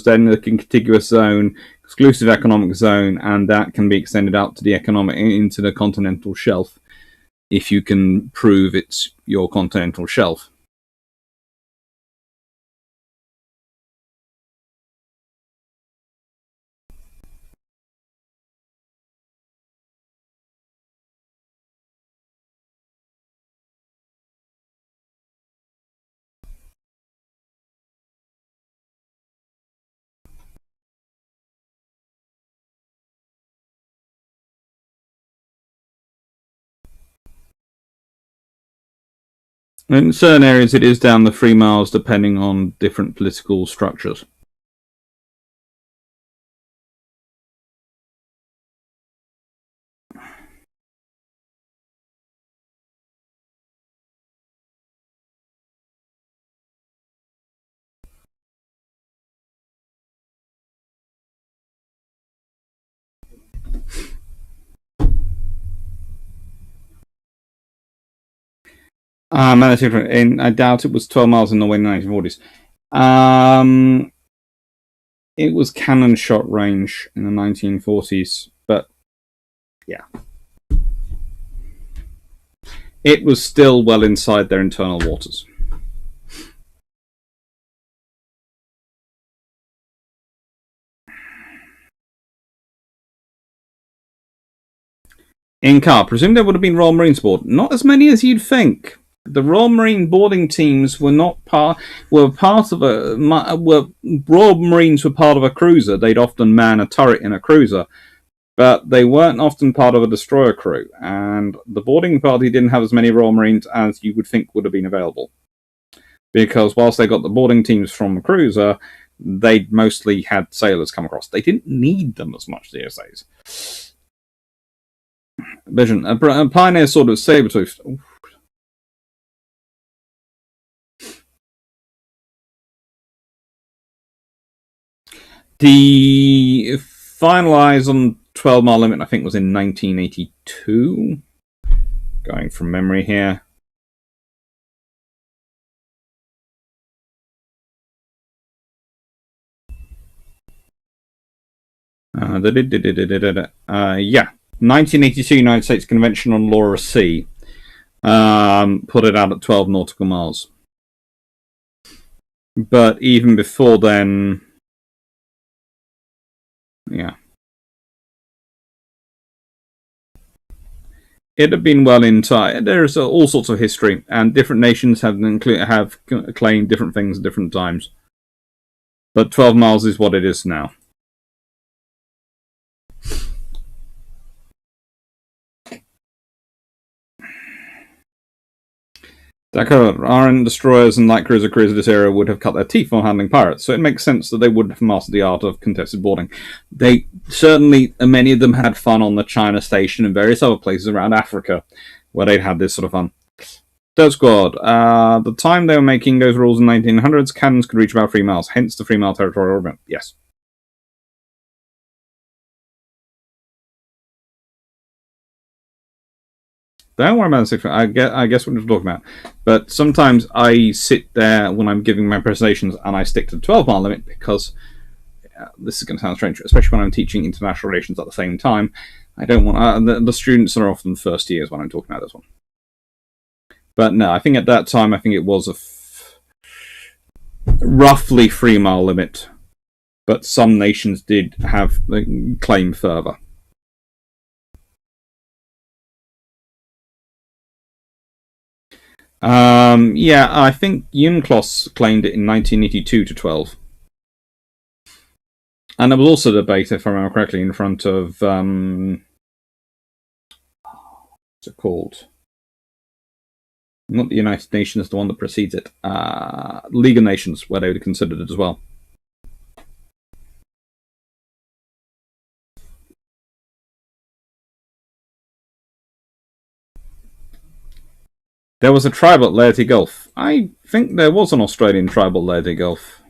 then the contiguous zone, exclusive economic zone, and that can be extended out to the into the continental shelf if you can prove it's your continental shelf. In certain areas, it is down to 3 miles, depending on different political structures. I doubt it was 12 miles in the way in the 1940s. It was cannon shot range in the 1940s, but yeah. It was still well inside their internal waters. In Car, presume there would have been Royal Marines aboard. Not as many as you'd think. The Royal Marine boarding teams were Royal Marines were part of a cruiser. They'd often man a turret in a cruiser, but they weren't often part of a destroyer crew. And the boarding party didn't have as many Royal Marines as you would think would have been available, because whilst they got the boarding teams from a cruiser, they mostly had sailors come across. They didn't need them as much these days. Vision, a pioneer sword of saber-toothed. The finalised on 12-mile limit, I think, was in 1982. Going from memory here. Yeah, 1982 United States Convention on Law of Sea put it out at 12 nautical miles. But even before then, yeah, it had been well inside. There's all sorts of history, and different nations have claimed different things at different times. But 12 miles is what it is now. Iron destroyers and light cruiser crews of this era would have cut their teeth on handling pirates, so it makes sense that they would have mastered the art of contested boarding. They certainly, many of them had fun on the China Station and various other places around Africa where they'd had this sort of fun. Third Squad. The time they were making those rules in the 1900s, cannons could reach about 3 miles, hence the 3 mile territorial limit. Yes. Don't worry about the 6 I guess what you're talking about. But sometimes I sit there when I'm giving my presentations and I stick to the 12-mile limit because this is going to sound strange, especially when I'm teaching international relations at the same time. I don't want the students are often first years when I'm talking about this one. But no, I think at that time, I think it was a roughly 3 mile limit. But some nations did have claim further. Yeah, I think UNCLOS claimed it in 1982 to 12. And there was also a debate, if I remember correctly, in front of what's it called? Not the United Nations, the one that precedes it. League of Nations, where they would have considered it as well. There was a tribe at Laerty Gulf. I think there was an Australian tribe at Laerty Gulf.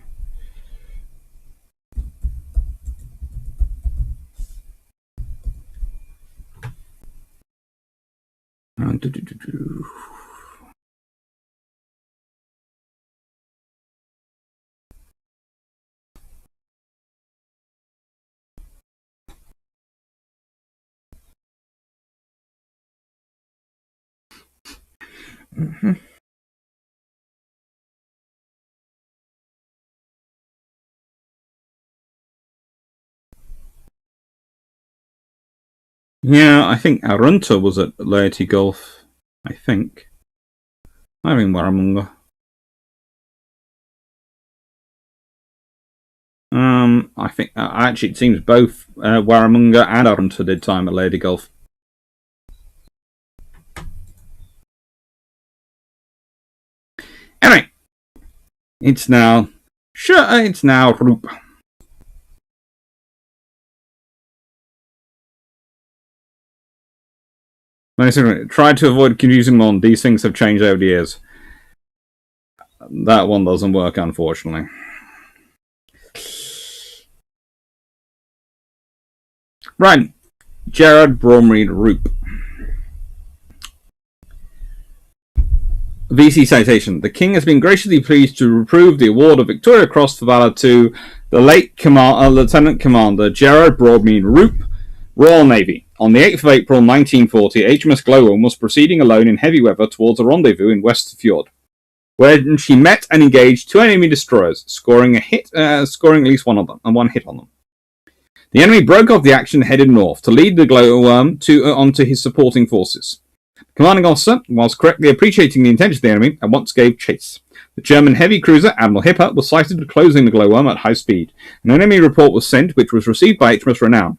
Yeah, I think Arunta was at Laity Gulf. I think. I mean Warramunga. I think actually it seems both Warramunga and Arunta did time at Lady Gulf. Anyway, it's now Roop. Try to avoid confusing them. These things have changed over the years. That one doesn't work, unfortunately. Right, Gerard Bromreed Roop. VC citation. The King has been graciously pleased to approve the award of Victoria Cross for Valour to the late Lieutenant Commander Gerard Broadmead Roop, Royal Navy. On the 8th of April 1940, HMS Glowworm was proceeding alone in heavy weather towards a rendezvous in West Fjord, where she met and engaged 2 enemy destroyers, scoring at least one hit on them. The enemy broke off the action and headed north to lead the Glowworm onto his supporting forces. Commanding officer, whilst correctly appreciating the intention of the enemy, at once gave chase. The German heavy cruiser Admiral Hipper was sighted closing the glowworm at high speed. An enemy report was sent, which was received by HMS Renown.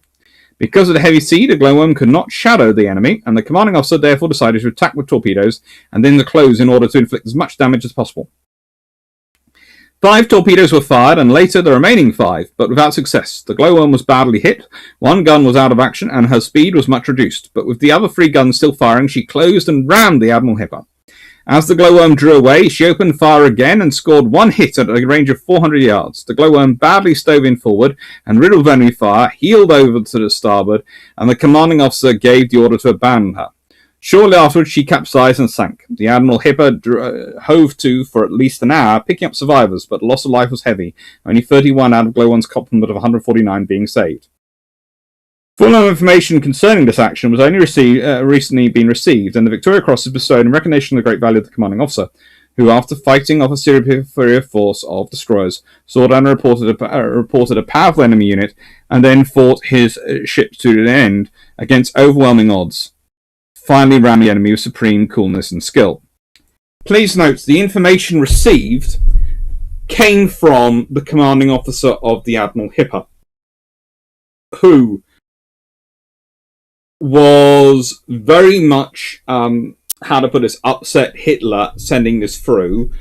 Because of the heavy sea, the glowworm could not shadow the enemy, and the commanding officer therefore decided to attack with torpedoes and then to close in order to inflict as much damage as possible. 5 torpedoes were fired, and later the remaining 5, but without success. The glowworm was badly hit, 1 gun was out of action, and her speed was much reduced. But with the other 3 guns still firing, she closed and rammed the Admiral Hipper. As the glowworm drew away, she opened fire again and scored 1 hit at a range of 400 yards. The glowworm badly stove in forward and, riddled of enemy fire, heeled over to the starboard, and the commanding officer gave the order to abandon her. Shortly afterwards, she capsized and sank. The Admiral Hipper hove to for at least an hour, picking up survivors, but the loss of life was heavy, only 31 out of Glowworm's complement of 149 being saved. Full information concerning this action was only recently been received, and the Victoria Cross is bestowed in recognition of the great value of the commanding officer, who, after fighting off a superior force of destroyers, saw down and reported a powerful enemy unit, and then fought his ship to the end against overwhelming odds, finally rammed the enemy with supreme coolness and skill. Please note, the information received came from the commanding officer of the Admiral Hipper, who was very much, upset Hitler sending this through,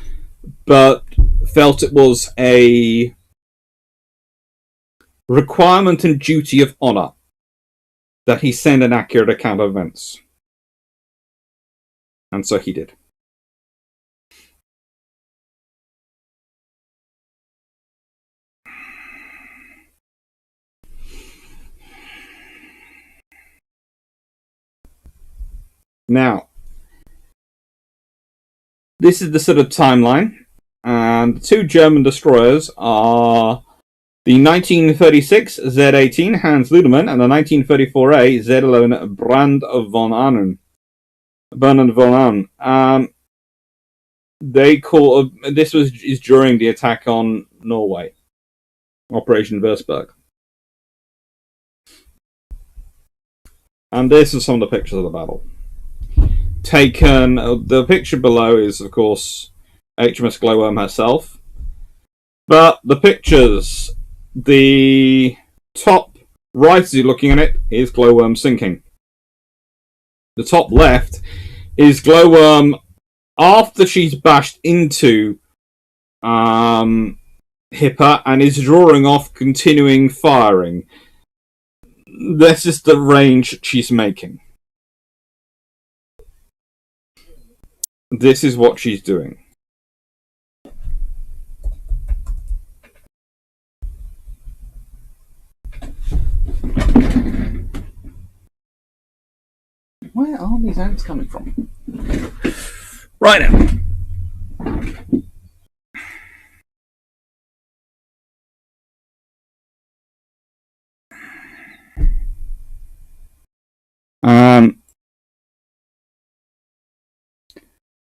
but felt it was a requirement and duty of honour that he send an accurate account of events. And so he did. Now, this is the sort of timeline, and the 2 German destroyers are the 1936 Z-18 Hans Ludemann and the 1934A Z-11 Bernard von Ahnen. This is during the attack on Norway, Operation Versberg. And this is some of the pictures of the battle. Taken, the picture below is, of course, HMS Glowworm herself. But the pictures, the top right as you're looking at it, is Glowworm sinking. The top left is Glowworm after she's bashed into Hipper and is drawing off, continuing firing. This is the range she's making. This is what she's doing. Where are these ants coming from? Right now.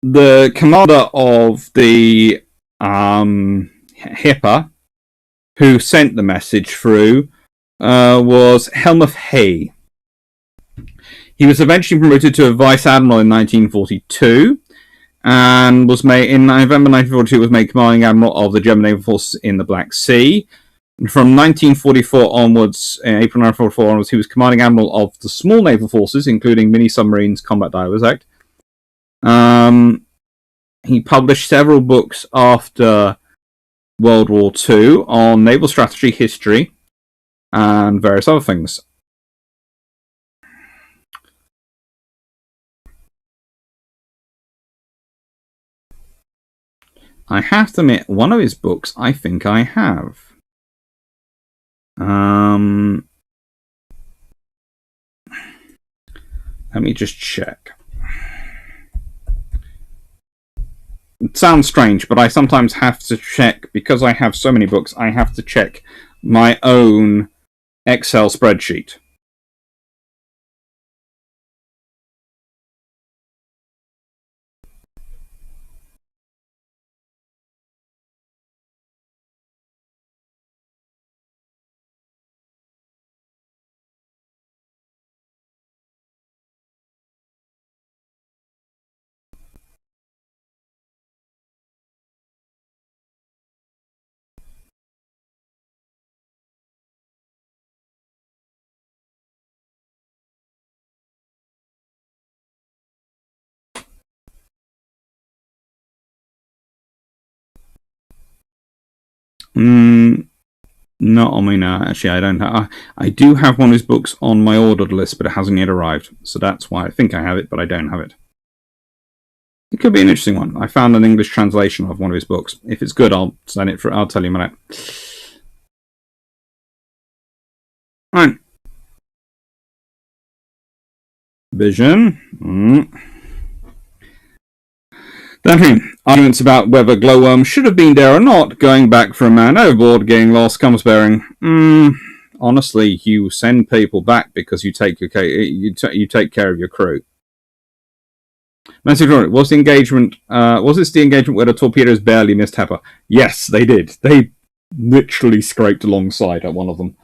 the commander of the HIPAA, who sent the message through, was Helmuth Hay. He was eventually promoted to a vice admiral in 1942, and was made in November 1942 was made commanding admiral of the German naval forces in the Black Sea. And from 1944 onwards, April 1944 onwards, he was commanding admiral of the small naval forces, including mini submarines, combat divers act. He published several books after World War II on naval strategy, history, and various other things. I have to admit, one of his books I think I have. Let me just check. It sounds strange, but I sometimes have to check, because I have so many books, I have to check my own Excel spreadsheet. Not on me now. Actually, I don't. I do have one of his books on my ordered list, but it hasn't yet arrived. So that's why I think I have it, but I don't have it. It could be an interesting one. I found an English translation of one of his books. If it's good, I'll send it for. I'll tell you about it. Right. Vision. Then arguments about whether glowworms should have been there or not, going back for a man overboard, getting lost, compass bearing. Honestly, you send people back because you take you take care of your crew. Was the engagement? Was this the engagement where the torpedoes barely missed Hepper? Yes, they did. They literally scraped alongside at one of them.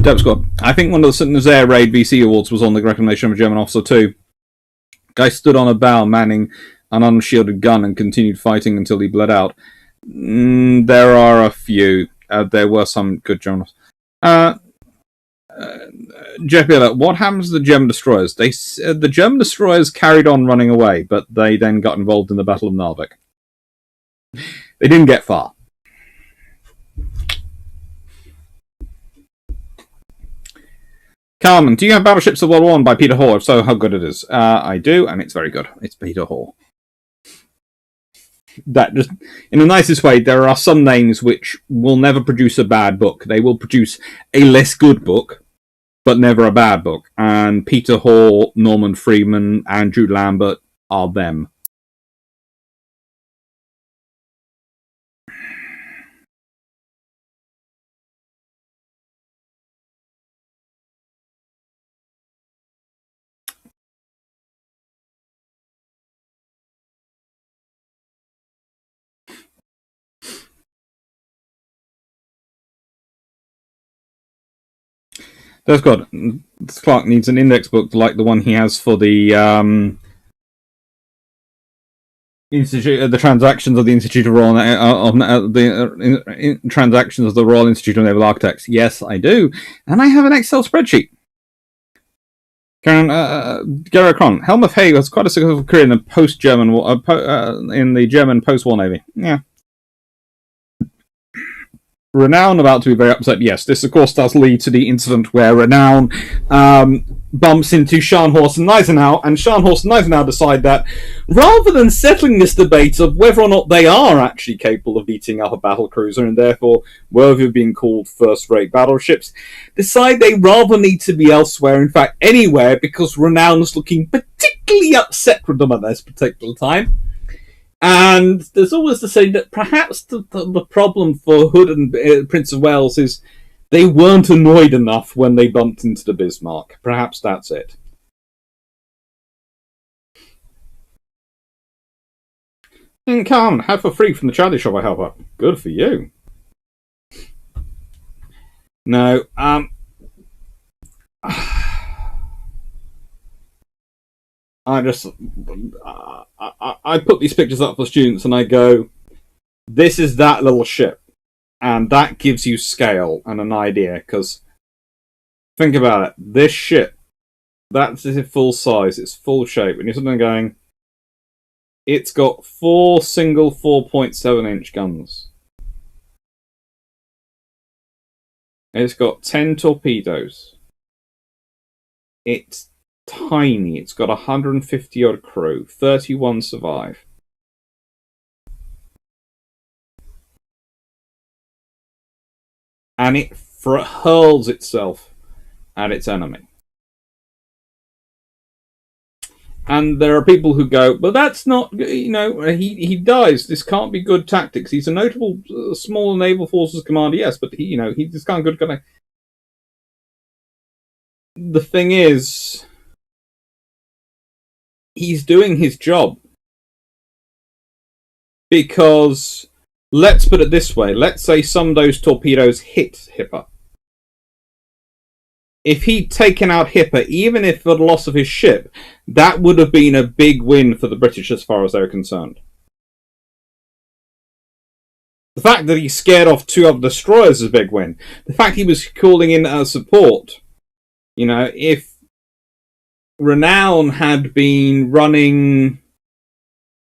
Deb Scott. I think one of the Nazaire Raid VC awards was on the recognition of a German officer too. Guy stood on a bow manning an unshielded gun and continued fighting until he bled out. There are a few. There were some good German officers. Jeff Miller, what happens to the German destroyers? The German destroyers carried on running away, but they then got involved in the Battle of Narvik. They didn't get far. Carmen, do you have Battleships of World War I by Peter Hall? If so, how good it is? I do, and it's very good. It's Peter Hall. That just, in the nicest way, there are some names which will never produce a bad book. They will produce a less good book, but never a bad book. And Peter Hall, Norman Freeman, Andrew Lambert are them. That's good. Clark needs an index book like the one he has for the Institute, the transactions of the Institute of Royal transactions of the Royal Institute of Naval Architects. Yes, I do, and I have an Excel spreadsheet. Gerard Cron. Helmuth Hay has quite a successful career in the post-German in the German post-war Navy. Yeah. Renown about to be very upset. Yes, this of course does lead to the incident where Renown bumps into Scharnhorst and Gneisenau, and Scharnhorst and Gneisenau decide that rather than settling this debate of whether or not they are actually capable of beating up a battle cruiser and therefore worthy of being called first-rate battleships, decide they rather need to be elsewhere, in fact anywhere, because Renown's looking particularly upset with them at this particular time. And there's always to say that perhaps the problem for Hood and Prince of Wales is They weren't annoyed enough when they bumped into the Bismarck. Perhaps that's it. Come, have for free from the charity shop I help out. Good for you. No, I just I put these pictures up for students and I go, this is that little ship, and that gives you scale and an idea. Because think about it, this ship, that's its full size, it's full shape, and you're suddenly going, it's got 4 single 4.7-inch guns. It's got 10 torpedoes. It's tiny. It's got 150 odd crew. 31 survive. And it hurls itself at its enemy. And there are people who go, but that's not, he dies. This can't be good tactics. He's a notable small naval forces commander, yes, but he's this kind of good guy. The thing is, he's doing his job. Because, let's put it this way, let's say some of those torpedoes hit Hipper. If he'd taken out Hipper, even if for the loss of his ship, that would have been a big win for the British as far as they were concerned. The fact that he scared off 2 other destroyers is a big win. The fact he was calling in as support. If Renown had been running,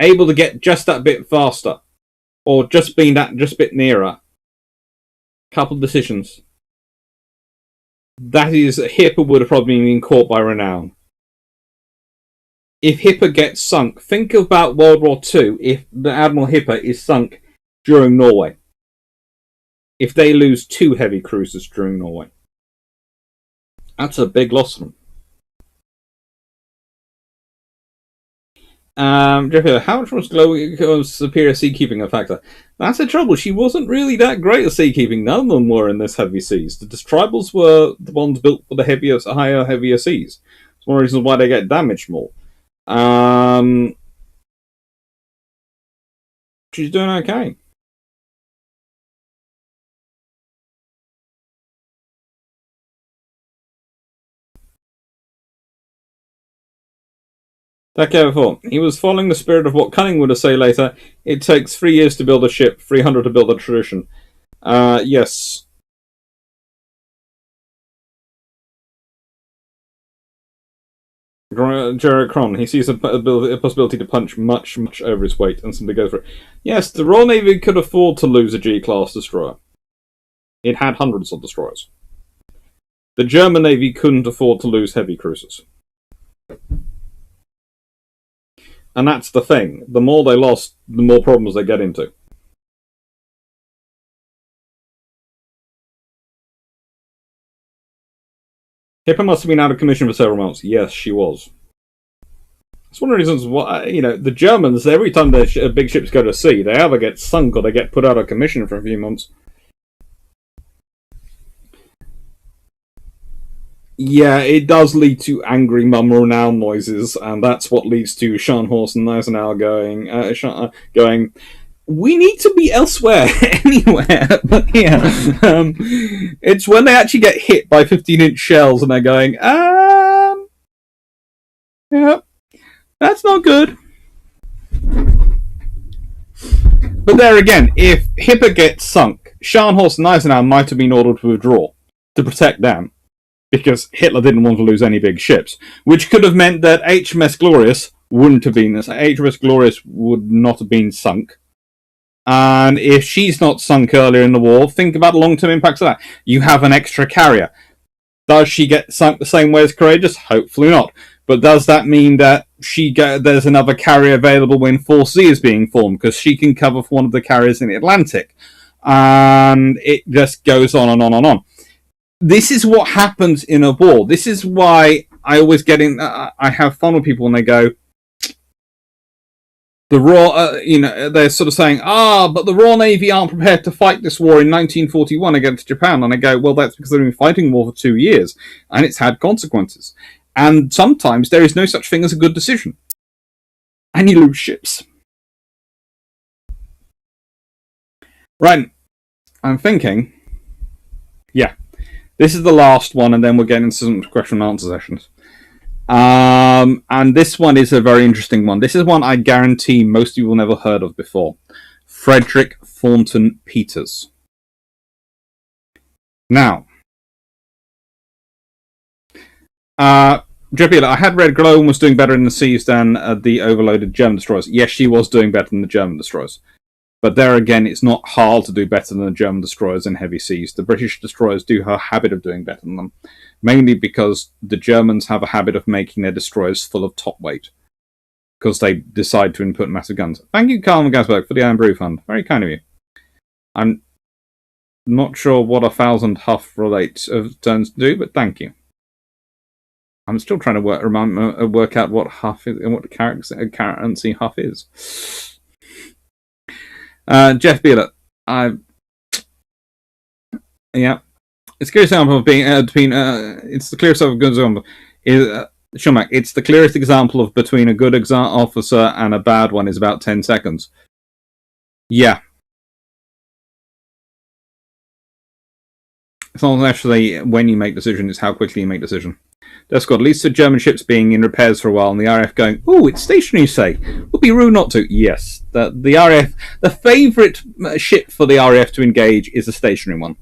able to get just that bit faster, or just been just a bit nearer, couple of decisions. That is, Hipper would have probably been caught by Renown. If Hipper gets sunk, think about World War II if the Admiral Hipper is sunk during Norway. If they lose 2 heavy cruisers during Norway. That's a big loss for them. Jeffrey, how much was Glowy's superior seakeeping a factor? That's the trouble. She wasn't really that great at seakeeping. None of them were in this heavy seas. The Tribals were the ones built for the heavier seas. It's one of the reasons why they get damaged more. She's doing okay. He was following the spirit of what Cunning would say later. It takes 3 years to build a ship, 300 to build a tradition. Yes. Jared Cron, he sees a possibility to punch much over his weight and simply go for it. Yes, the Royal Navy could afford to lose a G-class destroyer. It had hundreds of destroyers. The German Navy couldn't afford to lose heavy cruisers. And that's the thing. The more they lost, the more problems they get into. Hipper must have been out of commission for several months. Yes, she was. That's one of the reasons why, the Germans, every time their big ships go to sea, they either get sunk or they get put out of commission for a few months. Yeah, it does lead to angry mum renown noises, and that's what leads to Scharnhorst and Gneisenau going, we need to be elsewhere, anywhere, but yeah. It's when they actually get hit by 15-inch shells and they're going, yeah, that's not good. But there again, if Hipper gets sunk, Scharnhorst and Gneisenau might have been ordered to withdraw to protect them. Because Hitler didn't want to lose any big ships, which could have meant that HMS Glorious wouldn't have been. HMS Glorious would not have been sunk. And if she's not sunk earlier in the war, think about the long-term impacts of that. You have an extra carrier. Does she get sunk the same way as Courageous? Hopefully not. But does that mean that there's another carrier available when Force Z is being formed? Because she can cover for one of the carriers in the Atlantic. And it just goes on and on and on. This is what happens in a war. This is why I always get in. I have fun with people when they go, the they're sort of saying, but the Royal Navy aren't prepared to fight this war in 1941 against Japan. And I go, well, that's because they've been fighting war for 2 years, and it's had consequences. And sometimes there is no such thing as a good decision. And you lose ships. Right. I'm thinking, yeah, this is the last one, and then we'll get into some question and answer sessions. And this one is a very interesting one. This is one I guarantee most of you will never heard of before. Frederick Thornton Peters. Now, Jepila, I had read Glow was doing better in the seas than the overloaded German destroyers. Yes, she was doing better than the German destroyers. But there again, it's not hard to do better than the German destroyers in heavy seas. The British destroyers do have a habit of doing better than them. Mainly because the Germans have a habit of making their destroyers full of top weight. Because they decide to input massive guns. Thank you, Carl Gasberg, for the Iron Brew Fund. Very kind of you. I'm not sure what 1,000 Huff relates turns to do, but thank you. I'm still trying to work out what Huff is and what the currency Huff is. Jeff Beeler, yeah, it's a clear example of being it's the clearest of a good example. Shumack, it's the clearest example of between a good officer and a bad one is about 10 seconds. Yeah. It's not actually when you make decision, it's how quickly you make decision. That's got leads to German ships being in repairs for a while and the RAF going, oh, it's stationary, say. Would be rude not to. Yes. The RAF, the favourite ship for the RAF to engage is a stationary one.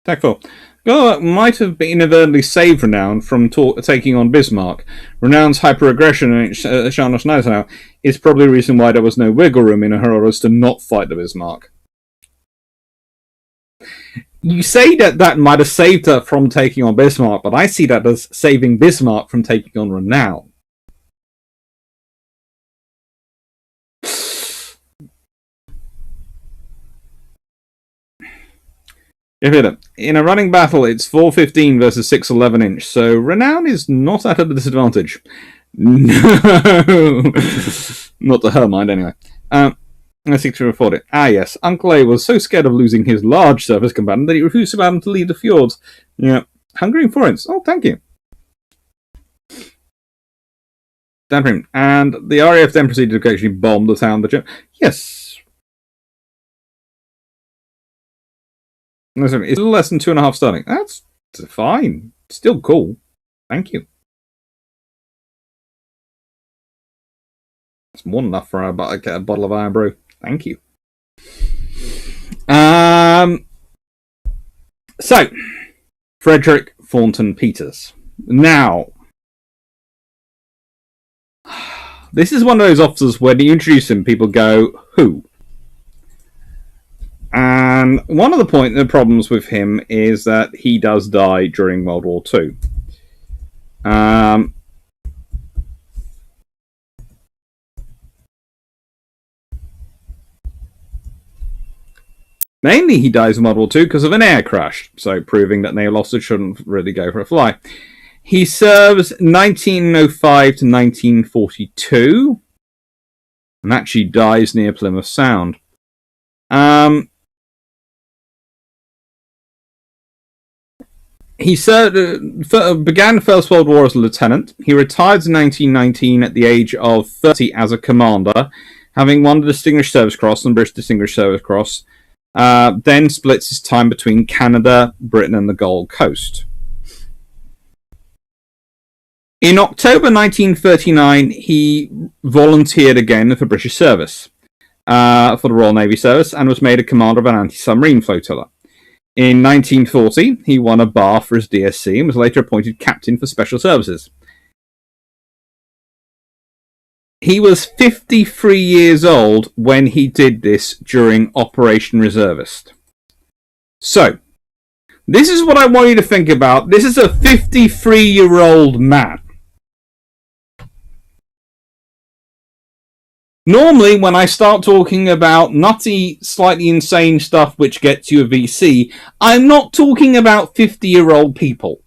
Tactful. Goa might have been inadvertently saved Renown from taking on Bismarck. Renown's hyper-aggression in Scharnhorst now is probably the reason why there was no wiggle room in her orders to not fight the Bismarck. You say that might have saved her from taking on Bismarck, but I see that as saving Bismarck from taking on Renown. In a running battle, it's 4.15 versus 6.11 inch, so Renown is not at a disadvantage. No! Not to her mind, anyway. I seek to report it. Ah, yes. Uncle A was so scared of losing his large surface combatant that he refused to allow him to leave the fjords. Yeah. Hungarian foreigns. Oh, thank you. And the RAF then proceeded to occasionally bomb the town. Yes. It's a little less than 2.5 sterling. That's fine. Still cool. Thank you. It's more than enough for a bottle of Iron Brew. Thank you. So, Frederick Thornton Peters. Now, this is one of those officers when you introduce him, people go, who? And one of the problems with him is that he does die during World War II. Mainly he dies in World War II because of an air crash, so proving that naval officers shouldn't really go for a fly. He serves 1905 to 1942 and actually dies near Plymouth Sound. He began the First World War as a lieutenant. He retired in 1919 at the age of 30 as a commander, having won the Distinguished Service Cross and British Distinguished Service Cross. Then splits his time between Canada, Britain, and the Gold Coast. In October 1939, he volunteered again for British service for the Royal Navy Service and was made a commander of an anti-submarine flotilla. In 1940, he won a bar for his DSC and was later appointed captain for Special Services. He was 53 years old when he did this during Operation Reservist. So, this is what I want you to think about. This is a 53-year-old man. Normally, when I start talking about nutty, slightly insane stuff which gets you a VC, I'm not talking about 50-year-old people.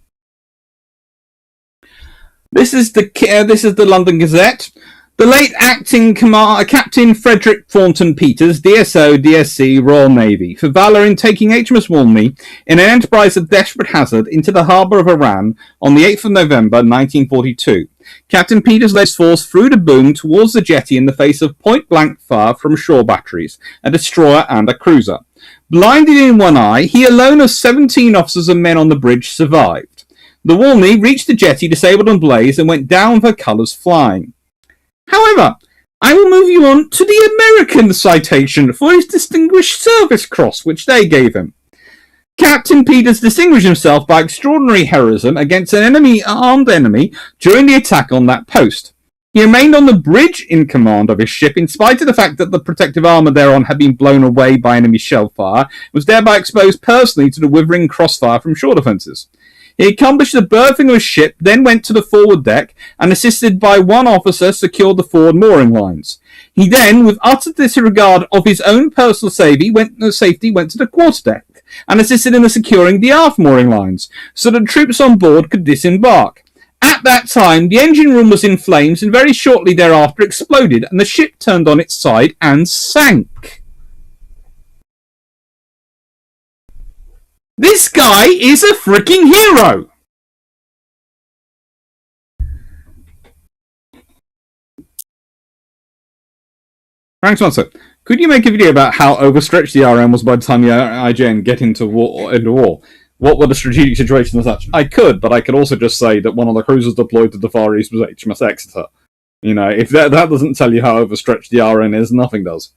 This is the London Gazette. The late acting Captain Frederick Thornton Peters, DSO, DSC, Royal Navy, for valour in taking HMS Walney in an enterprise of desperate hazard into the harbour of Oran on the 8th of November 1942. Captain Peters led his force through the boom towards the jetty in the face of point-blank fire from shore batteries, a destroyer and a cruiser. Blinded in one eye, he alone of 17 officers and men on the bridge survived. The Walney reached the jetty disabled and blazed and went down with her colours flying. However, I will move you on to the American citation for his Distinguished Service Cross, which they gave him. Captain Peters distinguished himself by extraordinary heroism against an armed enemy during the attack on that post. He remained on the bridge in command of his ship in spite of the fact that the protective armour thereon had been blown away by enemy shell fire, and was thereby exposed personally to the withering crossfire from shore defences. He accomplished the berthing of his ship, then went to the forward deck, and assisted by one officer secured the forward mooring lines. He then, with utter disregard of his own personal safety, went to the quarterdeck, and assisted in the securing the aft mooring lines, so that troops on board could disembark. At that time, the engine room was in flames, and very shortly thereafter exploded, and the ship turned on its side and sank. This guy is a freaking hero! Frank Swanson, could you make a video about how overstretched the RM was by the time the IJN get into war? What were the strategic situations and such? I could, but I could also just say that one of the cruisers deployed to the Far East was HMS Exeter. You know, if that doesn't tell you how overstretched the RN is, nothing does.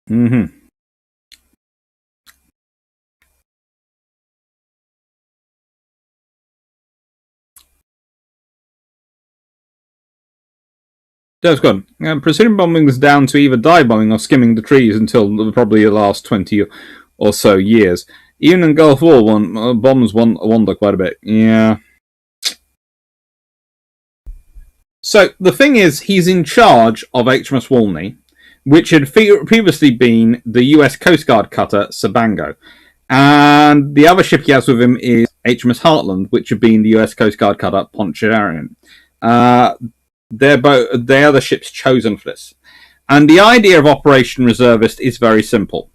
Mm-hmm. That's good. Precision bombing was down to either dive bombing or skimming the trees until probably the last 20 or so years. Even in Gulf War, bombs wander quite a bit. Yeah. So the thing is, he's in charge of HMS Walney, which had previously been the US Coast Guard cutter Sabango. And the other ship he has with him is HMS Heartland, which had been the US Coast Guard cutter Pontchartrain. They are the ships chosen for this. And the idea of Operation Reservist is very simple.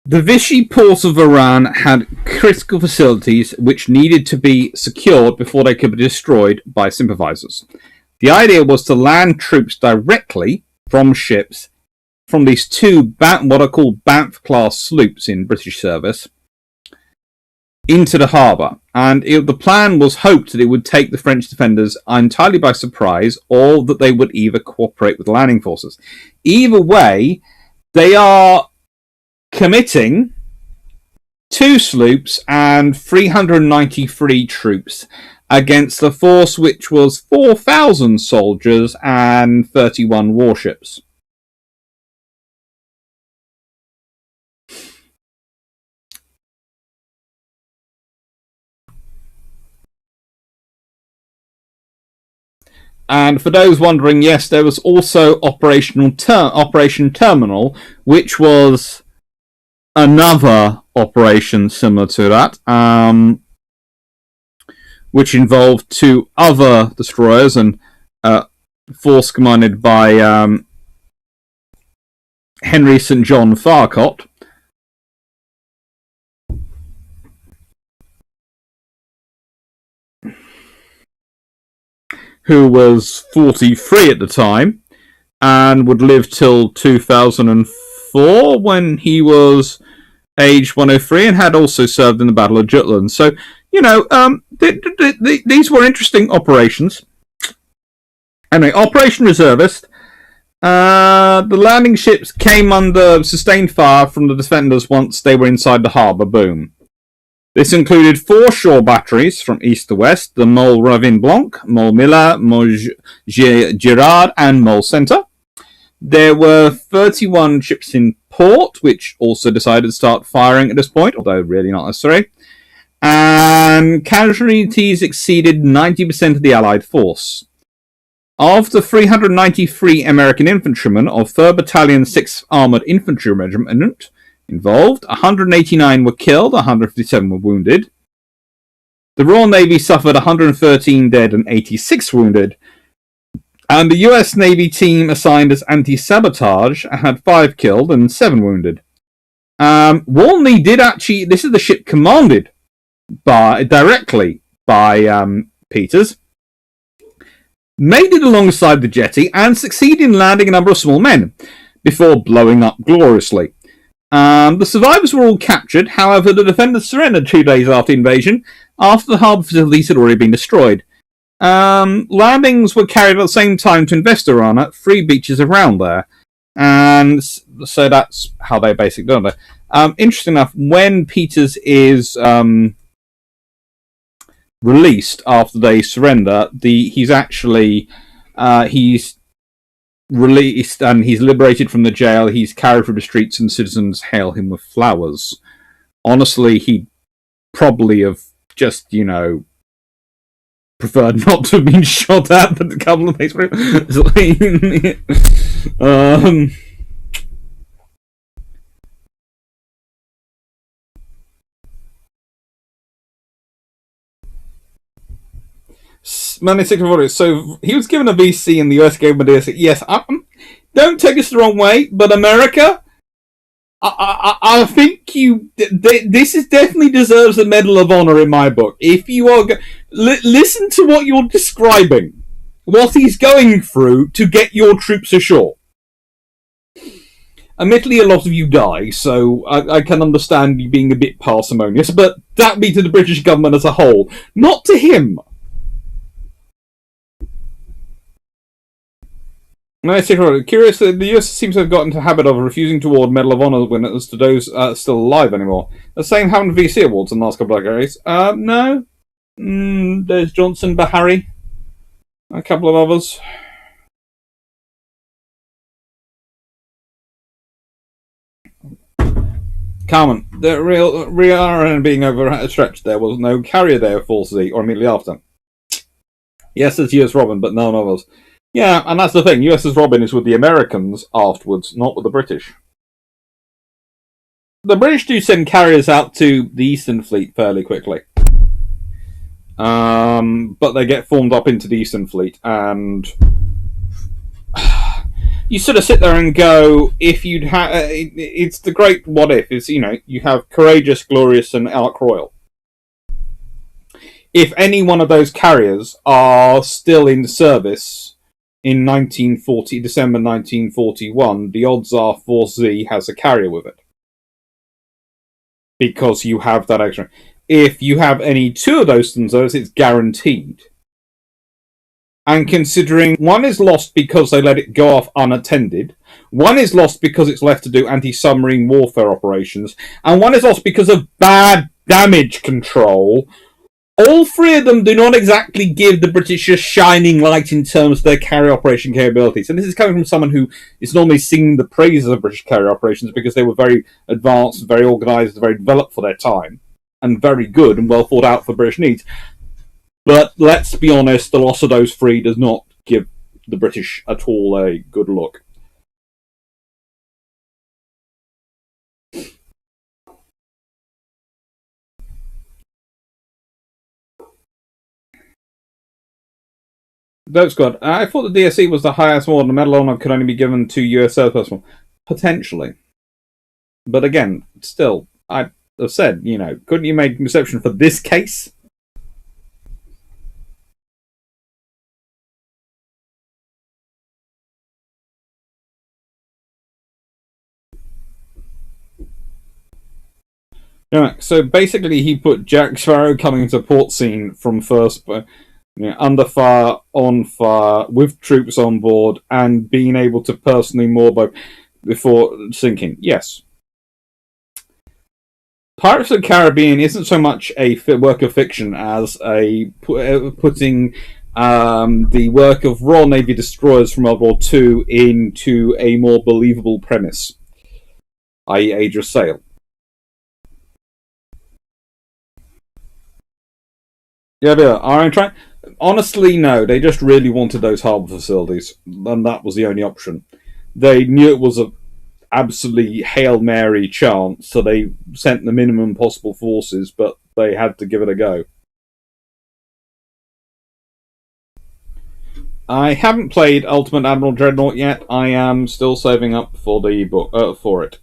The Vichy port of Oran had critical facilities which needed to be secured before they could be destroyed by sympathizers. The idea was to land troops directly from ships from these two what are called Banff-class sloops in British service into the harbour. And the plan was hoped that it would take the French defenders entirely by surprise, or that they would either cooperate with the landing forces. Either way, they are committing 2 sloops and 393 troops against a force which was 4,000 soldiers and 31 warships. And for those wondering, yes, there was also Operation Terminal, which was another operation similar to that, which involved 2 other destroyers and force commanded by Henry St. John Farcott. Who was 43 at the time and would live till 2004 when he was aged 103 and had also served in the Battle of Jutland. So, you know, these were interesting operations. Anyway, Operation Reservist. The landing ships came under sustained fire from the defenders once they were inside the harbour. Boom. This included 4 shore batteries from east to west, the Mole Ravin Blanc, Mole Miller, Mole Girard, and Mole Centre. There were 31 ships in port, which also decided to start firing at this point, although really not necessary. And casualties exceeded 90% of the Allied force. Of the 393 American infantrymen of 3rd Battalion 6th Armoured Infantry Regiment involved, 189 were killed, 157 were wounded. The Royal Navy suffered 113 dead and 86 wounded. And the US Navy team assigned as anti-sabotage had 5 killed and 7 wounded. Walney did actually... This is the ship commanded directly by Peters. Made it alongside the jetty and succeeded in landing a number of small men before blowing up gloriously. The survivors were all captured. However, the defenders surrendered 2 days after invasion, after the harbour facilities had already been destroyed. Landings were carried at the same time to invest Iran at 3 beaches around there. And so that's how they basically done it. Interesting enough, when Peters is released after they surrender, he's actually he's released and he's liberated from the jail. He's carried through the streets and citizens hail him with flowers. Honestly, he probably have just, preferred not to have been shot at but a couple of days for him. So he was given a VC and the US gave him a DSC. Yes, don't take this the wrong way, but America, I think this is definitely deserves a Medal of Honor in my book. If you are... listen to what you're describing. What he's going through to get your troops ashore. Admittedly, a lot of you die, so I can understand you being a bit parsimonious, but that be to the British government as a whole, not to him. Curiously, the US seems to have gotten into the habit of refusing to award Medal of Honor winners to those still alive anymore. The same happened to VC awards in the last couple of decades. No. There's Johnson, Bahari, a couple of others. Carmen, the real being overstretched. There was no carrier there for Force Z or immediately after. Yes, it's US Robin, but none of us. Yeah, and that's the thing. USS Robin is with the Americans afterwards, not with the British. The British do send carriers out to the Eastern Fleet fairly quickly. But they get formed up into the Eastern Fleet, and you sort of sit there and go, if you'd have... it's the great what if. It's, you have Courageous, Glorious, and Ark Royal. If any one of those carriers are still in service... in December 1941, the odds are Force Z has a carrier with it. Because you have that extra. If you have any 2 of those things, it's guaranteed. And considering one is lost because they let it go off unattended, one is lost because it's left to do anti-submarine warfare operations, and one is lost because of bad damage control, all 3 of them do not exactly give the British a shining light in terms of their carrier operation capabilities. And this is coming from someone who is normally singing the praises of British carrier operations because they were very advanced, very organised, very developed for their time, and very good and well thought out for British needs. But let's be honest, the loss of those 3 does not give the British at all a good look. That's good. I thought the DSC was the highest award, and the Medal of Honor could only be given to US Air Personnel. Potentially. But again, still, I have said, couldn't you make an exception for this case? Yeah, so basically he put Jack Sparrow coming to port scene from first... under fire, on fire, with troops on board, and being able to personally moor before sinking. Yes. Pirates of the Caribbean isn't so much a work of fiction as a putting the work of Royal Navy destroyers from World War II into a more believable premise, i.e., Age of Sail. Yeah, Iron Train. Honestly, no. They just really wanted those harbour facilities, and that was the only option. They knew it was a absolutely Hail Mary chance, so they sent the minimum possible forces, but they had to give it a go. I haven't played Ultimate Admiral Dreadnought yet. I am still saving up for the book for it.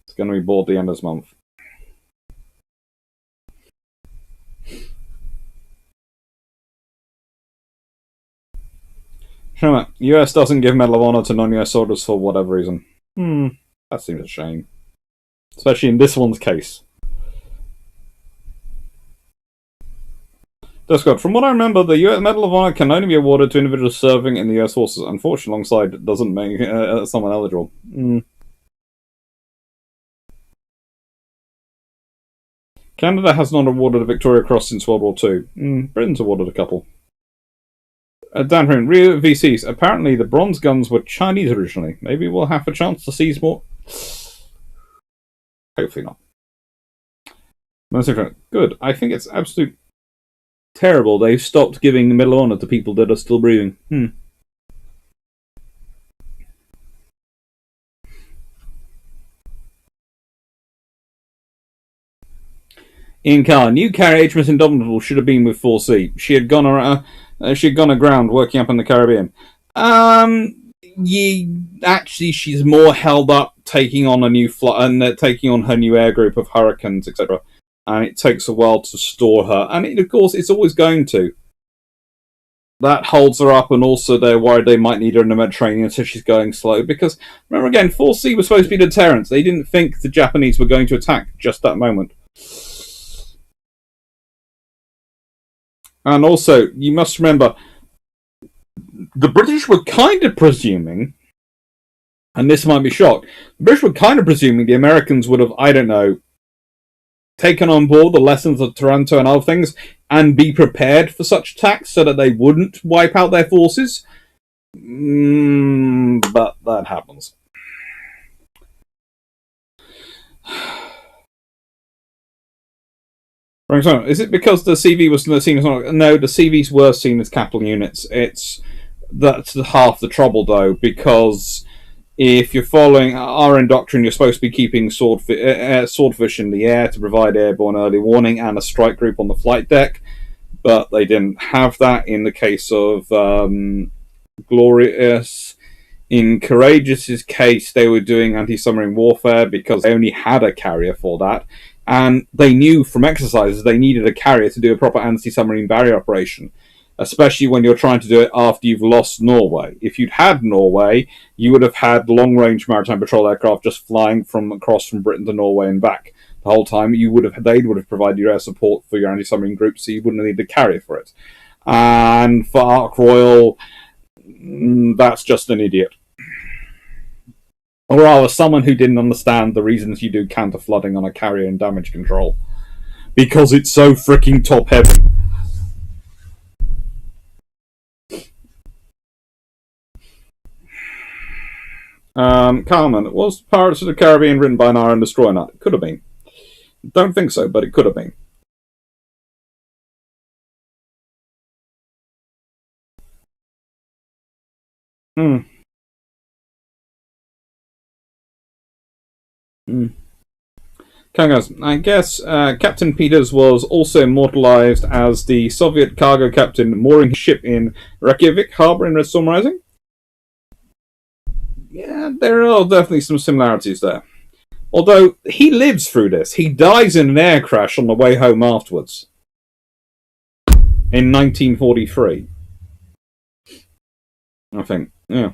It's going to be bought the end of this month. Sure, US doesn't give Medal of Honor to non-US soldiers for whatever reason. That seems a shame, especially in this one's case. Discord. From what I remember, the US Medal of Honor can only be awarded to individuals serving in the US forces. Unfortunately, alongside it doesn't make someone eligible. Canada has not awarded a Victoria Cross since World War II. Britain's awarded a couple. Dan Hoon, Rio VCs. Apparently, the bronze guns were Chinese originally. Maybe we'll have a chance to seize more. Hopefully not. Good. I think it's absolute terrible. They've stopped giving the Medal of Honor to people that are still breathing. Ian Carr, new carrier HMS Indomitable should have been with 4C. She had gone aground working up in the Caribbean. Actually, she's more held up taking on a new taking on her new air group of Hurricanes, etc. And it takes a while to store her, and of course, it's always going to. That holds her up, and also they're worried they might need her in the Mediterranean, so she's going slow. Because remember again, 4C was supposed to be deterrence. They didn't think the Japanese were going to attack just that moment. And also, you must remember, the British were kind of presuming, and this might be shocked, the British were kind of presuming the Americans would have, I don't know, taken on board the lessons of Taranto and other things and be prepared for such attacks so that they wouldn't wipe out their forces. But that happens. Is it because the CV was seen as no? The CVs were seen as capital units. That's half the trouble though, because if you're following RN doctrine, you're supposed to be keeping swordfish in the air to provide airborne early warning and a strike group on the flight deck, but they didn't have that in the case of Glorious. In Courageous's case, they were doing anti-submarine warfare because they only had a carrier for that. And they knew from exercises they needed a carrier to do a proper anti-submarine barrier operation, especially when you're trying to do it after you've lost Norway. If you'd had Norway, you would have had long-range maritime patrol aircraft just flying across from Britain to Norway and back. The whole time they would have provided you air support for your anti-submarine group, so you wouldn't need a carrier for it. And for Ark Royal, that's just an idiot. Or rather, someone who didn't understand the reasons you do counter-flooding on a carrier and damage control. Because it's so freaking top-heavy. Carmen, was Pirates of the Caribbean written by an Iron Destroyer Nut? It could have been. Don't think so, but it could have been. Kangos. I guess Captain Peters was also immortalized as the Soviet cargo captain mooring his ship in Reykjavik Harbour in Red Storm Rising. Yeah, there are definitely some similarities there. Although he lives through this. He dies in an air crash on the way home afterwards. In 1943. I think. Yeah.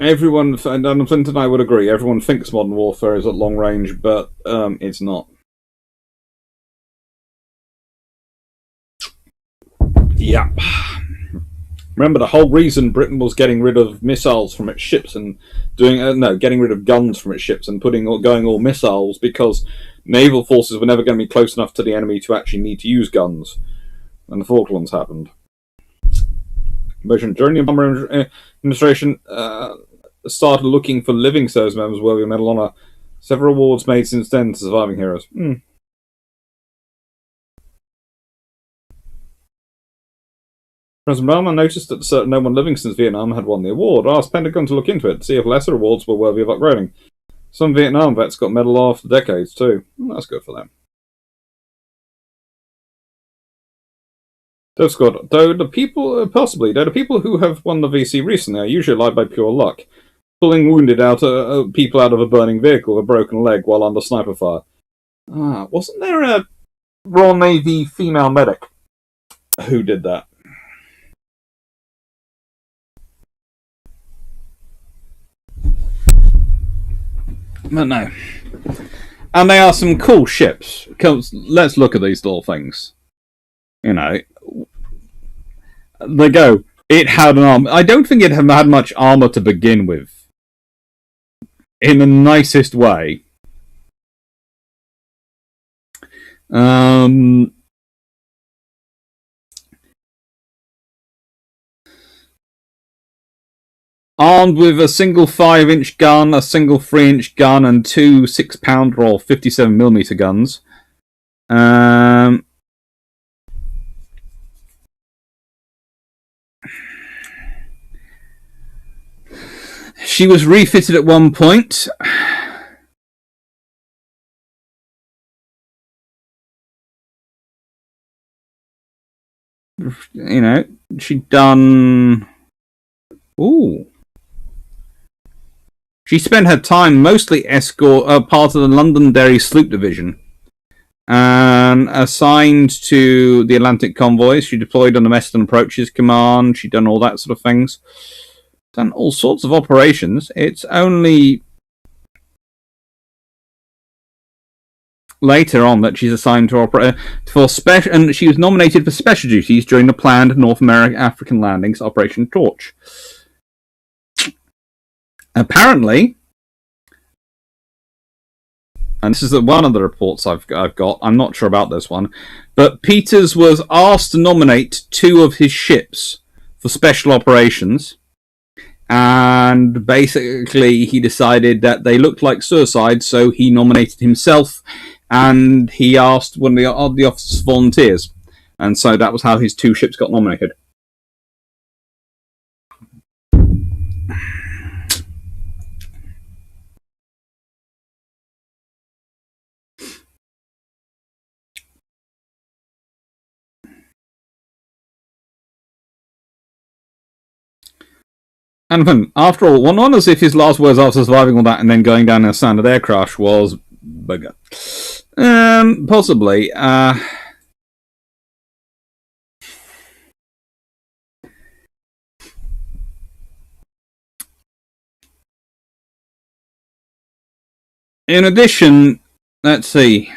Everyone, and Flint and I would agree, everyone thinks modern warfare is at long range, but it's not. Yeah. Remember, the whole reason Britain was getting rid of missiles from its ships and getting rid of guns from its ships and going all missiles, because naval forces were never going to be close enough to the enemy to actually need to use guns. And the Falklands happened. During the Obama administration, started looking for living service members worthy of Medal of Honor. Several awards made since then to surviving heroes. President Obama noticed that no one living since Vietnam had won the award. Asked Pentagon to look into it to see if lesser awards were worthy of upgrading. Some Vietnam vets got Medal after decades too. That's good for them. Though the people who have won the VC recently are usually alive by pure luck, pulling wounded people out of a burning vehicle with a broken leg while under sniper fire. Wasn't there a Royal Navy female medic who did that? But no. And they are some cool ships. Let's look at these little things. You know, they go, it had an armor. I don't think it had much armor to begin with. In the nicest way. Armed with a single 5-inch gun, a single 3-inch gun, and two 6-pounder or 57mm guns. She was refitted at one point. You know, she'd done... Ooh. She spent her time mostly part of the Londonderry Sloop Division. And assigned to the Atlantic convoys. She deployed on the Western Approaches Command. She'd done all that sort of things. Done all sorts of operations. It's only later on that she's assigned to operate and she was nominated for special duties during the planned North African landings, Operation Torch. Apparently, and this is one of the reports I've got, I'm not sure about this one, but Peters was asked to nominate 2 of his ships for special operations, and basically he decided that they looked like suicide, so he nominated himself, and he asked one of the officers volunteers, and so that was how his 2 ships got nominated. And after all, one wonders if his last words after surviving all that and then going down in a standard air crash was bugger. Possibly. In addition, let's see.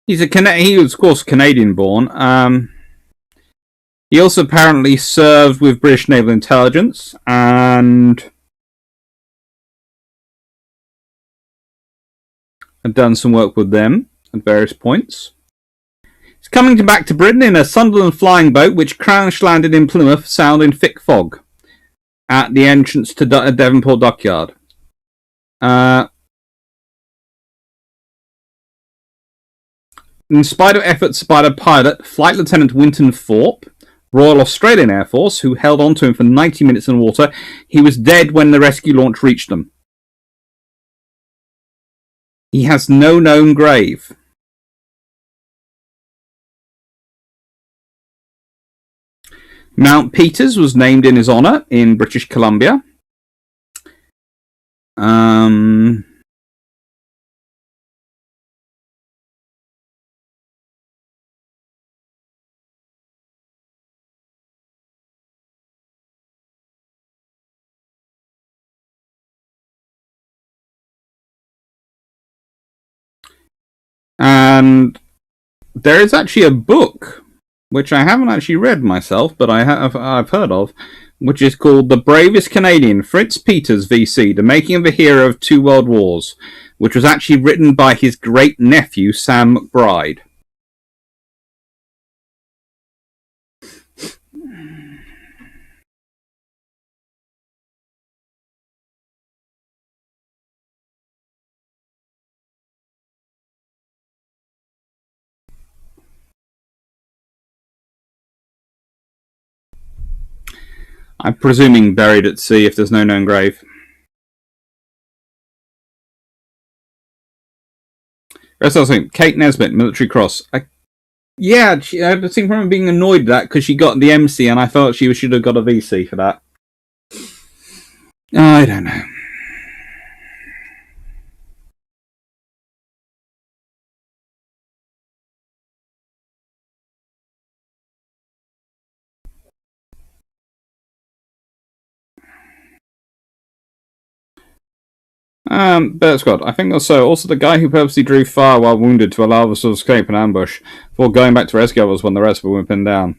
He was, of course, Canadian-born. He also apparently served with British Naval Intelligence and had done some work with them at various points. He's coming back to Britain in a Sunderland flying boat which crash-landed in Plymouth Sound in thick fog at the entrance to Devonport Dockyard. In spite of efforts by the pilot, Flight Lieutenant Winton Thorpe, Royal Australian Air Force, who held on to him for 90 minutes in the water, he was dead when the rescue launch reached them. He has no known grave. Mount Peters was named in his honour in British Columbia. Um, and there is actually a book which I haven't actually read myself, but I've heard of, which is called The Bravest Canadian, Fritz Peters, VC, The Making of a Hero of Two World Wars, which was actually written by his great-nephew, Sam McBride. I'm presuming buried at sea if there's no known grave. Rest of the Kate Nesbitt, Military Cross. I seem to remember being annoyed at that because she got the MC and I thought she should have got a VC for that. I don't know. Bert Scott, I think so. Also, the guy who purposely drew fire while wounded to allow us to escape an ambush before going back to rescue us when the rest were pinned down.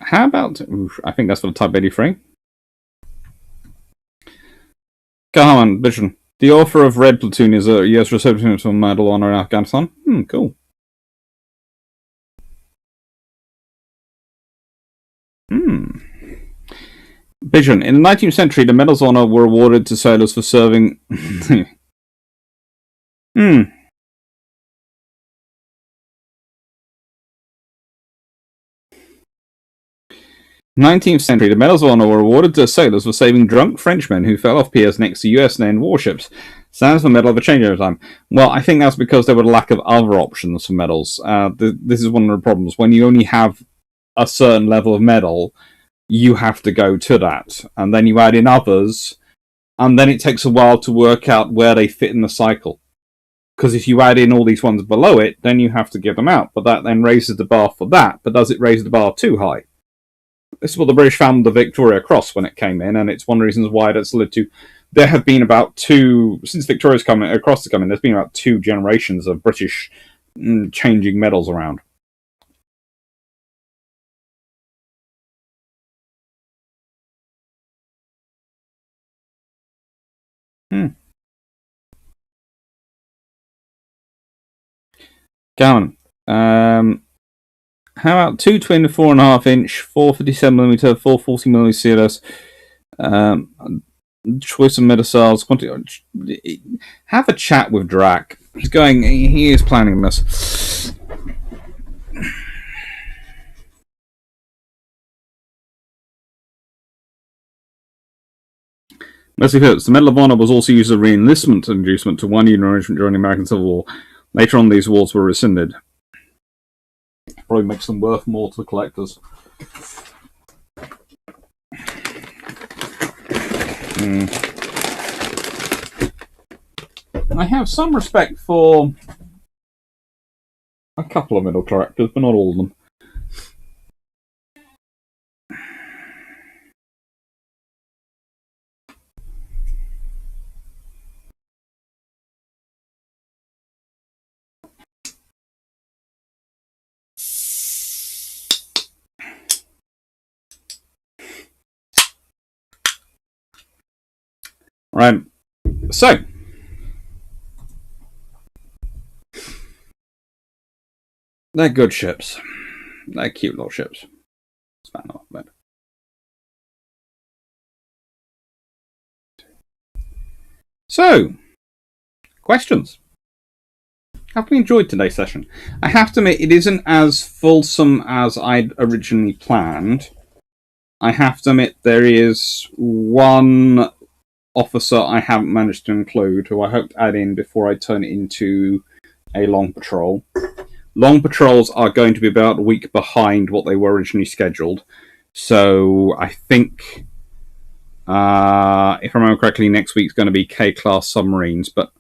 How about... I think that's for the Type 83. Kahaman, Vision. The author of Red Platoon is a US recipient of Medal of Honor in Afghanistan. Cool. Vision. In the 19th century, the Medals of Honor were awarded to sailors for serving... 19th century, the Medals of Honor were awarded to sailors for saving drunk Frenchmen who fell off piers next to US and warships. Stands for Medal of a Changeover Time. Well, I think that's because there were a lack of other options for medals. This is one of the problems. When you only have a certain level of medal, you have to go to that. And then you add in others, and then it takes a while to work out where they fit in the cycle. Because if you add in all these ones below it, then you have to give them out. But that then raises the bar for that. But does it raise the bar too high? This is what the British found the Victoria Cross when it came in, and it's one of the reasons why that's led to... There have been about since Victoria's Cross has come in, there's been about 2 generations of British changing medals around. Gammon. How about 2 twin 4.5 inch, 457mm, 440mm CLS? Choice of missiles. Have a chat with Drac. He is planning this. Leslie Phillips. The Medal of Honor was also used as a re-enlistment inducement to one Union regiment during the American Civil War. Later on, these awards were rescinded. Probably makes them worth more to the collectors. I have some respect for a couple of middle characters, but not all of them. Right. So, they're good ships. They're cute little ships. So, questions. Have we enjoyed today's session? I have to admit, it isn't as fulsome as I'd originally planned. I have to admit there is one officer I haven't managed to include, who I hope to add in before I turn it into a long patrol. Long patrols are going to be about a week behind what they were originally scheduled. So I think, if I remember correctly, next week's going to be K-class submarines. But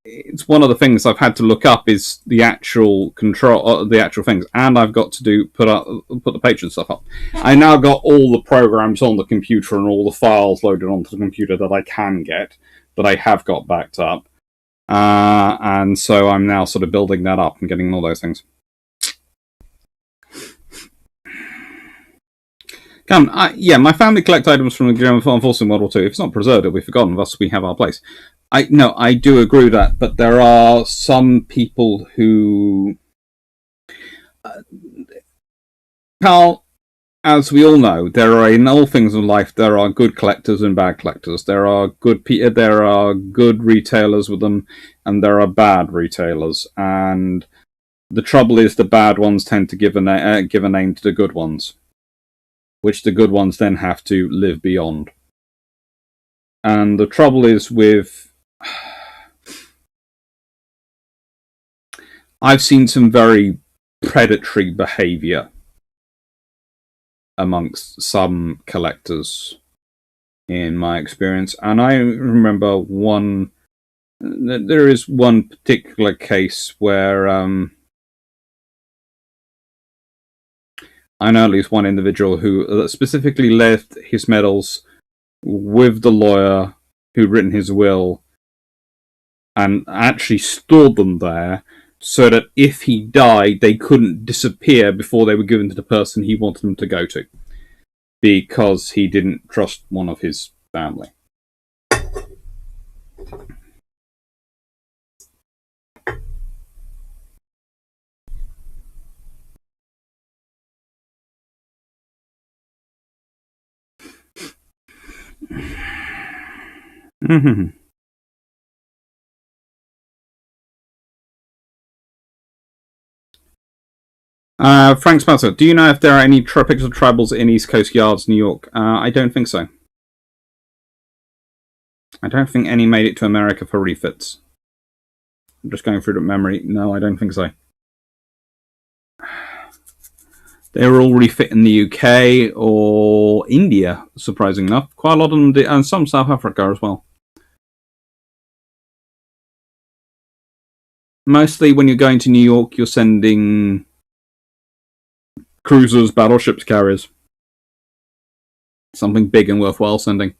it's one of the things I've had to look up is the actual control, the actual things, and I've got to put the patron stuff up. I now got all the programs on the computer and all the files loaded onto the computer that I can get, that I have got backed up, and so I'm now sort of building that up and getting all those things. My family collect items from the German Armed Forces in World War II. If it's not preserved, it'll be forgotten. Thus, we have our place. I do agree with that, but there are some people who, Carl, as we all know, there are, in all things in life, there are good collectors and bad collectors. There are good retailers with them, and there are bad retailers. And the trouble is, the bad ones tend to give a name to the good ones, which the good ones then have to live beyond. And the trouble is with... I've seen some very predatory behaviour amongst some collectors in my experience. And I remember there is one particular case where I know at least one individual who specifically left his medals with the lawyer who'd written his will and actually stored them there so that if he died, they couldn't disappear before they were given to the person he wanted them to go to, because he didn't trust one of his family. Mm-hmm. Frank Spencer, do you know if there are any pixel tribals in East Coast Yards, New York? I don't think so. I don't think any made it to America for refits. I'm just going through the memory. No, I don't think so. They were all refit in the UK or India, surprisingly enough. Quite a lot of them did, and some South Africa as well. Mostly when you're going to New York, you're sending cruisers, battleships, carriers. Something big and worthwhile sending.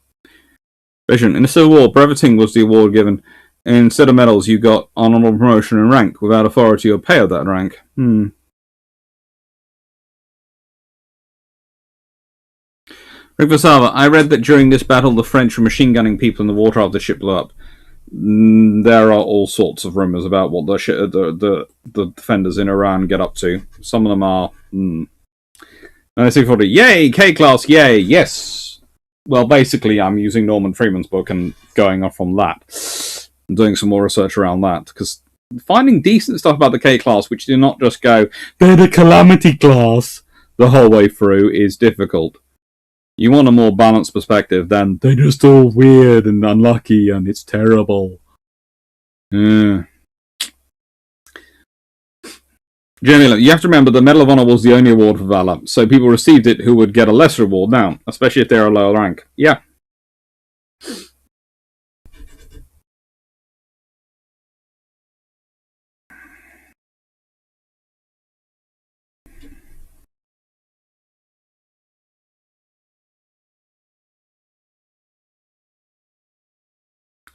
Vision. In the Civil War, breveting was the award given. Instead of medals, you got honorable promotion and rank without authority or pay of that rank. Rick Vasava, I read that during this battle, the French were machine gunning people in the water after the ship blew up. There are all sorts of rumours about what the defenders in Iran get up to. Some of them are... 9640, yay! K-Class, yay! Yes! Well, basically, I'm using Norman Freeman's book and going off from that. I'm doing some more research around that, because finding decent stuff about the K-Class, which do not just go, they're the Calamity Class, the whole way through, is difficult. You want a more balanced perspective than they're just all weird and unlucky and it's terrible. Jamila, you have to remember the Medal of Honor was the only award for Valor, so people received it who would get a lesser award now, especially if they're a lower rank. Yeah.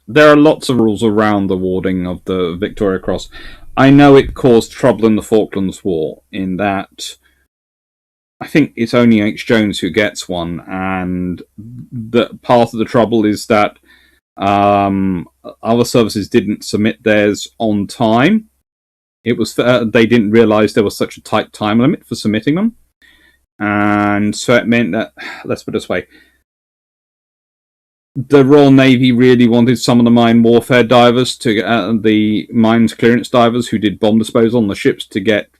There are lots of rules around the awarding of the Victoria Cross. I know it caused trouble in the Falklands War, in that I think it's only H. Jones who gets one, and the part of the trouble is that other services didn't submit theirs on time. It was they didn't realise there was such a tight time limit for submitting them, and so it meant that, let's put it this way, the Royal Navy really wanted some of the mine warfare divers to the mines clearance divers who did bomb disposal on the ships to get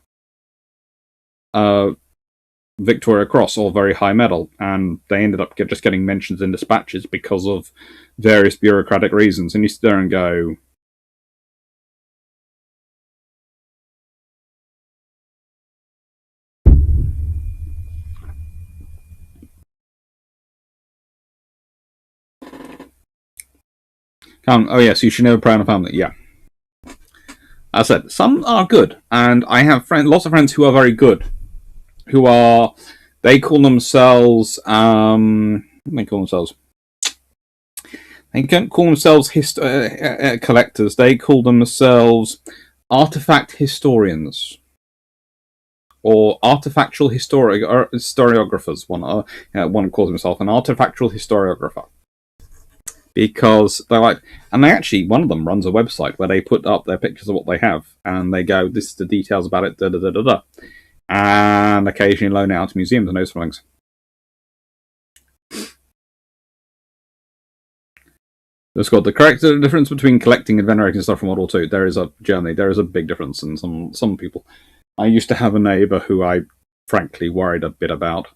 Victoria Cross or very high medal, and they ended up just getting mentions in dispatches because of various bureaucratic reasons. And you sit there and go, oh yes, you should never prey on a family. Yeah. As I said, some are good, and I have lots of friends who are very good, who are, they call themselves, what do they call themselves? They don't call themselves collectors, they call themselves artifact historians. Or artifactual historiographers. One calls himself an artifactual historiographer. Because they're like, and they actually, one of them runs a website where they put up their pictures of what they have, and they go, this is the details about it, da da da da da. And occasionally loan it out to museums and those sort of things. There's got the correct difference between collecting and venerating stuff from World War II. There is a big difference in some people. I used to have a neighbour who I frankly worried a bit about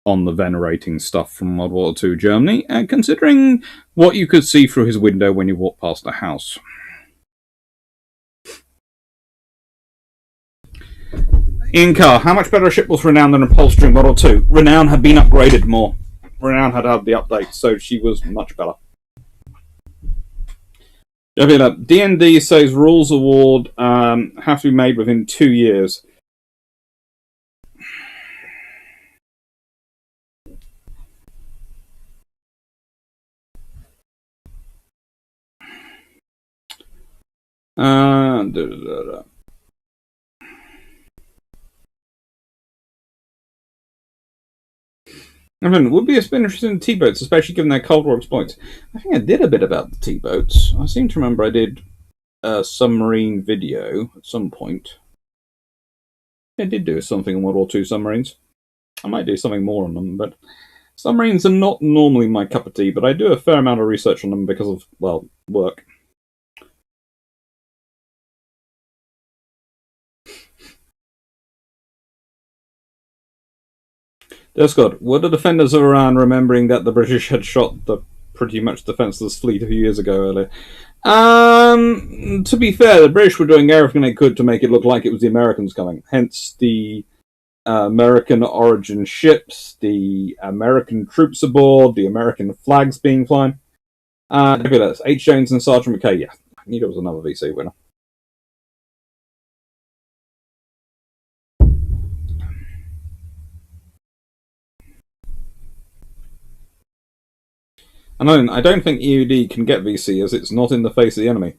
on the venerating stuff from World War II Germany, and considering what you could see through his window when you walked past the house. Ian Carr, how much better a ship was Renown than Upholstery in World War II? Renown had been upgraded more. Renown had had the update, so she was much better. D&D says rules award have to be made within 2 years. It would be interesting in T-boats, especially given their Cold War exploits. I think I did a bit about the T-boats. I seem to remember I did a submarine video at some point. I did do something on World War II submarines. I might do something more on them, but submarines are not normally my cup of tea, but I do a fair amount of research on them because of, well, work. Scott, were the defenders of Iran remembering that the British had shot the pretty much defenceless fleet a few years ago earlier? To be fair, the British were doing everything they could to make it look like it was the Americans coming. Hence the American origin ships, the American troops aboard, the American flags being flown. H. Jones and Sergeant McKay. Yeah, I knew there was another VC winner. And I don't think EOD can get VC as it's not in the face of the enemy.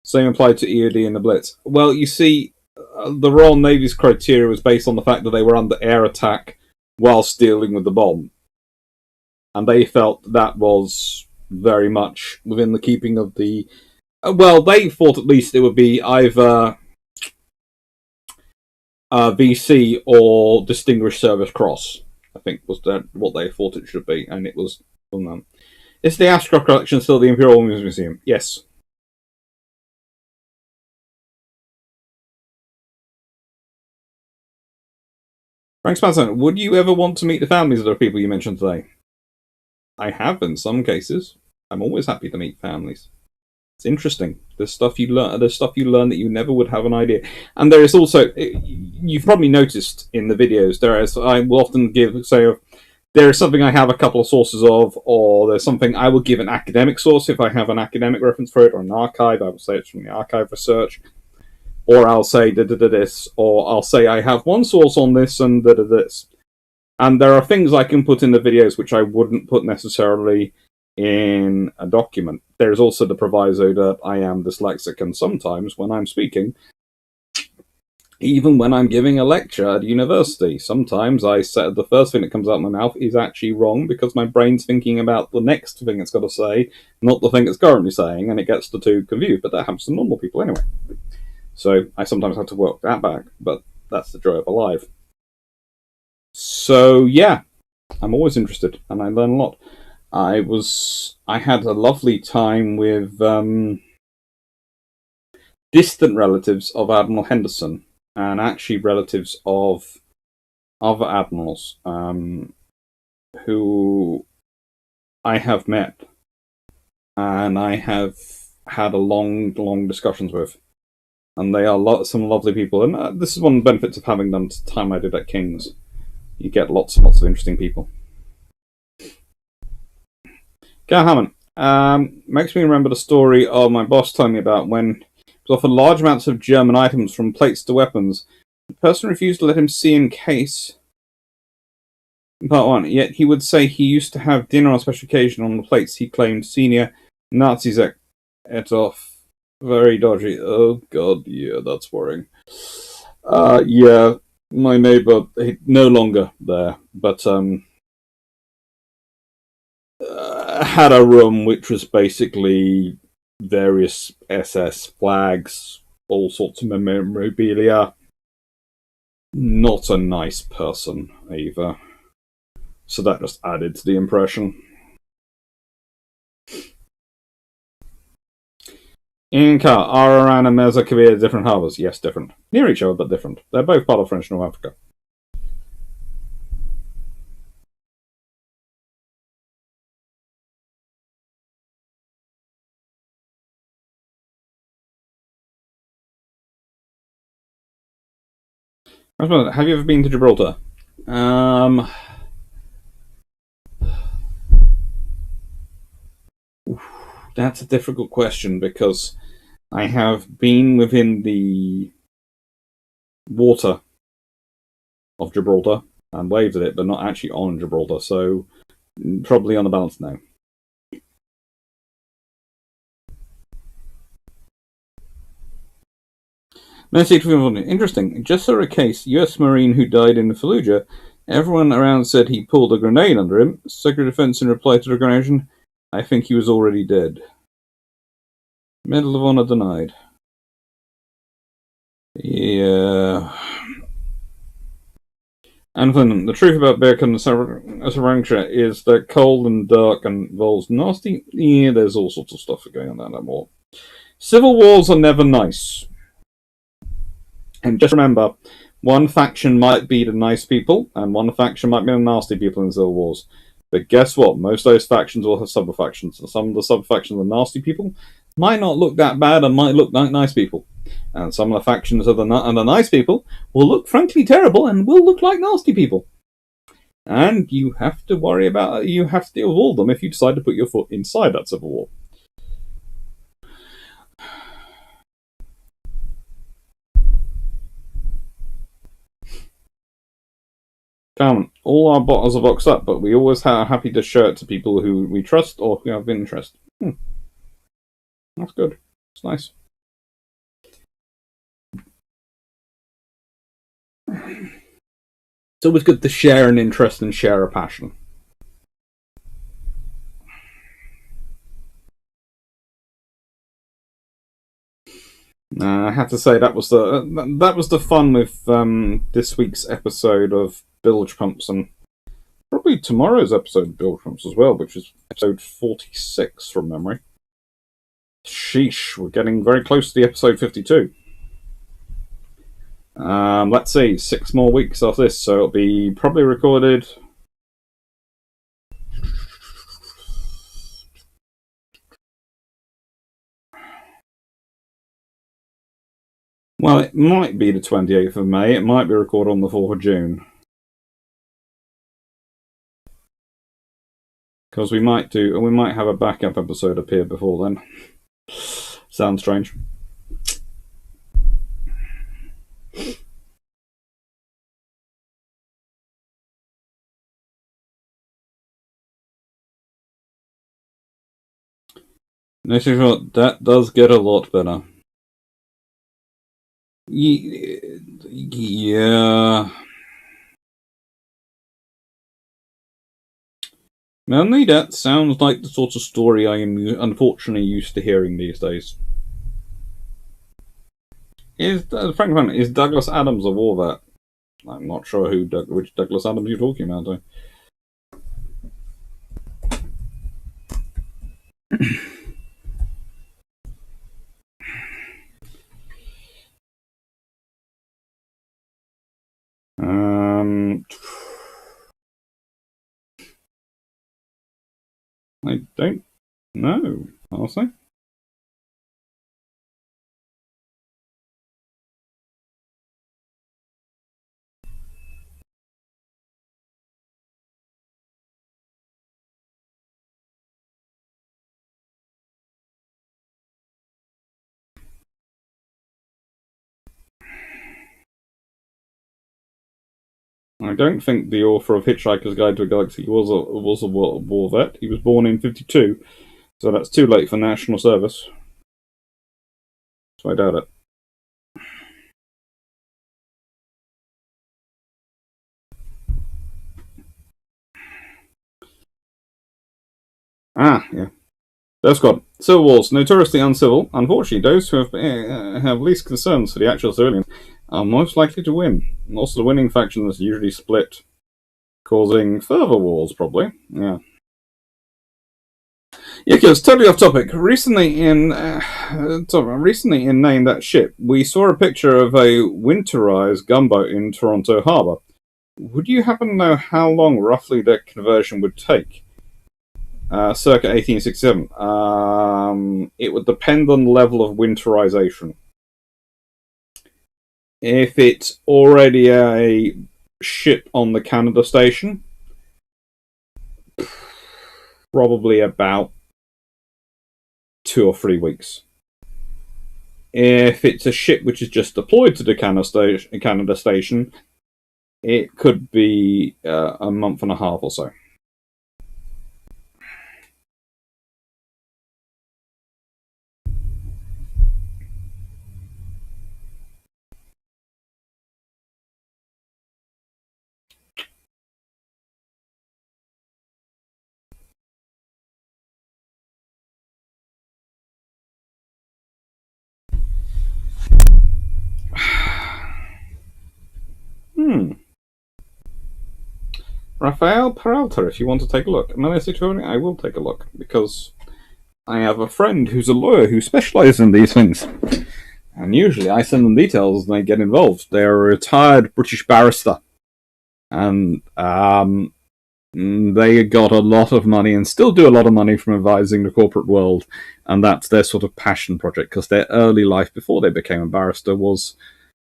Same applied to EOD in the Blitz. Well, you see, the Royal Navy's criteria was based on the fact that they were under air attack whilst dealing with the bomb. And they felt that was very much within the keeping of the... well, they thought at least it would be either VC or Distinguished Service Cross, I think was what they thought it should be, and it was... Is the Ashcroft collection still the Imperial Women's Museum? Yes. Frank Spanson, would you ever want to meet the families of the people you mentioned today? I have in some cases. I'm always happy to meet families. It's interesting. There's stuff you learn that you never would have an idea. And there is also, you've probably noticed in the videos, I will often there is something I have a couple of sources of, or there's something I will give an academic source if I have an academic reference for it, or an archive. I will say it's from the archive research. Or I'll say this, or I'll say I have one source on this and this. And there are things I can put in the videos which I wouldn't put necessarily in a document. There's also the proviso that I am dyslexic, and sometimes when I'm speaking, even when I'm giving a lecture at university, sometimes I said the first thing that comes out of my mouth is actually wrong because my brain's thinking about the next thing it's got to say, not the thing it's currently saying, and it gets the two confused. But that happens to normal people anyway. So I sometimes have to work that back, but that's the joy of alive. So yeah, I'm always interested, and I learn a lot. I had a lovely time with distant relatives of Admiral Henderson, and actually relatives of other admirals who I have met and I have had a long discussions with. And they are some lovely people. And this is one of the benefits of having done the time I did at King's. You get lots and lots of interesting people. Gail Hammond. Makes me remember the story of my boss telling me about when he was offered large amounts of German items from plates to weapons. The person refused to let him see in case. Part 1. Yet he would say he used to have dinner on a special occasion on the plates he claimed senior Nazis ate off. Very dodgy. Oh god, yeah, that's worrying. Yeah, my neighbour, no longer there, but had a room which was basically various SS flags, all sorts of memorabilia. Not a nice person, either. So that just added to the impression. Inca, Araran, and Mesocalia are different harbours. Yes, different. Near each other, but different. They're both part of French North Africa. Have you ever been to Gibraltar? That's a difficult question because I have been within the water of Gibraltar and waved at it, but not actually on Gibraltar, so probably on the balance no. Interesting. Just saw a case, US Marine who died in Fallujah. Everyone around said he pulled a grenade under him. Secretary of Defense in reply to the grenade, I think he was already dead. Medal of Honor denied. Yeah. And then the truth about Birkin and Sarangsha is they're cold and dark and involves nasty. Yeah, there's all sorts of stuff going on in that war. Civil wars are never nice. And just remember, one faction might be the nice people, and one faction might be the nasty people in civil wars. But guess what? Most of those factions will have sub-factions. And some of the sub-factions of the nasty people might not look that bad and might look like nice people. And some of the factions of the nice people will look frankly terrible and will look like nasty people. And you have to worry about, you have to deal with all of them if you decide to put your foot inside that civil war. All our bottles are boxed up, but we always are happy to show it to people who we trust or who have interest. That's good. It's nice. It's always good to share an interest and share a passion. I have to say that was the fun with this week's episode of Bilge Pumps and probably tomorrow's episode of Bilge Pumps as well, which is episode 46 from memory. Sheesh, we're getting very close to the episode 52. Let's see, 6 more weeks after this, so it'll be probably recorded. Well, it might be the 28th of May, it might be recorded on the 4th of June. Because we might have a backup episode appear before then. Sounds strange. That does get a lot better. Yeah. Mainly that sounds like the sort of story I am unfortunately used to hearing these days. Is Douglas Adams a war vet? I'm not sure which Douglas Adams you're talking about, though. I don't know, honestly. I don't think the author of Hitchhiker's Guide to the Galaxy was a war vet. He was born in 52, so that's too late for national service. So I doubt it. Ah, yeah. Death Squad. Civil Wars, notoriously uncivil. Unfortunately, those who have least concerns for the actual civilians are most likely to win. And also, the winning faction is usually split, causing further wars, probably. Yeah. Yeah, it's totally off topic. Recently in Name That Ship, we saw a picture of a winterized gunboat in Toronto Harbour. Would you happen to know how long roughly that conversion would take? Circa 1867. It would depend on the level of winterization. If it's already a ship on the Canada station, probably about 2 or 3 weeks. If it's a ship which is just deployed to the Canada station, it could be a month and a half or so. Rafael Peralta, if you want to take a look. I will take a look, because I have a friend who's a lawyer who specializes in these things. And usually I send them details and they get involved. They're a retired British barrister. And they got a lot of money and still do a lot of money from advising the corporate world. And that's their sort of passion project, because their early life before they became a barrister was,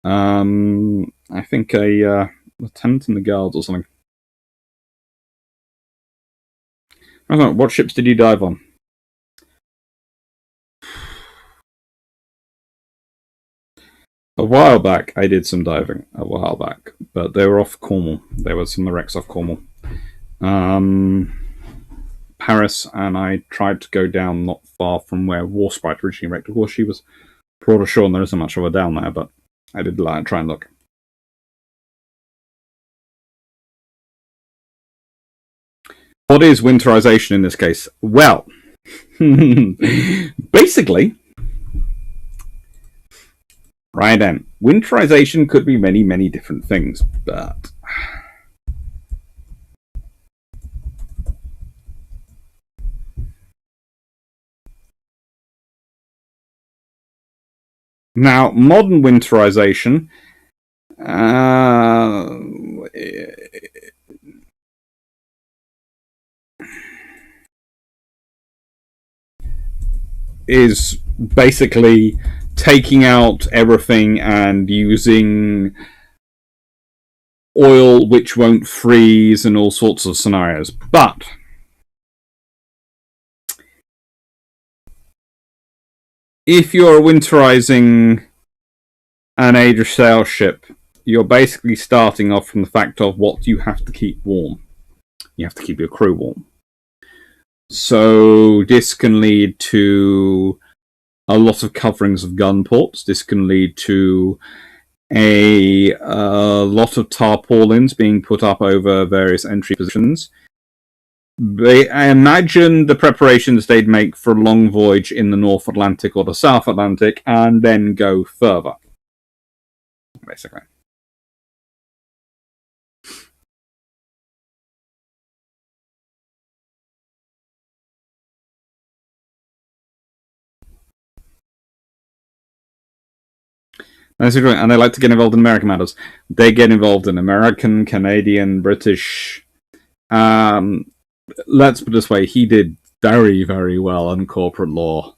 I think, a lieutenant in the Guards or something. I don't know, what ships did you dive on? A while back, I did some diving. A while back, but they were off Cornwall. There were some wrecks off Cornwall. Paris, and I tried to go down not far from where Warsprite originally wrecked. Of course, she was brought ashore, and there isn't much of her down there, but I did try and look. What is winterization in this case? Well, basically, right then, winterization could be many, many different things, but now modern winterization is basically taking out everything and using oil which won't freeze and all sorts of scenarios. But if you're winterizing an age of sail ship, you're basically starting off from the fact of what you have to keep warm. You have to keep your crew warm. So this can lead to a lot of coverings of gun ports. This can lead to a lot of tarpaulins being put up over various entry positions. I imagine the preparations they'd make for a long voyage in the North Atlantic or the South Atlantic, and then go further, basically. And they like to get involved in American matters. They get involved in American, Canadian, British. Let's put it this way: he did very, very well on corporate law.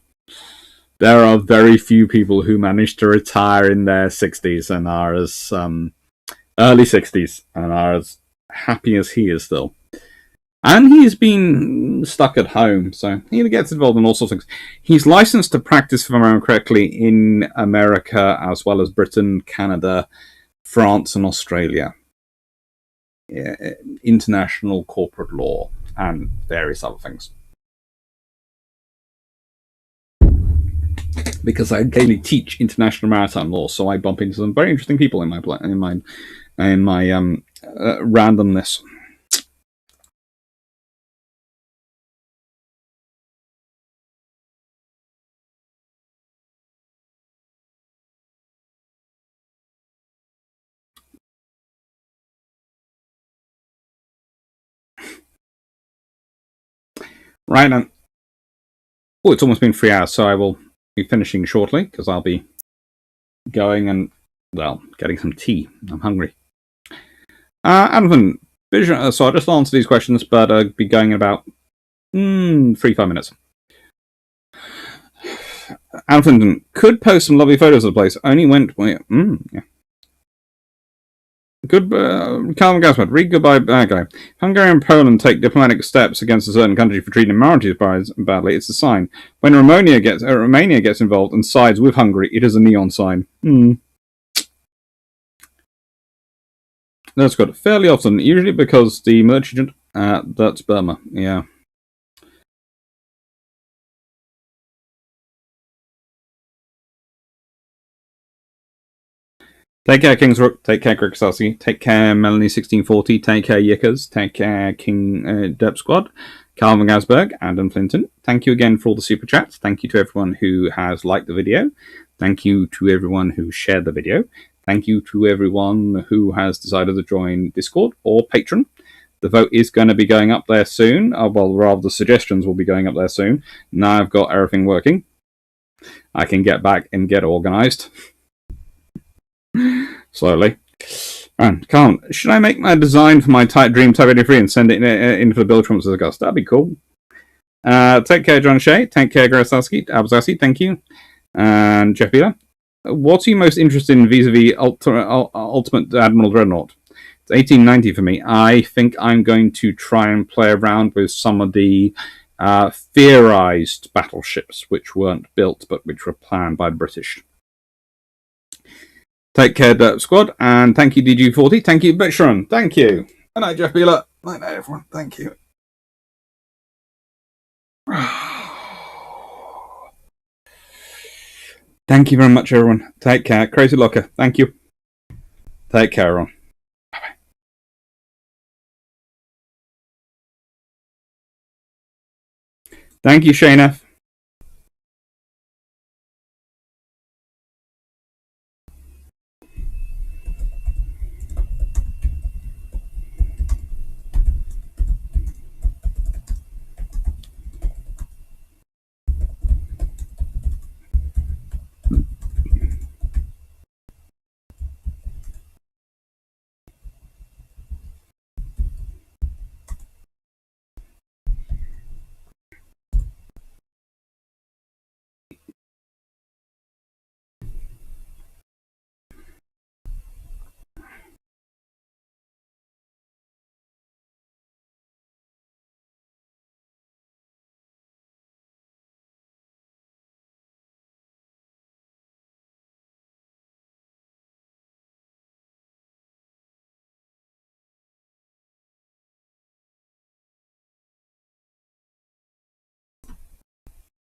There are very few people who manage to retire in their 60s and are as early 60s and are as happy as he is still. And he's been stuck at home, so he gets involved in all sorts of things. He's licensed to practice, if I remember correctly, in America as well as Britain, Canada, France, and Australia. International corporate law and various other things. Because I daily teach international maritime law, so I bump into some very interesting people in my randomness. Right, and it's almost been 3 hours, so I will be finishing shortly because I'll be going and, well, getting some tea. I'm hungry. Adam, so I'll just answer these questions, but I'll be going in about 3-5 minutes. Adam could post some lovely photos of the place. Only went, yeah. Good, Calvin Gaspard, read goodbye, bad guy. Hungary and Poland take diplomatic steps against a certain country for treating minorities badly. It's a sign. When Romania gets involved and sides with Hungary, it is a neon sign. That's good. Fairly often, usually because the merchant, that's Burma, yeah. Take care, Kingsrook. Take care, Krikosowski. Take care, Melanie1640. Take care, Yickers. Take care, King Derp Squad. Calvin Gasberg, Adam Flinton. Thank you again for all the super chats. Thank you to everyone who has liked the video. Thank you to everyone who shared the video. Thank you to everyone who has decided to join Discord or Patreon. The vote is going to be going up there soon. Well, rather, the suggestions will be going up there soon. Now I've got everything working, I can get back and get organised. Slowly. And Carl, should I make my design for my Dream Type 83 and send it in for the build trumps as a ghost? That'd be cool. Take care, John Shea. Take care, Grasowski. Abzassi, thank you. And Jeff Beeler. What are you most interested in vis-a-vis Ultimate Admiral Dreadnought? It's 1890 for me. I think I'm going to try and play around with some of the theorized battleships which weren't built but which were planned by the British. Take care, Derp Squad, and thank you, DG40. Thank you, Betron. Thank you. Good night, Jeff Beeler. Night, everyone. Thank you. Thank you very much, everyone. Take care. Crazy Locker. Thank you. Take care, everyone. Bye-bye. Thank you, Shayna.